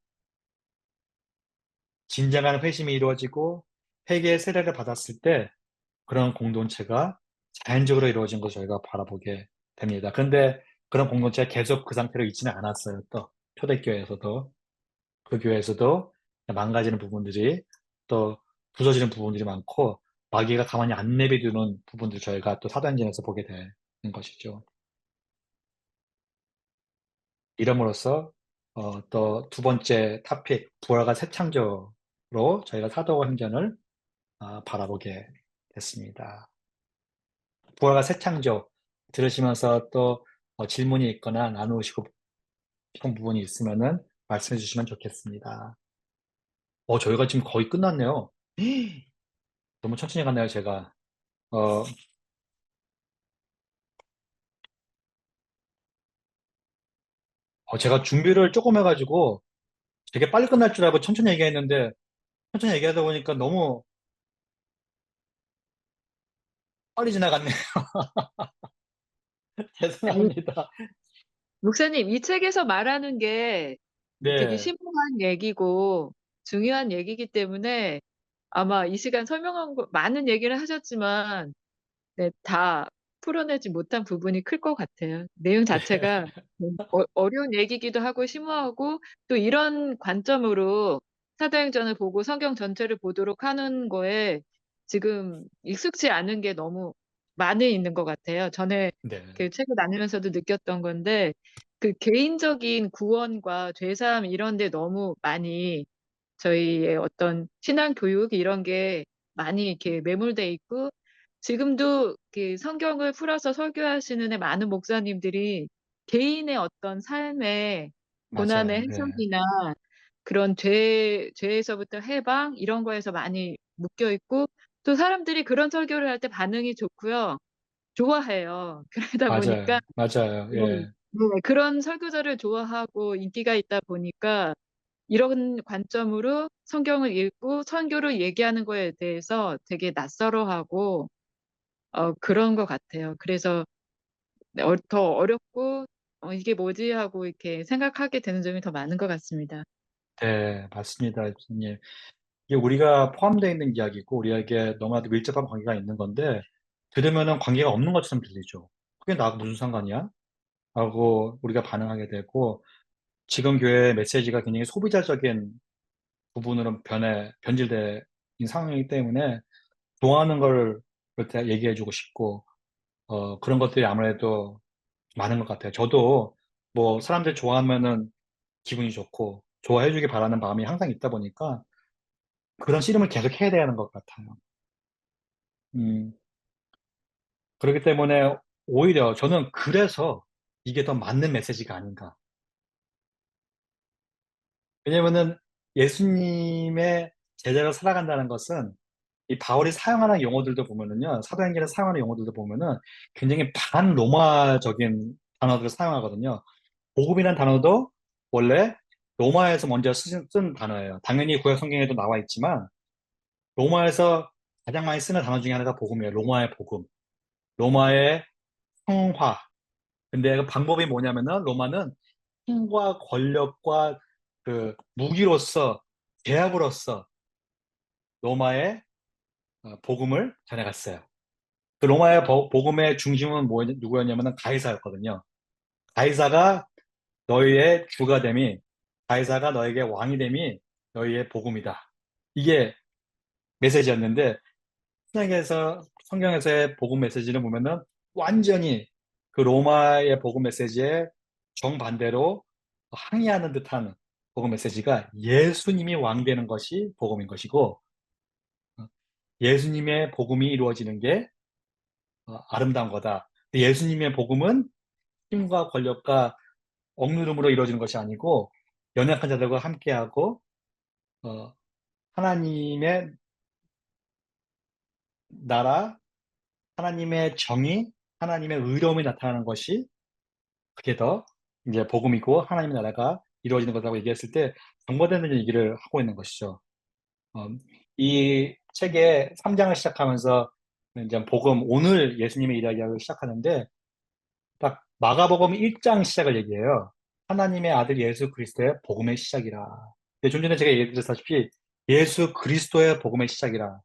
진정한 회심이 이루어지고 회개의 세례를 받았을 때 그런 공동체가 자연적으로 이루어진 것을 저희가 바라보게 됩니다. 그런데 그런 공동체가 계속 그 상태로 있지는 않았어요. 또 초대교회에서도 그 교회에서도 망가지는 부분들이 또 부서지는 부분들이 많고 마귀가 가만히 안 내비두는 부분들 저희가 또 사도행전에서 보게 되는 것이죠. 이름으로써 또 두 번째 토픽 부활과 새 창조로 저희가 사도행전을 바라보게 됐습니다. 부활과 새 창조 들으시면서 또 질문이 있거나 나누시고 싶은 부분이 있으면은 말씀해 주시면 좋겠습니다. 저희가 지금 거의 끝났네요. 너무 천천히 갔나요, 제가? 어, 제가 준비를 조금 해가지고 되게 빨리 끝날 줄 알고 천천히 얘기했는데 천천히 얘기하다 보니까 너무 빨리 지나갔네요. 아니, 죄송합니다. 목사님, 이 책에서 말하는 게 되게 네, 심오한 얘기고 중요한 얘기이기 때문에 아마 이 시간 설명한 거 많은 얘기를 하셨지만 네, 다 풀어내지 못한 부분이 클 것 같아요. 내용 자체가 어려운 얘기기도 하고 심오하고 또 이런 관점으로 사도행전을 보고 성경 전체를 보도록 하는 거에 지금 익숙지 않은 게 너무 많이 있는 것 같아요. 전에 네, 그 책을 나누면서도 느꼈던 건데 그 개인적인 구원과 죄사함 이런 데 너무 많이 저희의 어떤 신앙 교육 이런 게 많이 이렇게 매몰돼 있고 지금도 그 성경을 풀어서 설교하시는 많은 목사님들이 개인의 어떤 삶의 고난의 맞아요. 예, 해석이나 그런 죄에서부터 해방 이런 거에서 많이 묶여 있고 또 사람들이 그런 설교를 할 때 반응이 좋고요. 좋아해요. 그러다 보니까 맞아요. 맞아요. 예, 네, 그런 설교자를 좋아하고 인기가 있다 보니까 이런 관점으로 성경을 읽고 선교를 얘기하는 거에 대해서 되게 낯설어하고 그런 것 같아요. 그래서 더 어렵고 이게 뭐지 하고 이렇게 생각하게 되는 점이 더 많은 것 같습니다. 네, 맞습니다. 교수님. 이게 우리가 포함되어 있는 이야기고 우리에게 너무나도 밀접한 관계가 있는 건데 들으면은 관계가 없는 것처럼 들리죠. 그게 나하고 무슨 상관이야? 하고 우리가 반응하게 되고 지금 교회의 메시지가 굉장히 소비자적인 부분으로 변질된 상황이기 때문에 좋아하는 걸 그렇게 얘기해주고 싶고 그런 것들이 아무래도 많은 것 같아요. 저도 뭐 사람들 좋아하면은 기분이 좋고 좋아해주길 바라는 마음이 항상 있다 보니까 그런 씨름을 계속 해야 되는 것 같아요. 음, 그렇기 때문에 오히려 저는 그래서 이게 더 맞는 메시지가 아닌가. 왜냐면은 예수님의 제자로 살아간다는 것은 이 바울이 사용하는 용어들도 보면은요, 사도행전에 사용하는 용어들도 보면은 굉장히 반로마적인 단어들을 사용하거든요. 복음이라는 단어도 원래 로마에서 먼저 쓴 단어예요. 당연히 구약 성경에도 나와 있지만 로마에서 가장 많이 쓰는 단어 중에 하나가 복음이에요. 로마의 복음. 로마의 성화. 근데 그 방법이 뭐냐면은 로마는 힘과 권력과 그 무기로서 계합으로서 로마의 복음을 전해갔어요. 그 로마의 복음의 중심은 누구였냐면 가이사였거든요. 가이사가 너희의 주가 됨이, 가이사가 너에게 왕이 됨이 너희의 복음이다. 이게 메시지였는데 성경에서의 복음 메시지를 보면은 완전히 그 로마의 복음 메시지에 정반대로 항의하는 듯한 복음 메시지가 예수님이 왕 되는 것이 복음인 것이고, 예수님의 복음이 이루어지는 게 아름다운 거다. 예수님의 복음은 힘과 권력과 억누름으로 이루어지는 것이 아니고 연약한 자들과 함께하고 어, 하나님의 나라, 하나님의 정의, 하나님의 의로움이 나타나는 것이 그게 더 이제 복음이고 하나님의 나라가 이루어지는 것이라고 얘기했을 때 정반대되는 얘기를 하고 있는 것이죠. 어, 이 책의 3장을 시작하면서 이제 복음, 오늘 예수님의 이야기를 시작하는데 딱 마가복음 1장 시작을 얘기해요. 하나님의 아들 예수 그리스도의 복음의 시작이라. 근데 좀 전에 제가 얘기드렸다시피 예수 그리스도의 복음의 시작이라.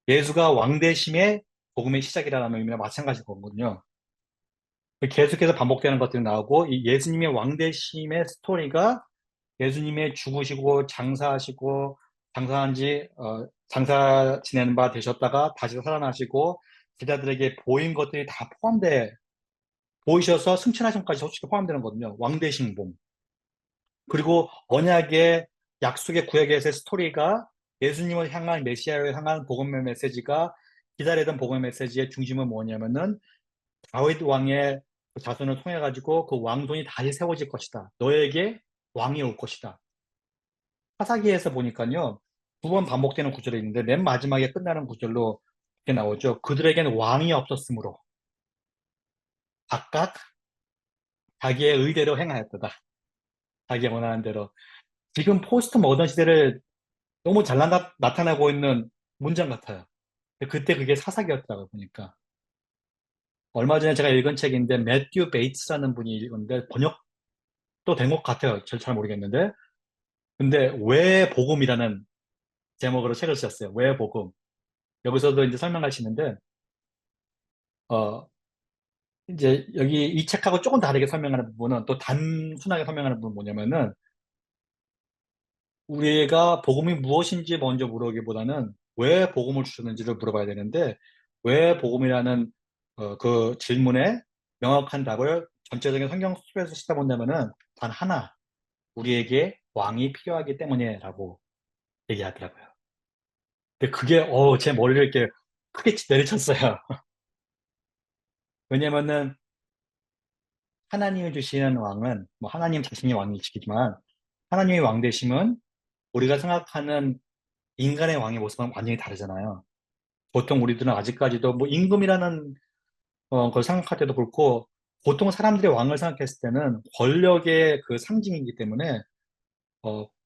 예수가 왕되심의 복음의 시작이라는 의미와 마찬가지 거거든요. 계속해서 반복되는 것들이 나오고 이 예수님의 왕되심의 스토리가 예수님의 죽으시고 장사하시고 장사 지내는 바 되셨다가 다시 살아나시고 제자들에게 보인 것들이 다 포함돼 보이셔서 승천하심까지 솔직히 포함되는 거거든요. 왕되신 분. 그리고 언약의 약속의 구약에서의 스토리가 예수님을 향한 메시아를 향한 복음의 메시지가 기다리던 복음의 메시지의 중심은 뭐냐면은 다윗 왕의 그 자손을 통해 가지고 그 왕손이 다시 세워질 것이다. 너에게 왕이 올 것이다. 사사기에서 보니까요. 2번 반복되는 구절이 있는데 맨 마지막에 끝나는 구절로 이렇게 나오죠. 그들에게는 왕이 없었으므로 각각 자기의 의대로 행하였다. 자기가 원하는 대로. 지금 포스트 모던 시대를 너무 잘 나타나고 있는 문장 같아요. 그때 그게 사사기였다고 보니까. 얼마 전에 제가 읽은 책인데 매튜 베이츠라는 분이 읽었는데 번역도 된 것 같아요. 잘 모르겠는데. 근데 왜 복음이라는 제목으로 책을 쓰셨어요. 왜 복음. 여기서도 이제 설명하시는데 어 이제 여기 이 책하고 조금 다르게 설명하는 부분은 또 단순하게 설명하는 부분은 뭐냐면은 우리가 복음이 무엇인지 먼저 물어보기보다는 왜 복음을 주셨는지를 물어봐야 되는데 왜 복음이라는 그 질문에 명확한 답을 전체적인 성경 속에서 찾다 본다면은 단 하나 우리에게 왕이 필요하기 때문이라고 얘기하더라고요. 근데 그게 제 머리를 이렇게 크게 내리쳤어요. 왜냐면은 하나님이 주시는 왕은 뭐 하나님 자신이 왕이시지만 하나님의 왕 되심은 우리가 생각하는 인간의 왕의 모습은 완전히 다르잖아요. 보통 우리들은 아직까지도 뭐 임금이라는 걸 생각할 때도 그렇고 보통 사람들이 왕을 생각했을 때는 권력의 그 상징이기 때문에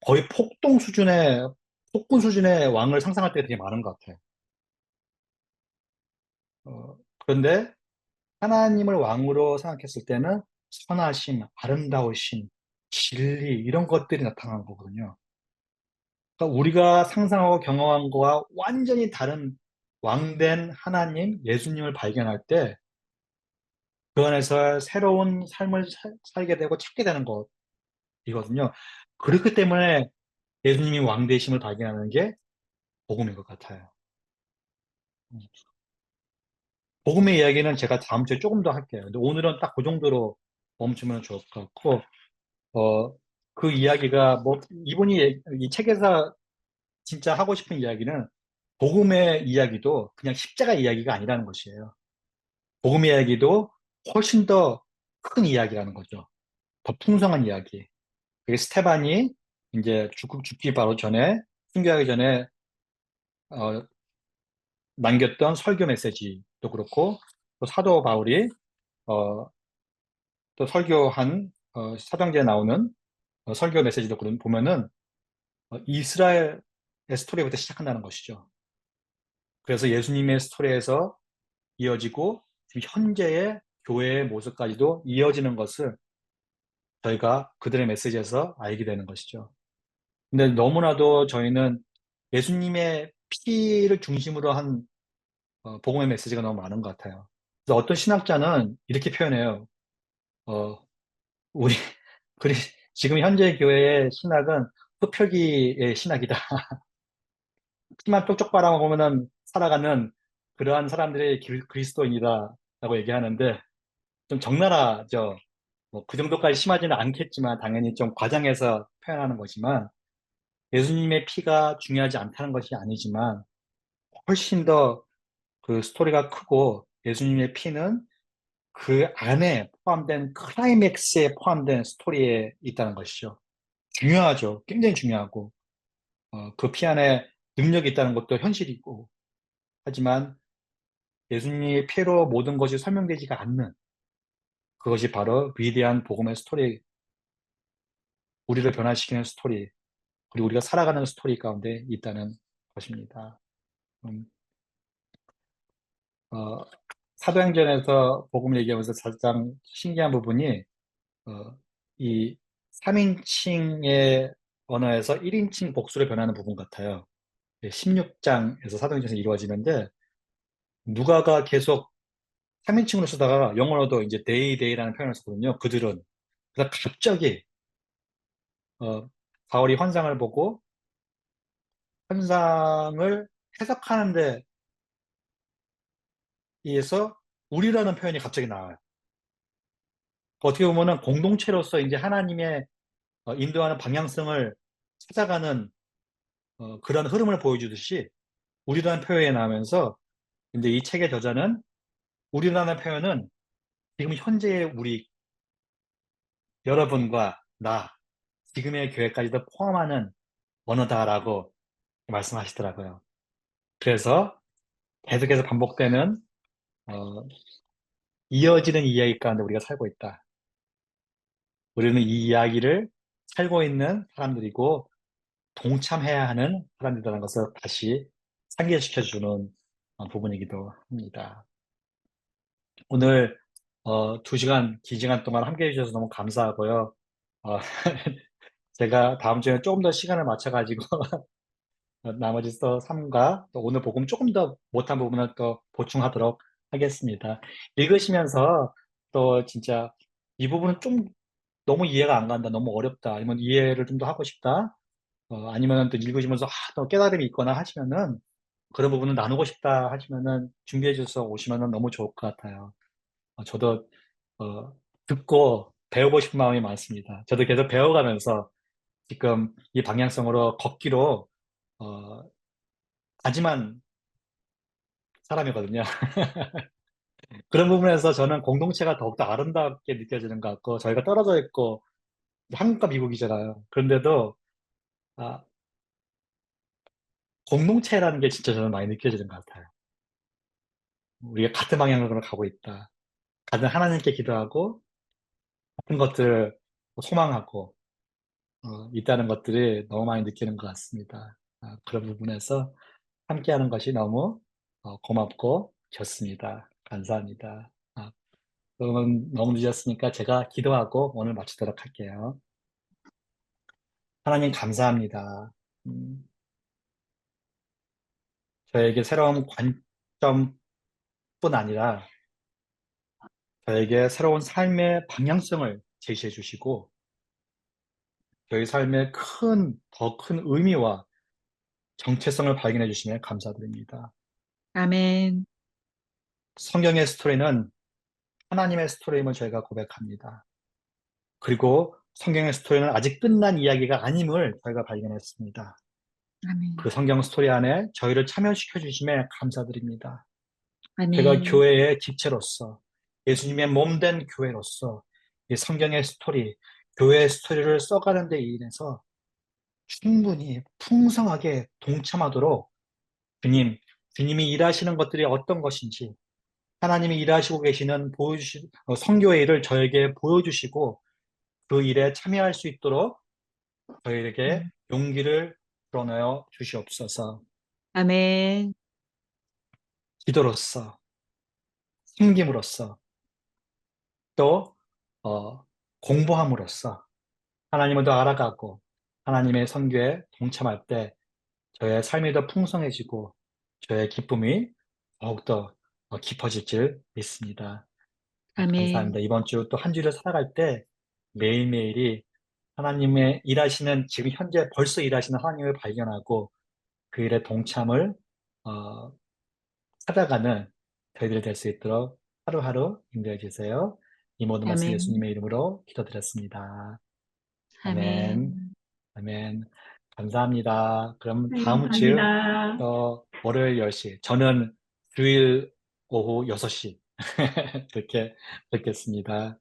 거의 폭군 수준의 왕을 상상할 때가 되게 많은 것 같아요. 그런데 하나님을 왕으로 생각했을 때는 선하심, 아름다우심, 진리 이런 것들이 나타나는 거거든요. 그러니까 우리가 상상하고 경험한 거와 완전히 다른 왕된 하나님, 예수님을 발견할 때 그 안에서 새로운 삶을 살게 되고 찾게 되는 것이거든요. 그렇기 때문에 예수님이 왕 되심을 발견하는 게 복음인 것 같아요. 복음의 이야기는 제가 다음 주에 조금 더 할게요. 근데 오늘은 딱 그 정도로 멈추면 좋을 것 같고, 어, 그 이야기가 뭐 이분이 이 책에서 진짜 하고 싶은 이야기는 복음의 이야기도 그냥 십자가 이야기가 아니라는 것이에요. 복음의 이야기도 훨씬 더 큰 이야기라는 거죠. 더 풍성한 이야기. 그게 스테반이 이제 죽기 바로 전에, 순교하기 전에, 어, 남겼던 설교 메시지도 그렇고, 또 사도 바울이, 어, 또 설교한, 사도행전에 나오는 설교 메시지도 보면은, 이스라엘의 스토리부터 시작한다는 것이죠. 그래서 예수님의 스토리에서 이어지고, 지금 현재의 교회의 모습까지도 이어지는 것을 저희가 그들의 메시지에서 알게 되는 것이죠. 근데 너무나도 저희는 예수님의 피를 중심으로 한 복음의 메시지가 너무 많은 것 같아요. 그래서 어떤 신학자는 이렇게 표현해요. 어, 우리, 그리, 지금 현재 교회의 신학은 흡혈귀의 신학이다. 피만 쪽쪽 빨아먹으면 살아가는 그러한 사람들의 그리스도인이다. 라고 얘기하는데 좀 적나라하죠. 뭐 그 정도까지 심하지는 않겠지만 당연히 좀 과장해서 표현하는 거지만 예수님의 피가 중요하지 않다는 것이 아니지만 훨씬 더 그 스토리가 크고 예수님의 피는 그 안에 포함된 클라이맥스에 포함된 스토리에 있다는 것이죠. 중요하죠. 굉장히 중요하고 그 피 안에 능력이 있다는 것도 현실이고 하지만 예수님의 피로 모든 것이 설명되지가 않는 그것이 바로 위대한 복음의 스토리, 우리를 변화시키는 스토리, 그리고 우리가 살아가는 스토리 가운데 있다는 것입니다. 음, 어, 사도행전에서 복음을 얘기하면서 가장 신기한 부분이 어, 이 3인칭의 언어에서 1인칭 복수로 변하는 부분 같아요. 16장에서 사도행전에서 이루어지는데 누가가 계속 3인칭으로 쓰다가 영어로도 이제 they라는 표현을 쓰거든요. 그들은. 그래서 갑자기 바울이 환상을 보고 환상을 해석하는데 의해서 우리라는 표현이 갑자기 나와요. 어떻게 보면은 공동체로서 이제 하나님의 인도하는 방향성을 찾아가는 그런 흐름을 보여주듯이 우리라는 표현이 나오면서 이제 이 책의 저자는 우리라는 표현은 지금 현재의 우리 여러분과 나 지금의 교회까지도 포함하는 언어다라고 말씀하시더라고요. 그래서 계속해서 반복되는 어, 이어지는 이야기 가운데 우리가 살고 있다. 우리는 이 이야기를 살고 있는 사람들이고 동참해야 하는 사람들이라는 것을 다시 상기시켜주는 부분이기도 합니다. 오늘 2시간, 긴 시간 동안 함께 해주셔서 너무 감사하고요. 어, 제가 다음 주에 조금 더 시간을 맞춰가지고 나머지 또 3과 또 오늘 복음 조금 더 못한 부분을 또 보충하도록 하겠습니다. 읽으시면서 또 진짜 이 부분은 좀 너무 이해가 안 간다, 너무 어렵다, 아니면 이해를 좀 더 하고 싶다, 아니면 또 읽으시면서 더 깨달음이 있거나 하시면은 그런 부분을 나누고 싶다 하시면은 준비해 주셔서 오시면은 너무 좋을 것 같아요. 저도 어, 듣고 배우고 싶은 마음이 많습니다. 저도 계속 배워가면서 지금 이 방향성으로 걷기로 어, 다짐한 사람이거든요. 그런 부분에서 저는 공동체가 더욱더 아름답게 느껴지는 것 같고 저희가 떨어져 있고 한국과 미국이잖아요. 그런데도 아, 공동체라는 게 진짜 저는 많이 느껴지는 것 같아요. 우리가 같은 방향으로 가고 있다. 같은 하나님께 기도하고 같은 것들을 소망하고 있다는 것들이 너무 많이 느끼는 것 같습니다. 그런 부분에서 함께하는 것이 너무 고맙고 좋습니다. 감사합니다. 그러면 너무 늦었으니까 제가 기도하고 오늘 마치도록 할게요. 하나님 감사합니다. 음, 저에게 새로운 관점뿐 아니라 저에게 새로운 삶의 방향성을 제시해 주시고 저희 삶에 더 큰 의미와 정체성을 발견해 주시면 감사드립니다. 아멘. 성경의 스토리는 하나님의 스토리임을 저희가 고백합니다. 그리고 성경의 스토리는 아직 끝난 이야기가 아님을 저희가 발견했습니다. 아멘. 그 성경 스토리 안에 저희를 참여시켜 주심에 감사드립니다. 제가 아멘. 교회의 지체로서 예수님의 몸된 교회로서 이 성경의 스토리, 교회의 스토리를 써가는 데 인해서 충분히 풍성하게 동참하도록 주님이 일하시는 것들이 어떤 것인지 하나님이 일하시고 계시는 성교의 일을 저에게 보여주시고 그 일에 참여할 수 있도록 저희에게 용기를 불어넣어 주시옵소서. 아멘. 기도로서, 섬김으로써 또 공부함으로써 하나님을 더 알아가고 하나님의 선교에 동참할 때 저의 삶이 더 풍성해지고 저의 기쁨이 더욱더 깊어질 줄 믿습니다. 감사합니다. 아멘. 이번 주 또 한 주를 살아갈 때 매일매일이 하나님의 일하시는, 지금 현재 벌써 일하시는 하나님을 발견하고 그 일에 동참을 어, 찾아가는 저희들이 될 수 있도록 하루하루 인도해 주세요. 이 모든 말씀 아멘. 예수님의 이름으로 기도드렸습니다. 아멘. 아멘. 아멘. 감사합니다. 그럼 네, 다음 주 감사합니다. 월요일 10시, 저는 주일 오후 6시 그렇게 뵙겠습니다.